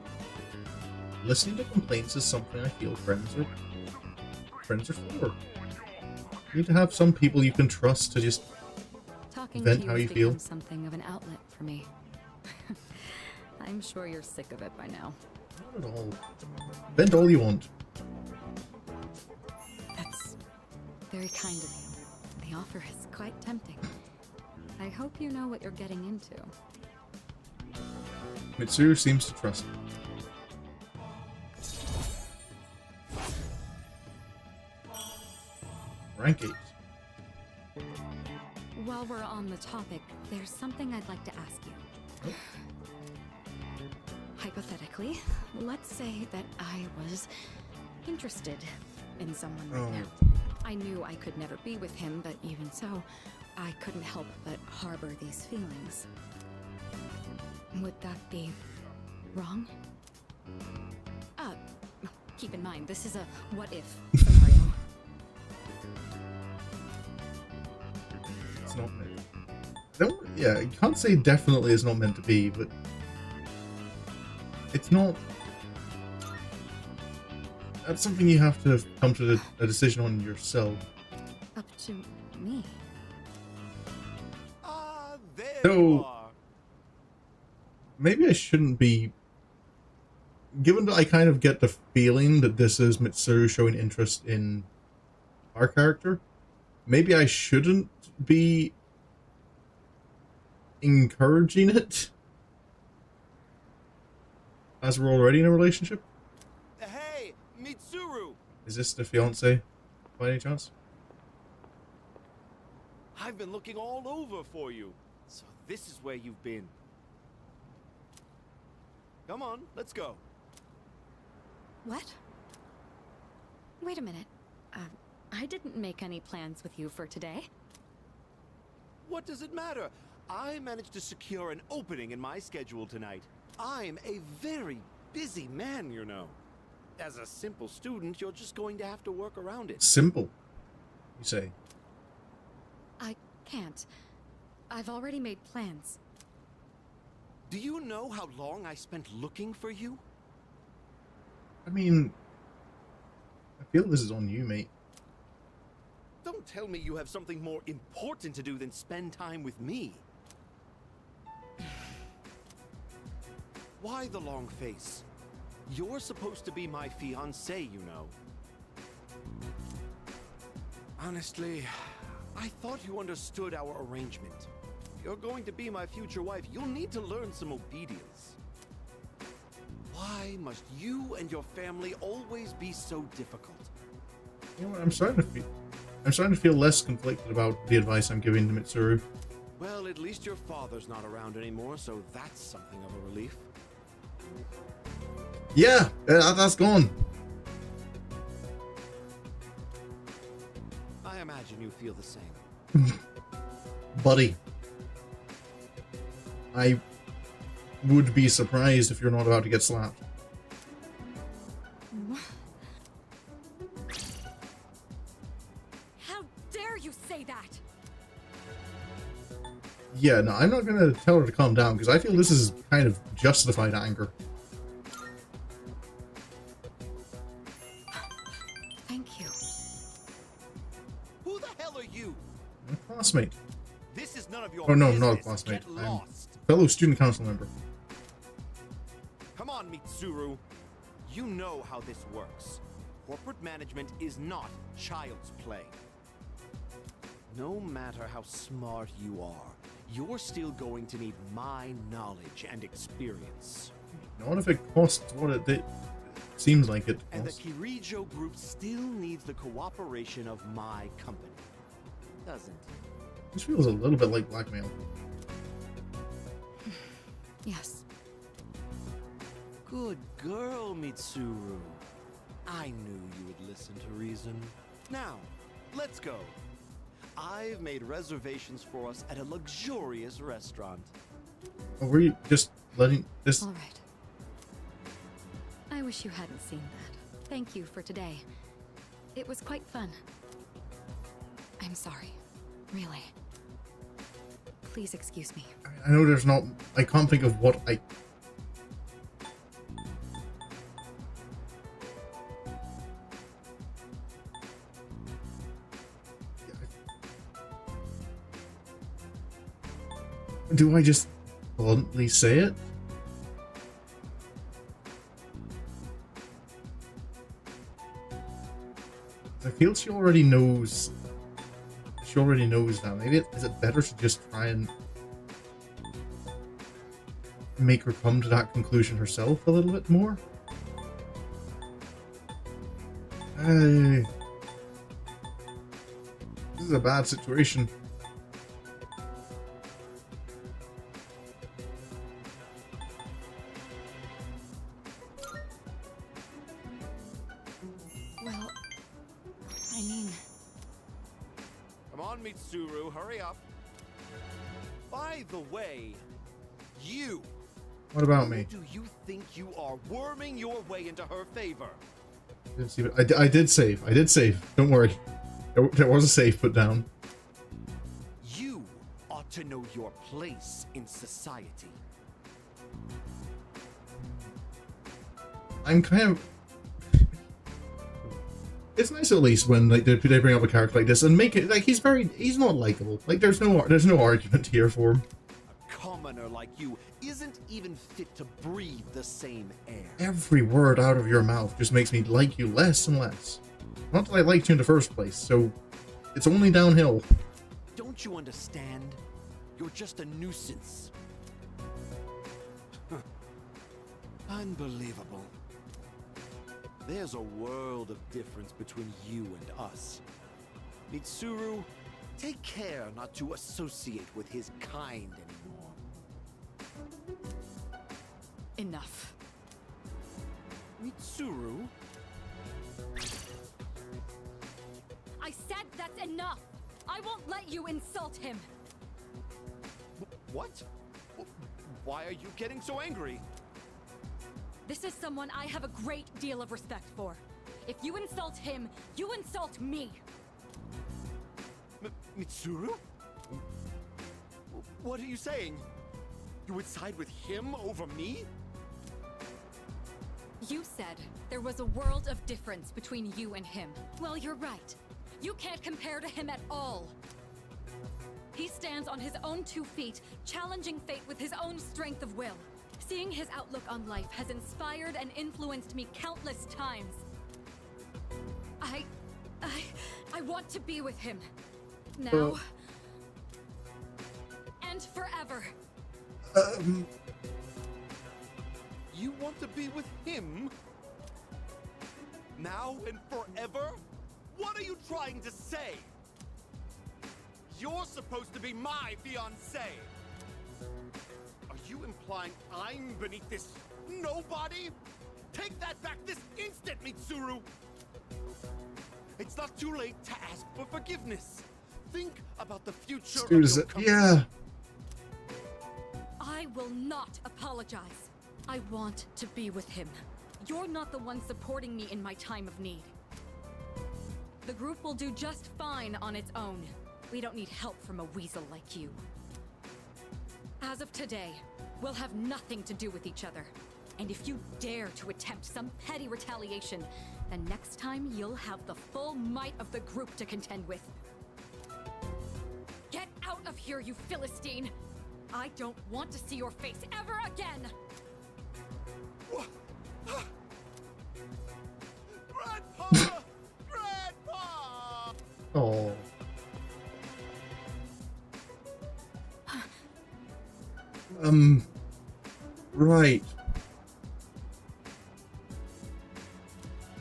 Listening to complaints is something I feel friends are for. You need to have some people you can trust to just Talking vent to you how you has feel. become something of an outlet for me. I'm sure you're sick of it by now. Not at all. Vent all you want. That's very kind of you. The offer is quite tempting. I hope you know what you're getting into. Mitsuru seems to trust me. Rank 8. While we're on the topic, there's something I'd like to ask you. Hypothetically, let's say that I was interested in someone right now. I knew I could never be with him, but even so, I couldn't help but harbor these feelings. Would that be wrong? Keep in mind, this is a what-if scenario. It's not meant. Yeah, you can't say definitely it's not meant to be, but it's not. That's something you have to come to a decision on yourself. Up to me. There So- you are. Maybe I shouldn't be. Given that I kind of get the feeling that this is Mitsuru showing interest in our character, maybe I shouldn't be encouraging it, as we're already in a relationship. Hey, Mitsuru! Is this the fiance, by any chance? I've been looking all over for you. So this is where you've been. Come on, let's go. What? Wait a minute. I didn't make any plans with you for today. What does it matter? I managed to secure an opening in my schedule tonight. I'm a very busy man, you know. As a simple student, you're just going to have to work around it. Simple, you say? I can't. I've already made plans. Do you know how long I spent looking for you? I mean, I feel this is on you, mate. Don't tell me you have something more important to do than spend time with me. Why the long face? You're supposed to be my fiancé, you know. Honestly, I thought you understood our arrangement. You're going to be my future wife. You'll need to learn some obedience. Why must you and your family always be so difficult? You know what? I'm starting to feel less conflicted about the advice I'm giving to Mitsuru. Well, at least your father's not around anymore, so that's something of a relief. Yeah, that's gone. I imagine you feel the same. Buddy. I would be surprised if you're not about to get slapped. How dare you say that? Yeah, no, I'm not gonna tell her to calm down, because I feel this is kind of justified anger. Thank you. Who the hell are you? My classmate. This is none of your Oh no, business. not a classmate. Get I'm lost. a fellow student council member. Come on, Mitsuru. You know how this works. Corporate management is not child's play. No matter how smart you are, you're still going to need my knowledge and experience. Not if it costs what it seems like it And the costs. Kirijo group still needs the cooperation of my company. Doesn't it? This feels a little bit like blackmail. Yes. Good girl, Mitsuru. I knew you would listen to reason. Now, let's go. I've made reservations for us at a luxurious restaurant. Oh, were you just letting this... All right. I wish you hadn't seen that. Thank you for today. It was quite fun. I'm sorry. Really. Please excuse me. I know there's not... I can't think of what I... Do I just bluntly say it? I feel she already knows. She already knows now. Maybe is it better to just try and make her come to that conclusion herself a little bit more? Hey, this is a bad situation. Well, I mean... Come on, Mitsuru, hurry up. By the way, you... What about me? Who do you think you are, worming your way into her favor? Didn't see it. I did save. I did save. Don't worry. There was a save put down. You ought to know your place in society. I'm kind of... It's nice at least when like they bring up a character like this and make it like he's not likable. Like there's no argument here for him. A commoner like you isn't even fit to breathe the same air. Every word out of your mouth just makes me like you less and less. Not that I liked you in the first place, so it's only downhill. Don't you understand? You're just a nuisance. Unbelievable. There's a world of difference between you and us. Mitsuru, take care not to associate with his kind anymore. Enough. Mitsuru? I said that's enough! I won't let you insult him! What? Why are you getting so angry? This is someone I have a great deal of respect for. If you insult him, you insult me! Mitsuru? What are you saying? You would side with him over me? You said there was a world of difference between you and him. Well, you're right. You can't compare to him at all. He stands on his own 2 feet, challenging fate with his own strength of will. Seeing his outlook on life has inspired and influenced me countless times. I want to be with him. Now. And forever. You want to be with him? Now and forever? What are you trying to say? You're supposed to be my fiancé. Are you implying I'm beneath this nobody? Take that back this instant, Mitsuru! It's not too late to ask for forgiveness. Think about the future of your company. Yeah. I will not apologize. I want to be with him. You're not the one supporting me in my time of need. The group will do just fine on its own. We don't need help from a weasel like you. As of today, we'll have nothing to do with each other. And if you dare to attempt some petty retaliation, then next time you'll have the full might of the group to contend with. Get out of here, you Philistine! I don't want to see your face ever again! Grandpa! Grandpa! Oh. Right.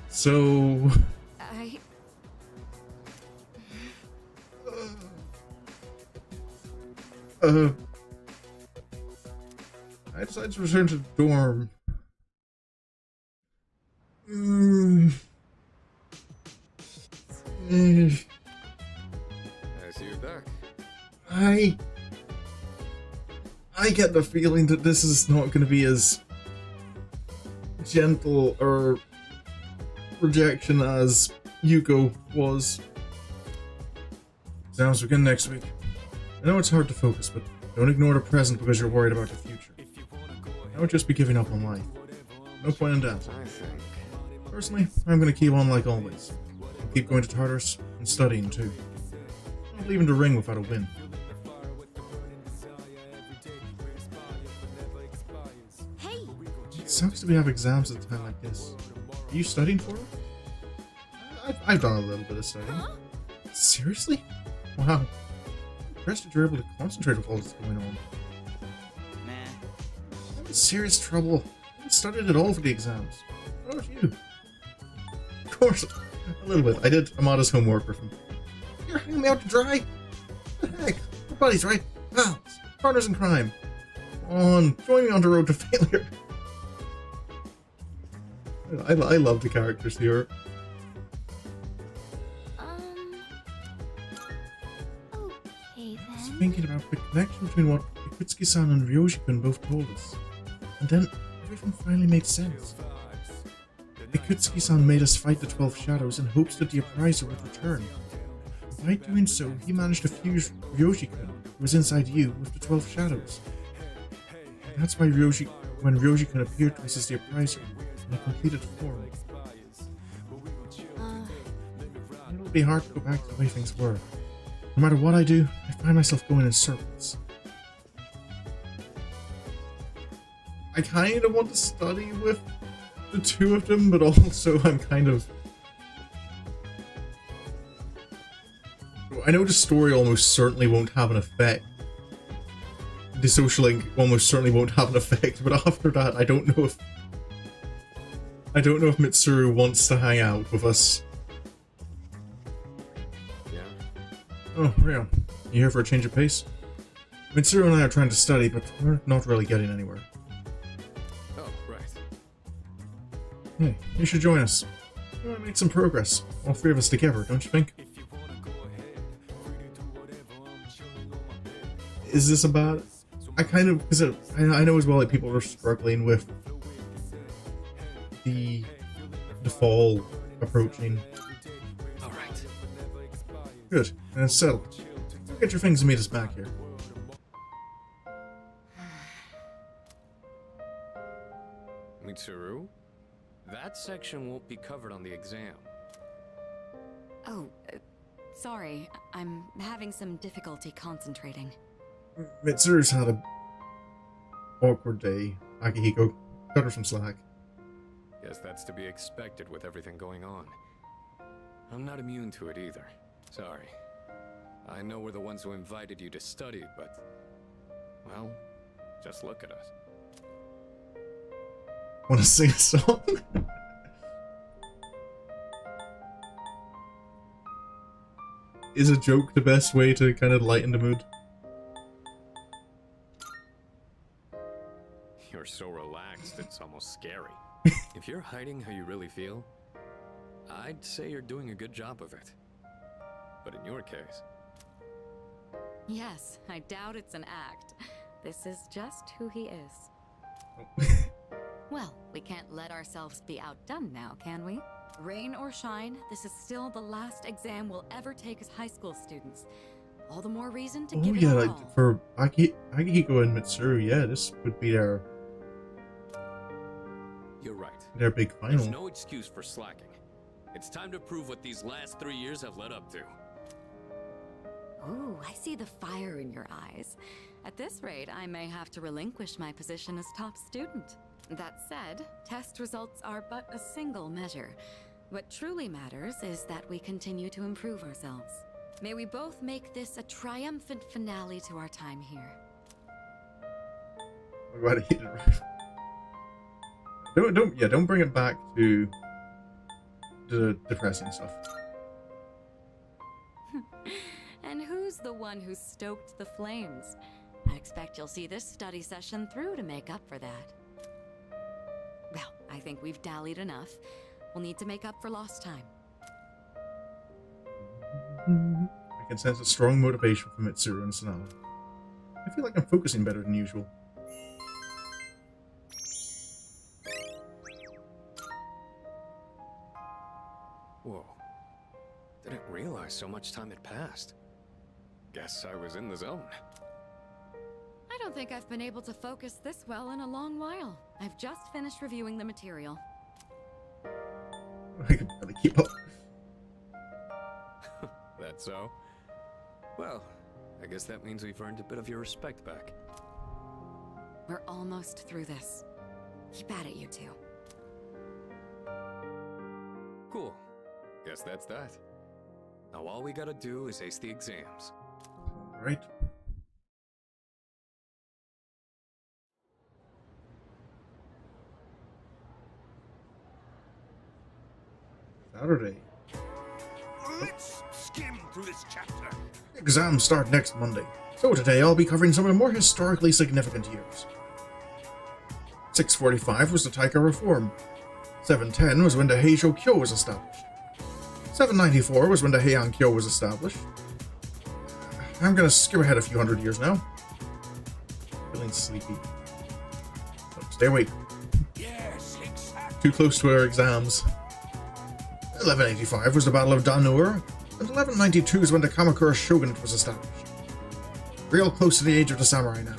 So... I decided to return to the dorm. I see you're back. I get the feeling that this is not going to be as gentle or rejection as Yuko was. Exams begin next week. I know it's hard to focus, but don't ignore the present because you're worried about the future. Don't just be giving up on life. No point in that. Personally, I'm going to keep on like always. I'll keep going to Tartarus and studying too. I'm not leaving the ring without a win. Hey! It sucks that we have exams at a time like this. Are you studying for it? I've done a little bit of studying. Huh? Seriously? Wow. I'm impressed that you're able to concentrate with all this going on. I'm in serious trouble. I haven't studied at all for the exams. What about you? Of course, a little bit. I did Amada's homework with him. You're hanging me out to dry? What the heck? We're buddies, right? Pals. Partners in crime. Come on, join me on the road to failure. I love the characters here. Okay I was then. thinking about the connection between what Ikutsuki-san and Ryoshi-kun both told us. And then everything finally made sense. Ikutsuki-san made us fight the 12 Shadows in hopes that the Appraiser would return. By doing so, he managed to fuse Ryoshi-kun, who was inside you, with the 12 Shadows. And that's why when Ryoshi-kun appeared to us as the Appraiser in a completed form. It'll be hard to go back to the way things were. No matter what I do, I find myself going in circles. I kind of want to study with the two of them, but also I'm kind of... I know the story almost certainly won't have an effect. The social link almost certainly won't have an effect, but after that, I don't know if Mitsuru wants to hang out with us. Yeah. Oh, Ryo, you here for a change of pace? Mitsuru and I are trying to study, but we're not really getting anywhere. Oh, right. Hey, you should join us. We might make some progress. All three of us together, don't you think? Is this about... I kind of... because I know as well that people are struggling with the fall approaching. Alright. Good, and it's settled. Get your things and meet us back here. Mitsuru? That section won't be covered on the exam. Oh, sorry. I'm having some difficulty concentrating. Mitsuru's had a awkward day. Akihiko, cut her some slack. Guess that's to be expected with everything going on. I'm not immune to it either. Sorry. I know we're the ones who invited you to study, but... well, just look at us. Want to sing a song? Is a joke the best way to kind of lighten the mood? You're so relaxed, it's almost scary. If you're hiding how you really feel, I'd say you're doing a good job of it. But in your case... Yes, I doubt it's an act. This is just who he is. Well, we can't let ourselves be outdone now, can we? Rain or shine, this is still the last exam we'll ever take as high school students. All the more reason to give it our all. For Akihiko and Mitsuru, yeah, this would be their You're right. Their big final. There's no excuse for slacking. It's time to prove what these last 3 years have led up to. Ooh, I see the fire in your eyes. At this rate, I may have to relinquish my position as top student. That said, test results are but a single measure. What truly matters is that we continue to improve ourselves. May we both make this a triumphant finale to our time here. I'm glad I hit it right. Don't bring it back to the depressing stuff. And who's the one who stoked the flames? I expect you'll see this study session through to make up for that. Well, I think we've dallied enough. We'll need to make up for lost time. I can sense a strong motivation from Mitsuru and Sanada. I feel like I'm focusing better than usual. Whoa. Didn't realize so much time had passed. Guess I was in the zone. I don't think I've been able to focus this well in a long while. I've just finished reviewing the material. I can barely keep up. That so? Well, I guess that means we've earned a bit of your respect back. We're almost through this. Keep at it, you two. Cool. Guess that's that. Now all we gotta do is ace the exams. Alright. Saturday. Let's skim through this chapter. Exams start next Monday, so today I'll be covering some of the more historically significant years. 645 was the Taika Reform. 710 was when the Heisho Kyo was established. 794 was when the Heian Kyo was established. I'm gonna skim ahead a few hundred years now. Feeling sleepy. So stay awake. Yes, exactly. Too close to our exams. 1185 was the Battle of Danur, and 1192 is when the Kamakura Shogunate was established. Real close to the age of the samurai now.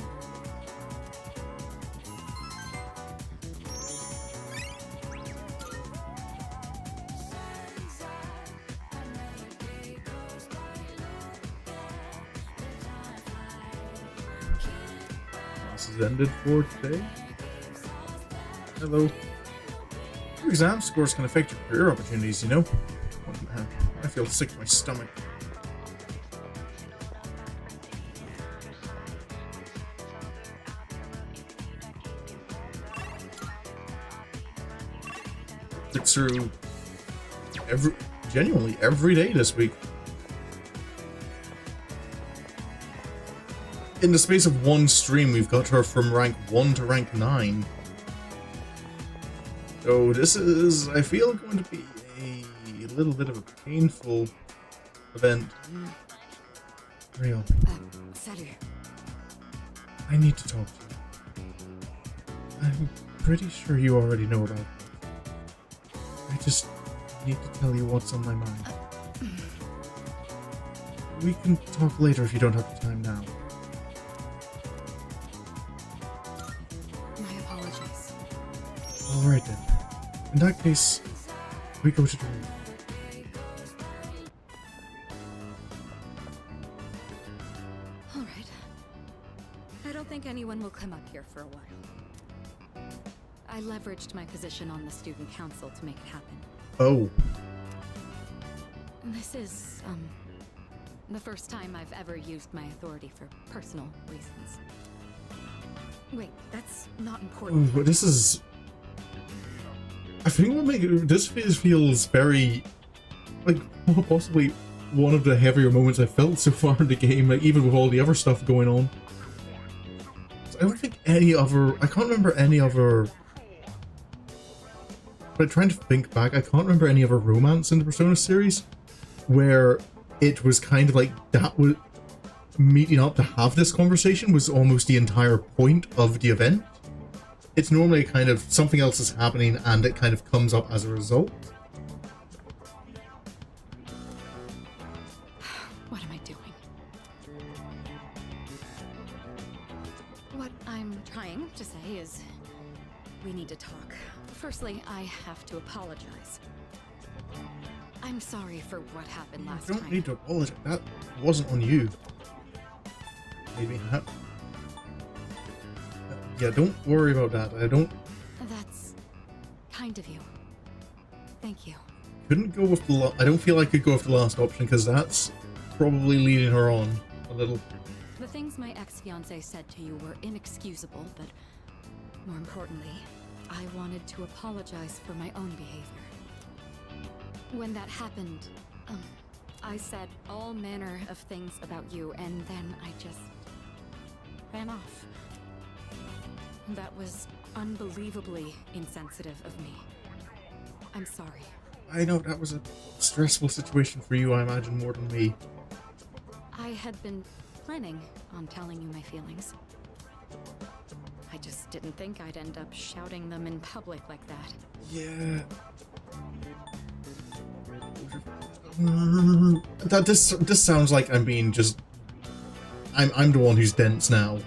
Classes ended for today. Hello. Exam scores can affect your career opportunities, you know. Oh man, I feel sick to my stomach. It's through genuinely every day this week. In the space of one stream, we've got her from rank 1 to rank 9. So this is, I feel, going to be a little bit of a painful event. Real. Salut. I need to talk to you. I'm pretty sure you already know about it. I just need to tell you what's on my mind. We can talk later if you don't have the time now. My apologies. Alright then. In that case, we go to the room. All right. I don't think anyone will come up here for a while. I leveraged my position on the student council to make it happen. Oh. This is, the first time I've ever used my authority for personal reasons. Wait, that's not important. But this is... I think what this feels very... like, possibly one of the heavier moments I've felt so far in the game, like, even with all the other stuff going on. I don't think any other... I can't remember any other... But trying to think back, I can't remember any other romance in the Persona series where it was kind of like that was meeting up to have this conversation was almost the entire point of the event. It's normally kind of something else is happening and it kind of comes up as a result. What am I doing? What I'm trying to say is we need to talk. Firstly, I have to apologize. I'm sorry for what happened last time. You don't need to apologize. That wasn't on you. Maybe not. Yeah, don't worry about that. I don't... That's kind of you. Thank you. Couldn't go with the... I don't feel I could go with the last option because that's probably leading her on a little. The things my ex-fiancé said to you were inexcusable, but more importantly, I wanted to apologize for my own behavior. When that happened, I said all manner of things about you, and then I just ran off. That was unbelievably insensitive of me. I'm sorry. I know that was a stressful situation for you, I imagine, more than me. I had been planning on telling you my feelings. I just didn't think I'd end up shouting them in public like that. Yeah. This sounds like I'm being just... I'm the one who's dense now.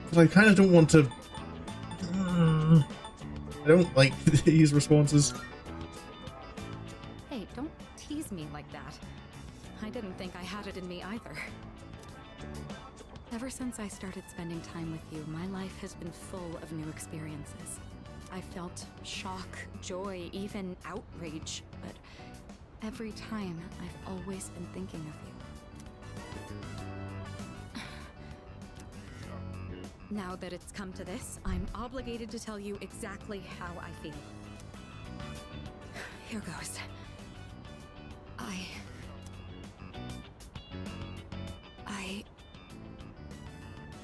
But I kind of don't want to... I don't like these responses. Hey, don't tease me like that. I didn't think I had it in me either. Ever since I started spending time with you, my life has been full of new experiences. I felt shock, joy, even outrage, but every time I've always been thinking of you. Now that it's come to this, I'm obligated to tell you exactly how I feel. Here goes. I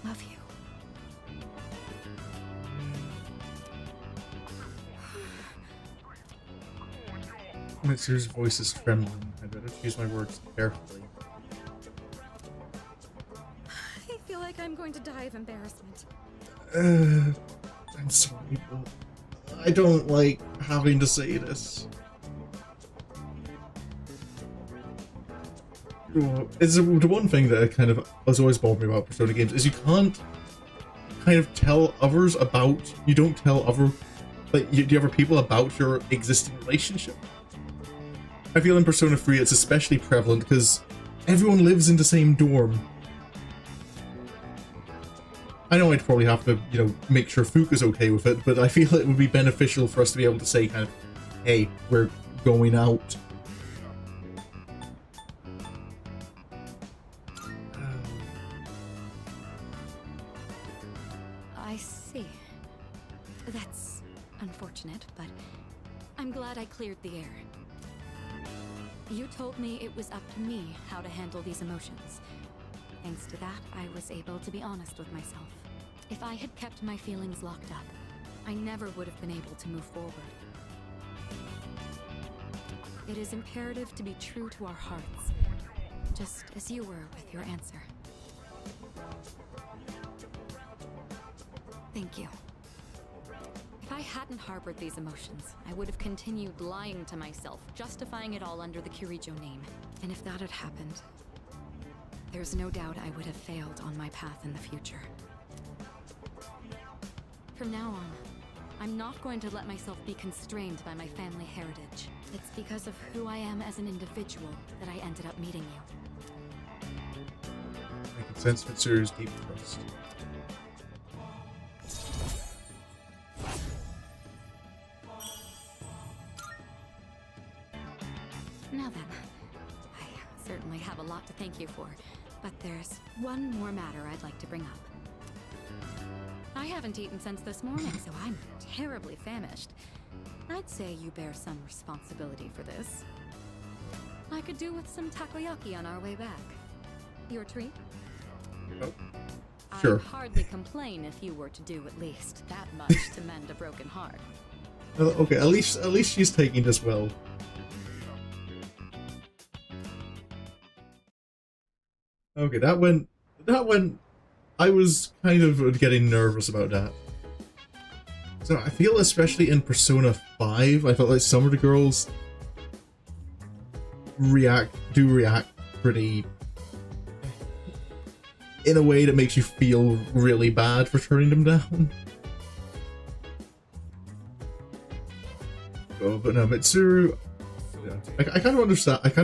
love you. Mitsu's voice is trembling. I better choose my words carefully. I feel like I'm going to die of embarrassment. I'm sorry, but I don't like having to say this. It's the one thing that kind of has always bothered me about Persona games is you can't kind of tell others about, you don't tell other, like, the other people about your existing relationship. I feel in Persona 3 it's especially prevalent because everyone lives in the same dorm. I know I'd probably have to, you know, make sure Fuka's okay with it, but I feel it would be beneficial for us to be able to say kind of, hey, we're going out. I see. That's unfortunate, but I'm glad I cleared the air. You told me it was up to me how to handle these emotions. Thanks to that, I was able to be honest with myself. If I had kept my feelings locked up, I never would have been able to move forward. It is imperative to be true to our hearts, just as you were with your answer. Thank you. If I hadn't harbored these emotions, I would have continued lying to myself, justifying it all under the Kirijo name. And if that had happened, there's no doubt I would have failed on my path in the future. From now on, I'm not going to let myself be constrained by my family heritage. It's because of who I am as an individual that I ended up meeting you. I can sense Mitsuru's deep trust. to thank you for, but there's one more matter I'd like to bring up. I haven't eaten since this morning, so I'm terribly famished. I'd say you bear some responsibility for this. I could do with some takoyaki on our way back. Your treat? Oh, sure. I'd hardly complain if you were to do at least that much to mend a broken heart. Okay, at least she's taking this well. Okay, that went. I was kind of getting nervous about that. So I feel, especially in Persona 5, I felt like some of the girls react pretty in a way that makes you feel really bad for turning them down. Oh, but no, Mitsuru, yeah, I kind of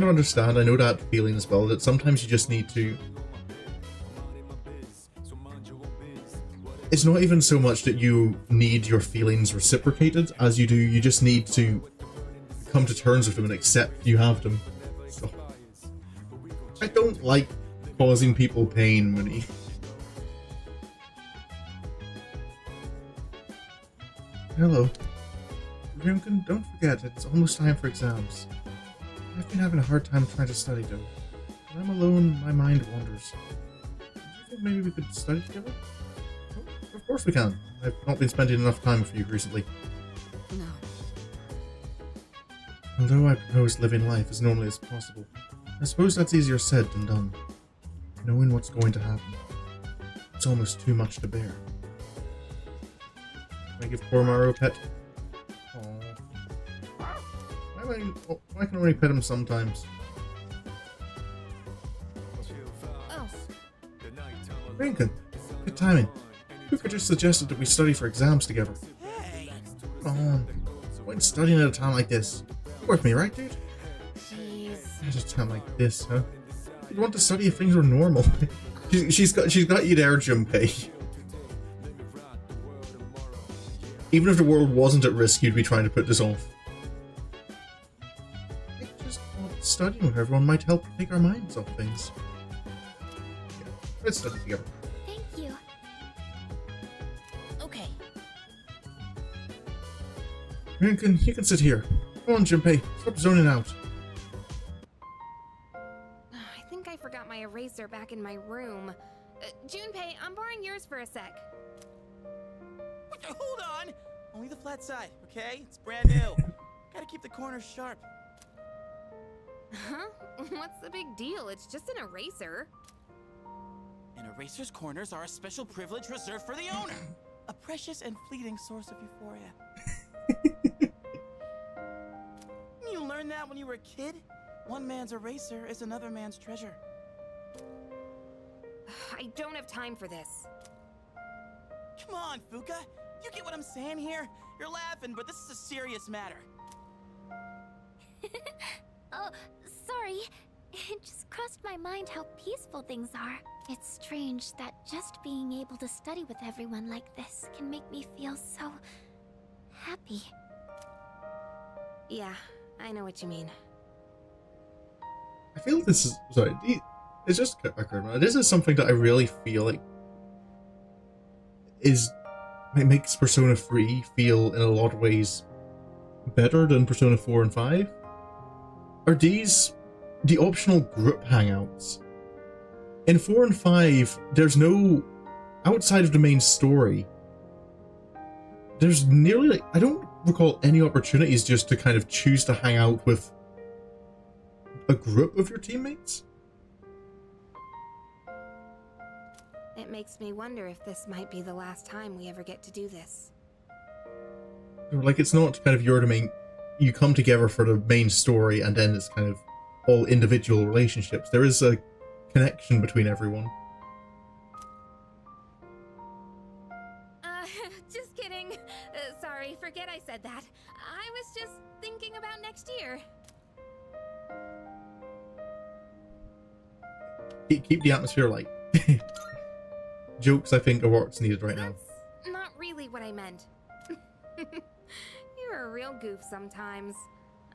understand. I know that feeling as well. That sometimes you just need to. It's not even so much that you need your feelings reciprocated as you do. You just need to come to terms with them and accept you have them. So, I don't like causing people pain, Mooney. Hello. Rimkin, don't forget, it's almost time for exams. I've been having a hard time trying to study, though. When I'm alone, my mind wanders. Do you think maybe we could study together? Oh, of course we can. I've not been spending enough time with you recently. No. Although I propose living life as normally as possible, I suppose that's easier said than done. Knowing what's going to happen. It's almost too much to bear. Can I give Koromaru a pet? I can only pet him sometimes. Oh. Rinkin, good timing. Kuka just suggested that we study for exams together. Come on. Why studying at a time like this? You're with me, right, dude? Jeez. At a time like this, huh? You'd want to study if things were normal. she's got you there, Junpei. Even if the world wasn't at risk, you'd be trying to put this off. Studying with everyone might help take our minds off things. Yeah, let's study together. Thank you. Okay. Rinkin, you can sit here. Come on, Junpei. Stop zoning out. I think I forgot my eraser back in my room. Junpei, I'm borrowing yours for a sec. Hold on! Only the flat side, okay? It's brand new. Gotta keep the corners sharp. Huh? What's the big deal? It's just an eraser. An eraser's corners are a special privilege reserved for the owner. A precious and fleeting source of euphoria. You learned that when you were a kid? One man's eraser is another man's treasure. I don't have time for this. Come on, Fuka. You get what I'm saying here? You're laughing, but this is a serious matter. Oh, sorry. It just crossed my mind how peaceful things are. It's strange that just being able to study with everyone like this can make me feel so happy. Yeah, I know what you mean. I feel this is... Sorry, it's just occurred to me. This is something that I really feel like is... It makes Persona 3 feel, in a lot of ways, better than Persona 4 and 5. Are these the optional group hangouts? In 4 and 5, there's no... Outside of the main story, there's nearly like... I don't recall any opportunities just to kind of choose to hang out with a group of your teammates. It makes me wonder if this might be the last time we ever get to do this. Like, it's not kind of you're the main... You come together for the main story, and then it's kind of all individual relationships. There is a connection between everyone. Just kidding. Sorry, forget I said that. I was just thinking about next year. Keep the atmosphere light. Jokes, I think, are what's needed right now. That's not really what I meant. You're a real goof sometimes.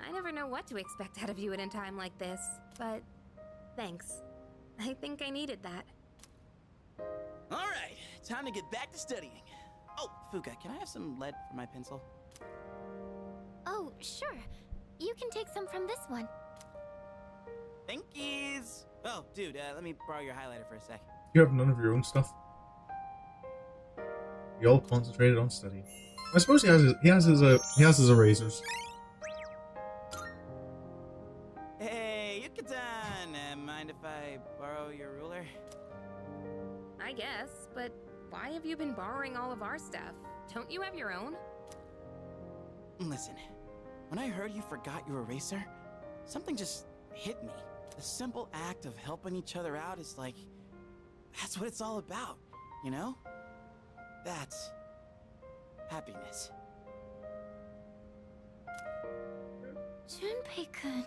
I never know what to expect out of you at a time like this, but thanks. I think I needed that. Alright, time to get back to studying. Oh, Fuka, can I have some lead for my pencil? Oh, sure. You can take some from this one. Thankies! Oh, dude, let me borrow your highlighter for a sec. You have none of your own stuff. You all concentrated on studying. I suppose he has his erasers. Hey, Yucatan! Mind if I borrow your ruler? I guess, but why have you been borrowing all of our stuff? Don't you have your own? Listen, when I heard you forgot your eraser, something just hit me. The simple act of helping each other out is like... that's what it's all about, you know? That's... happiness. Junpei-kun.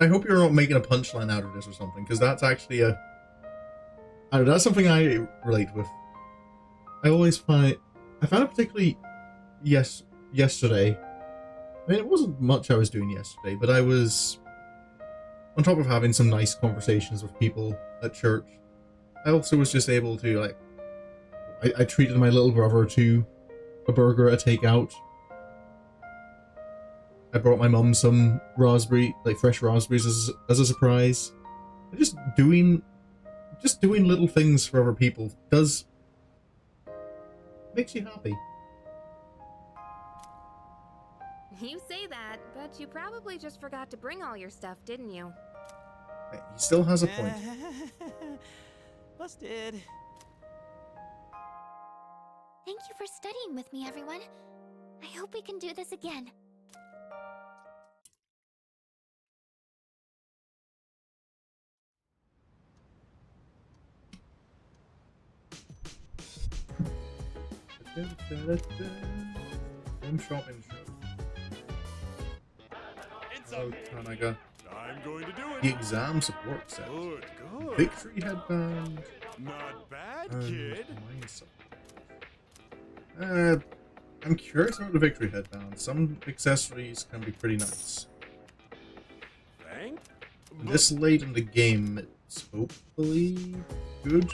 I hope you're not making a punchline out of this or something, because that's actually a... I don't know, that's something I relate with. I always find it... I found it particularly... yesterday. I mean, it wasn't much I was doing yesterday, but I was... on top of having some nice conversations with people at church, I also was just able to, like... I treated my little brother to a burger at a takeout. I brought my mum some fresh raspberries as a surprise. Just doing little things for other people makes you happy. You say that, but you probably just forgot to bring all your stuff, didn't you? He still has a point. Busted. Thank you for studying with me, everyone. I hope we can do this again. Home shopping show. Hello, Tanaga. I'm going to do it. The exam support set. Good, good. Victory headband. Not bad, and kid. mind support. I'm curious about the victory headband. Some accessories can be pretty nice. Thank. This late in the game, it's hopefully good.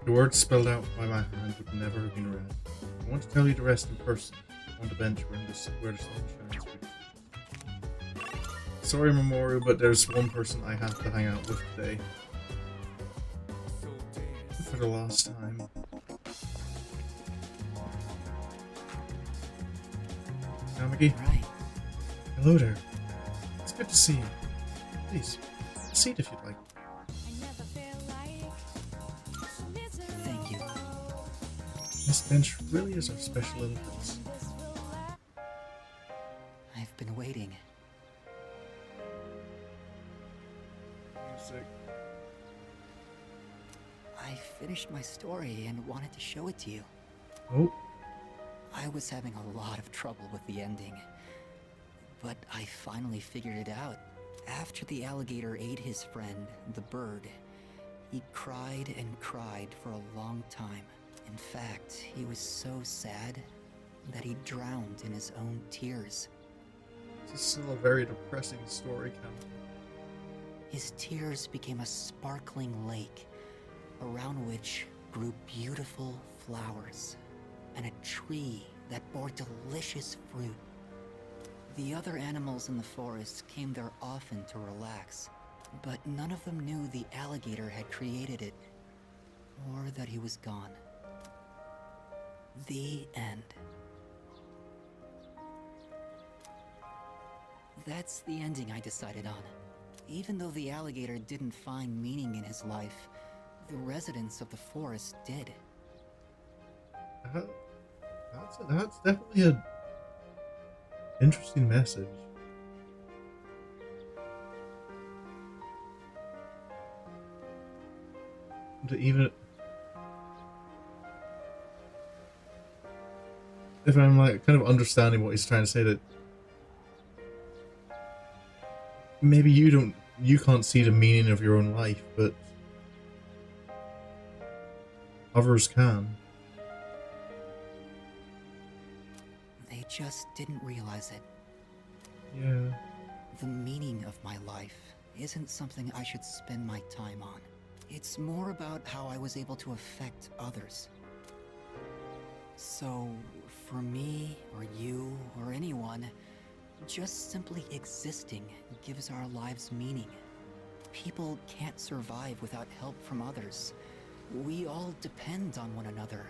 The words spelled out by my hand would never have been read. I want to tell you to rest in person, on the bench where the sun shines. Sorry, Mamoru, but there's one person I have to hang out with today. For the last time. Namagi? Right. Hello there. It's good to see you. Please, have a seat if you'd like. Thank you. This bench really is our special little place. I've been waiting. Music. I finished my story and wanted to show it to you. Oh. I was having a lot of trouble with the ending, but I finally figured it out. After the alligator ate his friend, the bird, he cried and cried for a long time. In fact, he was so sad that he drowned in his own tears. This is still a very depressing story, Cam. His tears became a sparkling lake, around which grew beautiful flowers, and a tree that bore delicious fruit. The other animals in the forest came there often to relax, but none of them knew the alligator had created it, or that he was gone. The end. That's the ending I decided on. Even though the alligator didn't find meaning in his life, the residents of the forest did. That's definitely a interesting message. To even if I'm like kind of understanding what he's trying to say, that maybe you can't see the meaning of your own life, but others can. They I just didn't realize it. Yeah. The meaning of my life isn't something I should spend my time on. It's more about how I was able to affect others. So, for me, or you, or anyone, just simply existing gives our lives meaning. People can't survive without help from others. We all depend on one another.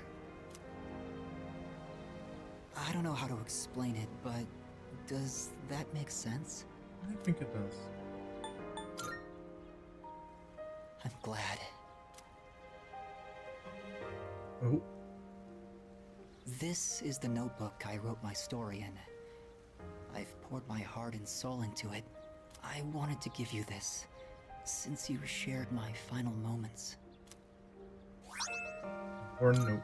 I don't know how to explain it, but does that make sense? I think it does. I'm glad. Oh. This is the notebook I wrote my story in. I've poured my heart and soul into it. I wanted to give you this, since you shared my final moments. Or notebook.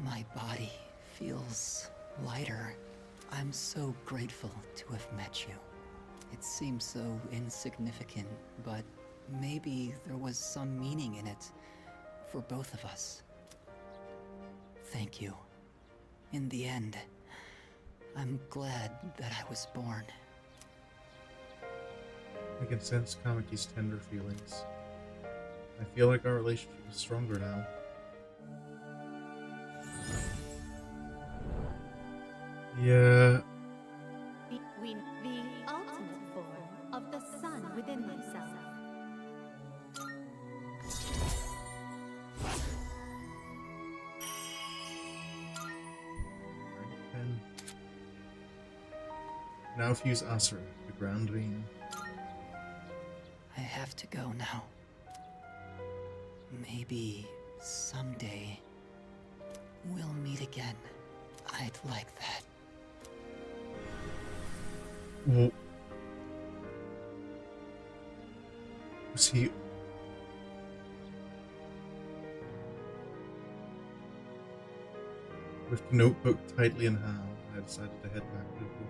My body feels lighter. I'm so grateful to have met you. It seems so insignificant, but maybe there was some meaning in it for both of us. Thank you. In the end, I'm glad that I was born. I can sense Kamiki's tender feelings. I feel like our relationship is stronger now. Yeah. The ultimate form of the sun within myself. And now fuse Asura, the ground being. I have to go now. Maybe someday we'll meet again. I'd like that. Well, was he? With the notebook tightly in hand, I decided to head back to the book.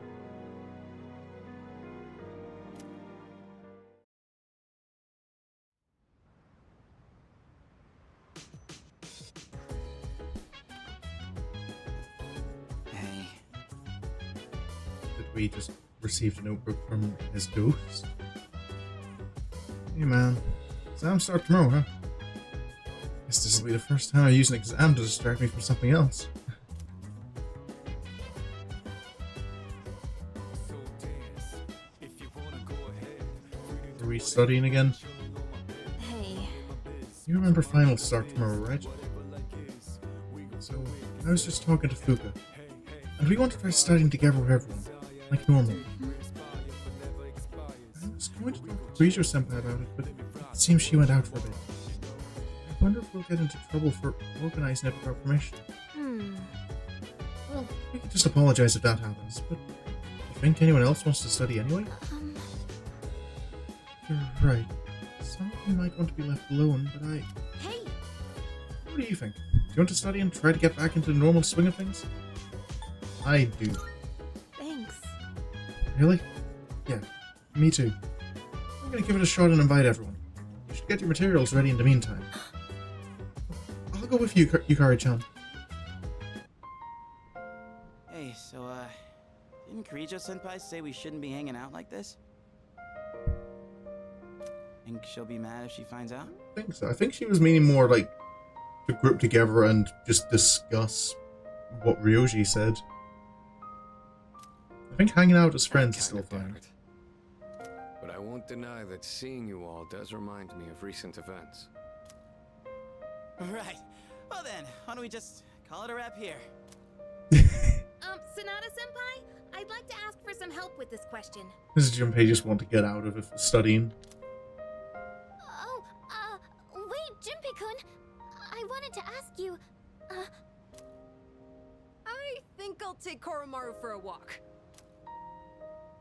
Hey. Did we just receive a notebook from his ghost? Hey man, exams start tomorrow, huh? Guess this will be the first time I use an exam to distract me from something else. Are we studying again? Hey. You remember finals start tomorrow, right? So, I was just talking to Fuka, and we want to try studying together with everyone, like normal. I was going to talk to Grijo Senpai about it, but it seems she went out for a bit. I wonder if we'll get into trouble for organizing it without permission. Well, we could just apologize if that happens, but you think anyone else wants to study anyway? You're right. Some of you might want to be left alone, but I... Hey! What do you think? Do you want to study and try to get back into the normal swing of things? I do. Thanks. Really? Yeah, me too. I'm gonna give it a shot and invite everyone. You should get your materials ready in the meantime. I'll go with you, Yukari-chan. Hey, so, didn't Kirijo Senpai say we shouldn't be hanging out like this? Think she'll be mad if she finds out? I think so. I think she was meaning more like to group together and just discuss what Ryoji said. I think hanging out as friends is still fine. But I won't deny that seeing you all does remind me of recent events. Right. Well then, why don't we just call it a wrap here? Sonata-senpai? I'd like to ask for some help with this question. Does Junpei just want to get out of it studying? Oh, wait, Junpei-kun. I wanted to ask you, I think I'll take Koromaru for a walk.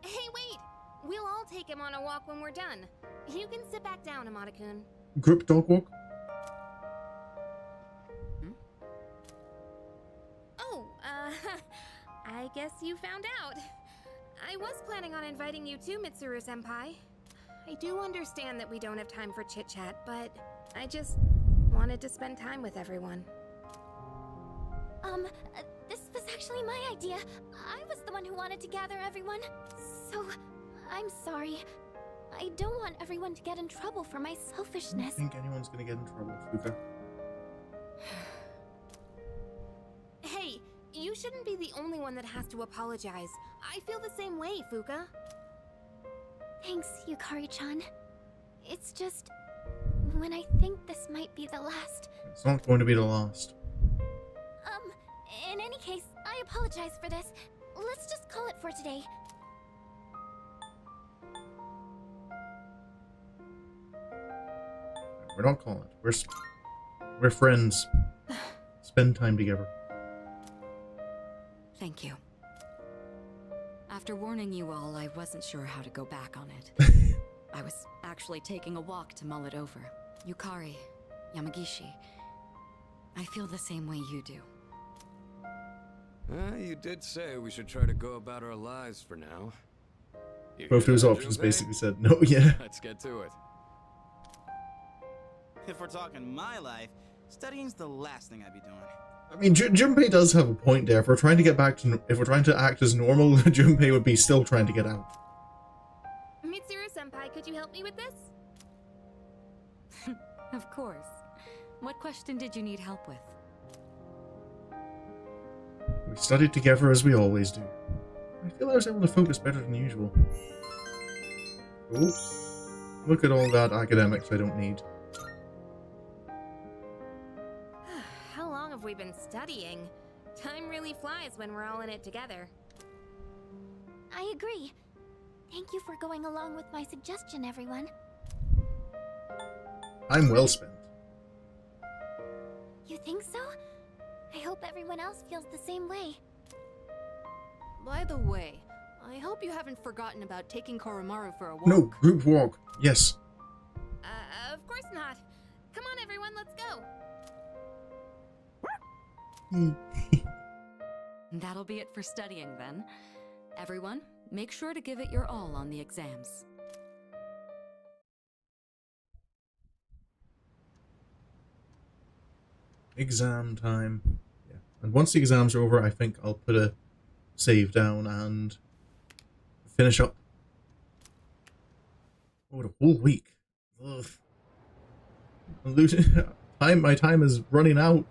Hey, wait! We'll all take him on a walk when we're done. You can sit back down, Amada-kun. Group dog walk? Oh, I guess you found out. I was planning on inviting you too, Mitsuru-senpai. I do understand that we don't have time for chit-chat, but I just wanted to spend time with everyone. This was actually my idea. I was the one who wanted to gather everyone. So, I'm sorry. I don't want everyone to get in trouble for my I don't selfishness. think anyone's gonna get in trouble, Fuka. Hey, you shouldn't be the only one that has to apologize. I feel the same way, Fuka. Thanks, Yukari-chan. It's just... when I think this might be the last... It's not going to be the last. In any case, I apologize for this. Let's just call it for today. We're not calling it. We're friends. Spend time together. Thank you. After warning you all, I wasn't sure how to go back on it. I was actually taking a walk to mull it over. Yukari, Yamagishi, I feel the same way you do. You did say we should try to go about our lives for now. You Both hear those that, options Junpei? basically said no, yeah. Let's get to it. If we're talking my life, studying's the last thing I'd be doing. I mean, Junpei does have a point there. If we're trying to get back to... If we're trying to act as normal, Junpei would be still trying to get out. Mitsuru-senpai, could you help me with this? Of course. What question did you need help with? We studied together as we always do. I feel I was able to focus better than usual. Oh. Look at all that academics I don't need. How long have we been studying? Time really flies when we're all in it together. I agree. Thank you for going along with my suggestion, everyone. I'm well spent. You think so? I hope everyone else feels the same way. By the way, I hope you haven't forgotten about taking Koromaru for a walk. No, group walk. Yes. Of course not. Come on, everyone, let's go. That'll be it for studying then. Everyone, make sure to give it your all on the exams. Exam time. Yeah. And once the exams are over, I think I'll put a save down and finish up. Oh, the whole week. Ugh. I'm losing time. My time is running out.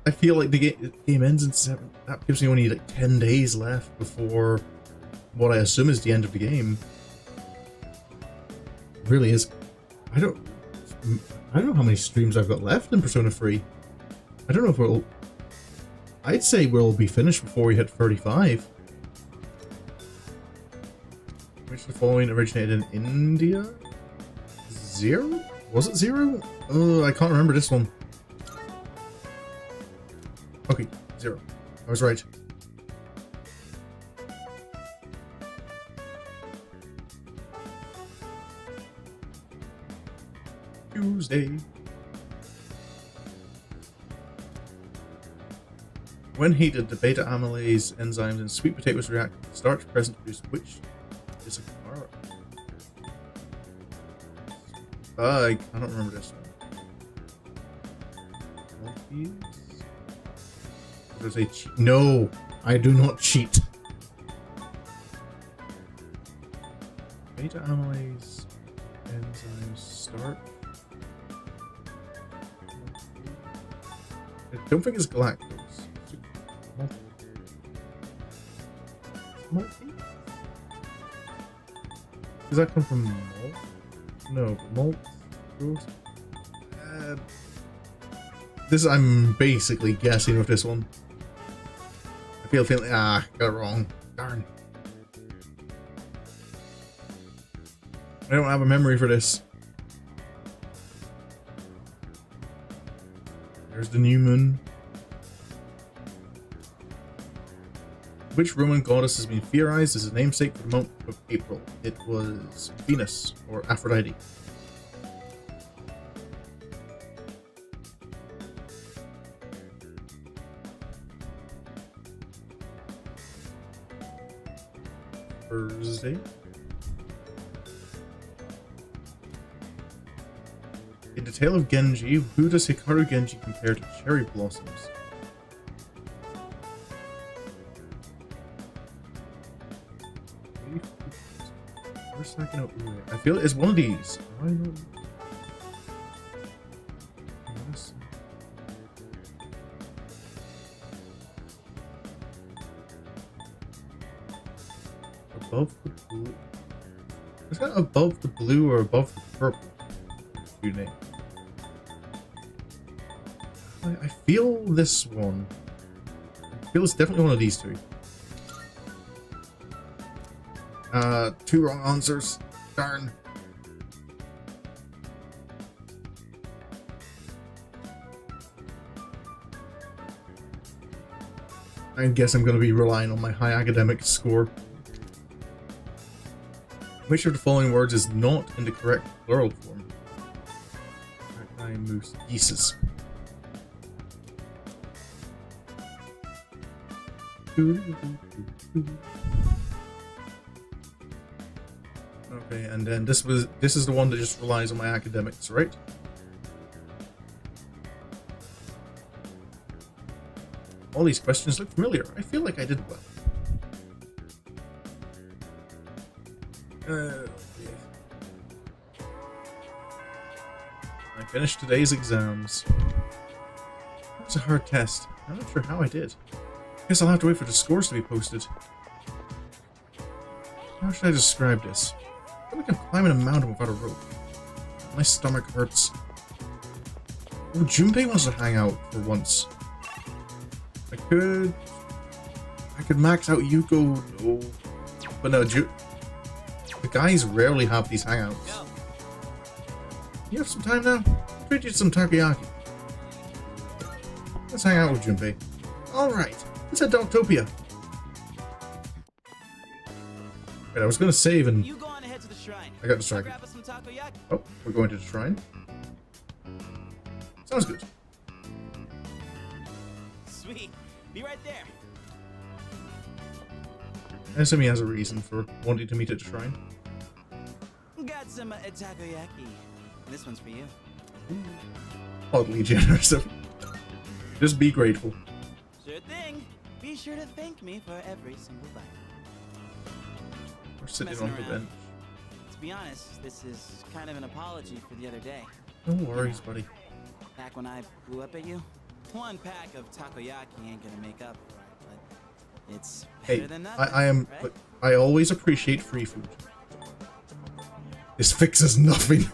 I feel like the game ends in 7. That gives me only like 10 days left before what I assume is the end of the game. It really is. I don't know how many streams I've got left in Persona 3. I don't know if we'll... I'd say we'll be finished before we hit 35. Which of the following originated in India? 0? Was it 0? Oh, I can't remember this one. Okay, 0. I was right. Tuesday. When heated, the beta amylase enzymes in sweet potatoes react with the starch present to produce which is a carb. I don't remember this one. Monkeys? Does it cheat? No, I do not cheat. Beta amylase enzymes starch. I don't think it's galactose. Malt? Does that come from malt? No, malt. This I'm basically guessing with this one. I feel got it wrong. Darn. I don't have a memory for this. There's the new moon. Which Roman goddess has been theorized as a namesake for the month of April? It was Venus, or Aphrodite. Thursday. Tale of Genji. Who does Hikaru Genji compare to cherry blossoms? Where's that gonna? I feel it's one of these. I know. Above the blue. Is that above the blue or above the purple? You name. I feel this one. I feel it's definitely one of these two. Two wrong answers. Darn. I guess I'm going to be relying on my high academic score. Which of the following words is not in the correct plural form? Magpie, moose, geeses. Okay, and then this is the one that just relies on my academics, right? All these questions look familiar. I feel like I did well. I finished today's exams. That was a hard test. I'm not sure how I did. Guess I'll have to wait for the scores to be posted. How should I describe this? I feel like I'm climbing a mountain without a rope. My stomach hurts. Oh, Junpei wants to hang out for once. I could max out Yuko. No. But no, the guys rarely have these hangouts. You have some time now? I'll treat you to some takoyaki. Let's hang out with Junpei. Alright, let's head to Octopia. Wait, I was gonna save and You go on ahead to the shrine. I got distracted. Grab us some takoyaki. Oh, we're going to the shrine. Sounds good. Sweet. Be right there. I assume he has a reason for wanting to meet at the shrine. Got some takoyaki. This one's for you. Oddly generous of him. Just be grateful. Sure thing. Be sure to thank me for every single bite. We're sitting Messing on the around. bench. To be honest, this is kind of an apology for the other day. No worries, buddy. Back when I blew up at you, one pack of takoyaki ain't gonna make up for it, but it's better Hey, than nothing. I am. right? Look, I always appreciate free food. This fixes nothing.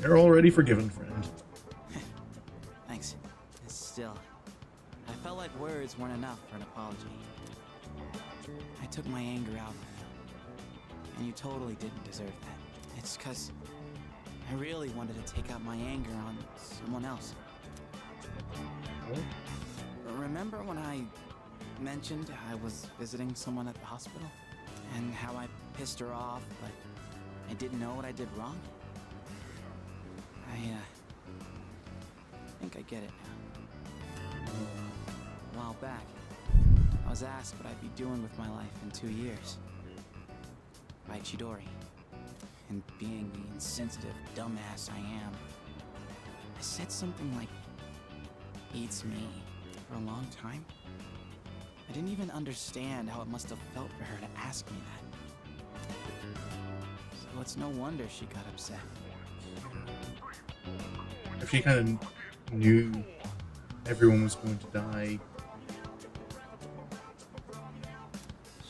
You're already forgiven, friend. Thanks. Still, I felt like words weren't enough for an apology. I took my anger out on you, and you totally didn't deserve that. It's 'cause I really wanted to take out my anger on someone else. Remember when I mentioned I was visiting someone at the hospital? And how I pissed her off, but I didn't know what I did wrong? I think I get it now. A while back, I was asked what I'd be doing with my life in 2 years. By Chidori. And being the insensitive dumbass I am, I said something like, "Eats me," for a long time. I didn't even understand how it must have felt for her to ask me that. So it's no wonder she got upset. If she kind of knew everyone was going to die.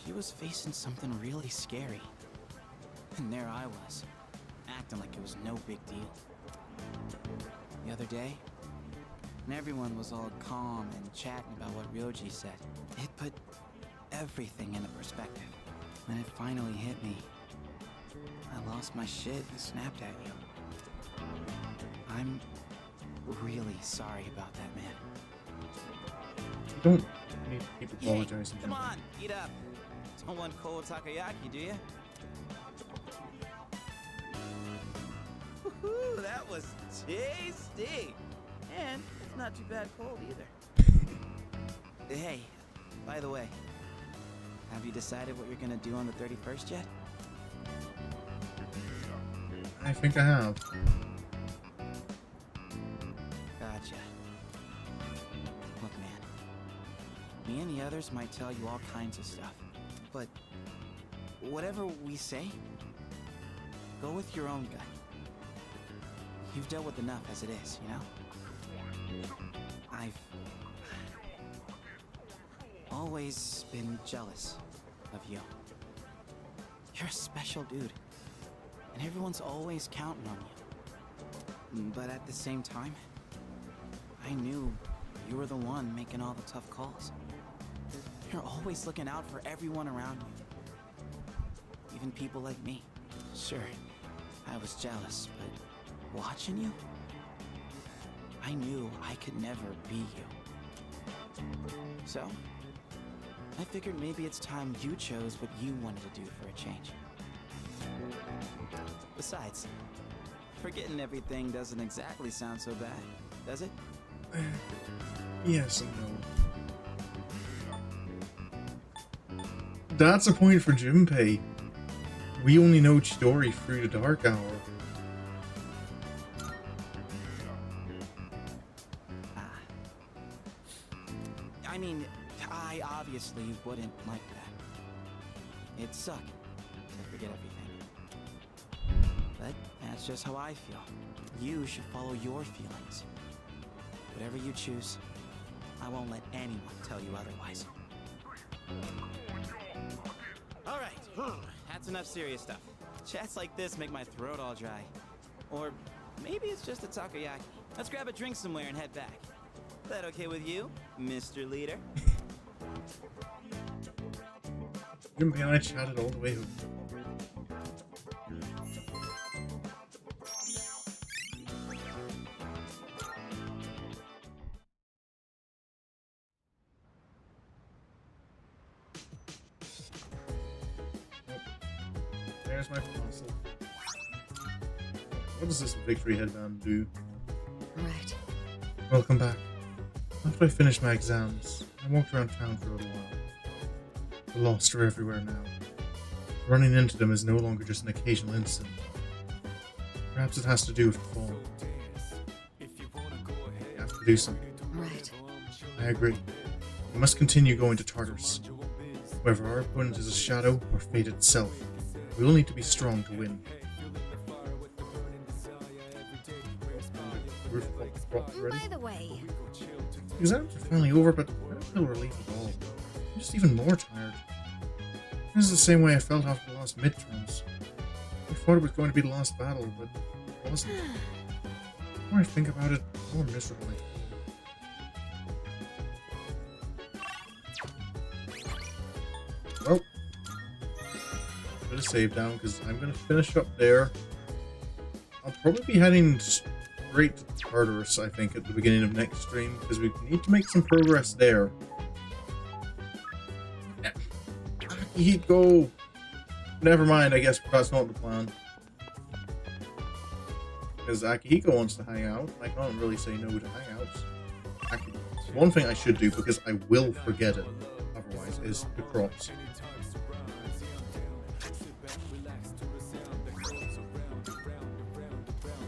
She was facing something really scary. And there I was, acting like it was no big deal. The other day, when everyone was all calm and chatting about what Ryoji said, it put everything into perspective. When it finally hit me, I lost my shit and snapped at you. I'm really sorry about that, man. You don't need to keep apologizing. Come on, eat up. Don't want cold takoyaki, do you? Woohoo, that was tasty. And it's not too bad cold either. Hey, by the way, have you decided what you're gonna do on the 31st yet? I think I have. Gotcha. Look, man. Me and the others might tell you all kinds of stuff, but whatever we say, go with your own gut. You've dealt with enough as it is, you know? I've always been jealous of you. You're a special dude, and everyone's always counting on you. But at the same time, I knew you were the one making all the tough calls. You're always looking out for everyone around you. Even people like me. Sure, I was jealous, but watching you, I knew I could never be you. So, I figured maybe it's time you chose what you wanted to do for a change. Besides, forgetting everything doesn't exactly sound so bad, does it? Yes and no. That's a point for Junpei. We only know Chidori through the Dark Hour. I mean, I obviously wouldn't like that. It'd suck to forget everything. But that's just how I feel. You should follow your feelings. Whatever you choose, I won't let anyone tell you otherwise. Alright, that's enough serious stuff. Chats like this make my throat all dry. Or maybe it's just a takoyaki. Let's grab a drink somewhere and head back. That okay with you, Mr. Leader? Junpei and I chatted all the way home. There's my fossil. What does this victory headband do? Right. Welcome back. After I finished my exams, I walked around town for a little while. The lost are everywhere now. Running into them is no longer just an occasional incident. Perhaps it has to do with the fall. I have to do something. Right. I agree. We must continue going to Tartarus. Whether our opponent is a shadow or fate itself, we will need to be strong to win. By the way, Exams are finally over, but I don't feel relief at all. I'm just even more tired. This is the same way I felt after the last midterms. I thought it was going to be the last battle, but it wasn't. The more I think about it, the more miserable I feel. Well, I'm gonna save down because I'm gonna finish up there. I'll probably be heading straight to Tartarus, I think, at the beginning of next stream, because we need to make some progress there. Akihiko! Never mind, I guess that's not the plan. Because Akihiko wants to hang out, I can't really say no to hangouts. Actually, one thing I should do, because I will forget it otherwise, is the crops.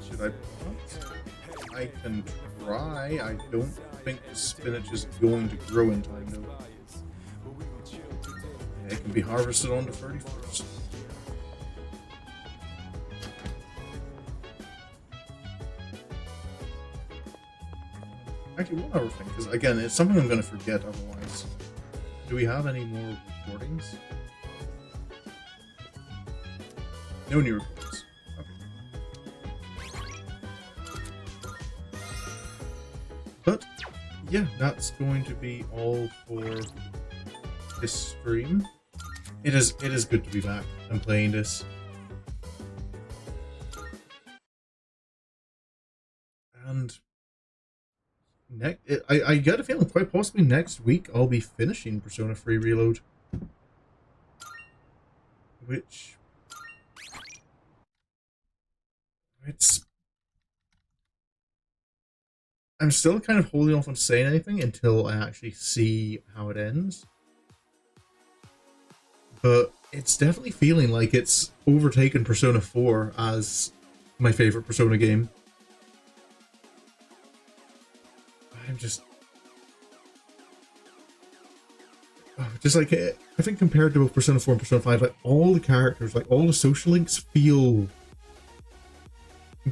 Should I plant? I can try. I don't think the spinach is going to grow in time though. It can be harvested on the 31st. Actually, one other thing, because again, it's something I'm going to forget otherwise. Do we have any more recordings? No new recordings. But yeah, that's going to be all for this stream. It is good to be back and playing this. And I get a feeling quite possibly next week I'll be finishing Persona 3 Reload. Which I'm still kind of holding off on saying anything until I actually see how it ends. But it's definitely feeling like it's overtaken Persona 4 as my favorite Persona game. I'm just like, I think compared to both Persona 4 and Persona 5, like all the characters, like all the social links feel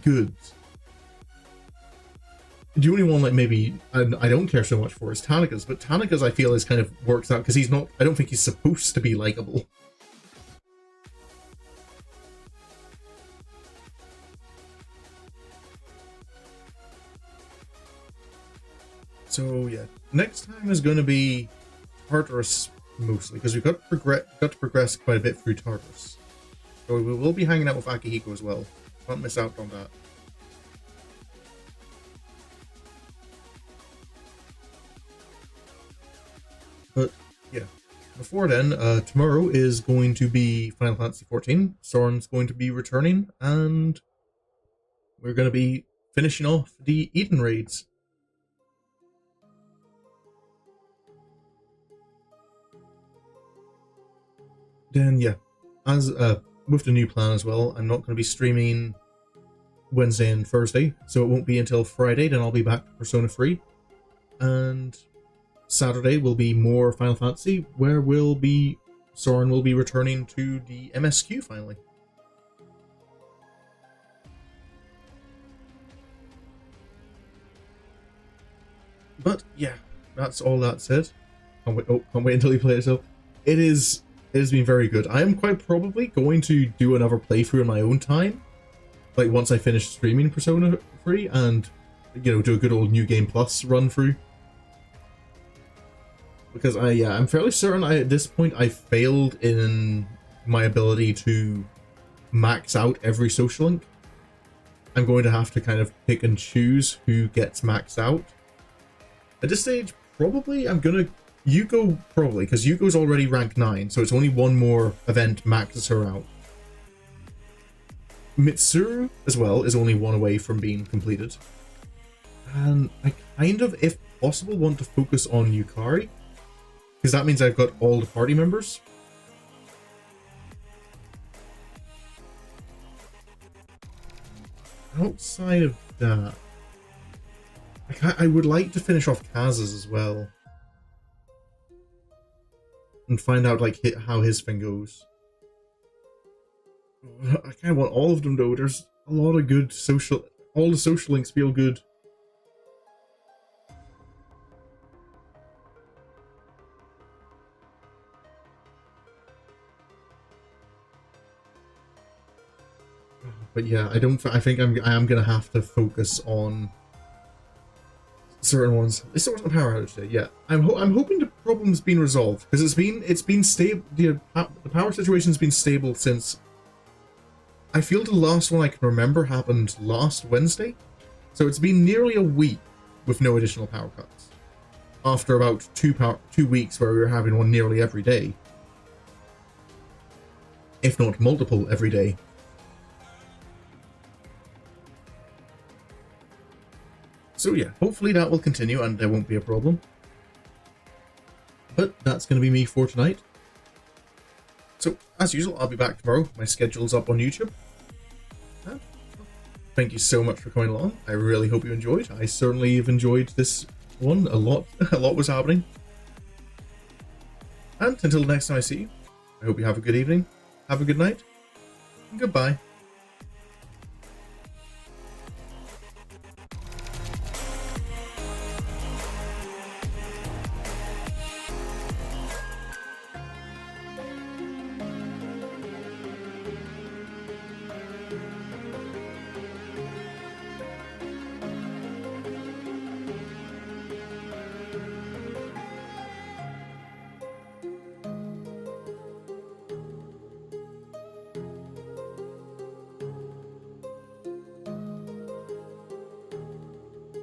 good. The only one like maybe I don't care so much for is Tanaka's, but Tanaka's I feel is kind of works out because he's not, I don't think he's supposed to be likable. So yeah, next time is going to be Tartarus mostly, because we've got to progress quite a bit through Tartarus. So we will be hanging out with Akihiko as well. Can't miss out on that. But yeah, before then, tomorrow is going to be Final Fantasy XIV. Soren's going to be returning, and we're going to be finishing off the Eden raids. Then yeah, as with the new plan as well, I'm not going to be streaming Wednesday and Thursday, so it won't be until Friday. Then I'll be back to Persona 3, and Saturday will be more Final Fantasy, where Soren will be returning to the MSQ finally. But yeah, that's all that said. Can't wait until you play it yourself. It has been very good. I am quite probably going to do another playthrough in my own time, like once I finish streaming Persona 3 and, you know, do a good old New Game Plus run through. Because I'm fairly certain at this point I failed in my ability to max out every social link. I'm going to have to kind of pick and choose who gets maxed out. At this stage, probably Yuko probably, because Yuko's already rank 9, so it's only one more event maxes her out. Mitsuru, as well, is only one away from being completed. And I kind of, if possible, want to focus on Yukari, because that means I've got all the party members. Outside of that, I would like to finish off Kaz's as well. And find out, like, how his thing goes. I kind of want all of them, though. There's a lot of good social... All the social links feel good. But yeah, I think I am going to have to focus on certain ones. This sort of power outage today, yeah. I'm hoping the problem's been resolved, because it's been stable. The power situation's been stable since, I feel, the last one I can remember happened last Wednesday. So it's been nearly a week with no additional power cuts. After about 2 weeks where we were having one nearly every day. If not multiple every day. So yeah, hopefully that will continue and there won't be a problem. But that's going to be me for tonight. So, as usual, I'll be back tomorrow. My schedule's up on YouTube. And thank you so much for coming along. I really hope you enjoyed. I certainly have enjoyed this one a lot. A lot was happening. And until the next time I see you, I hope you have a good evening, have a good night, and goodbye.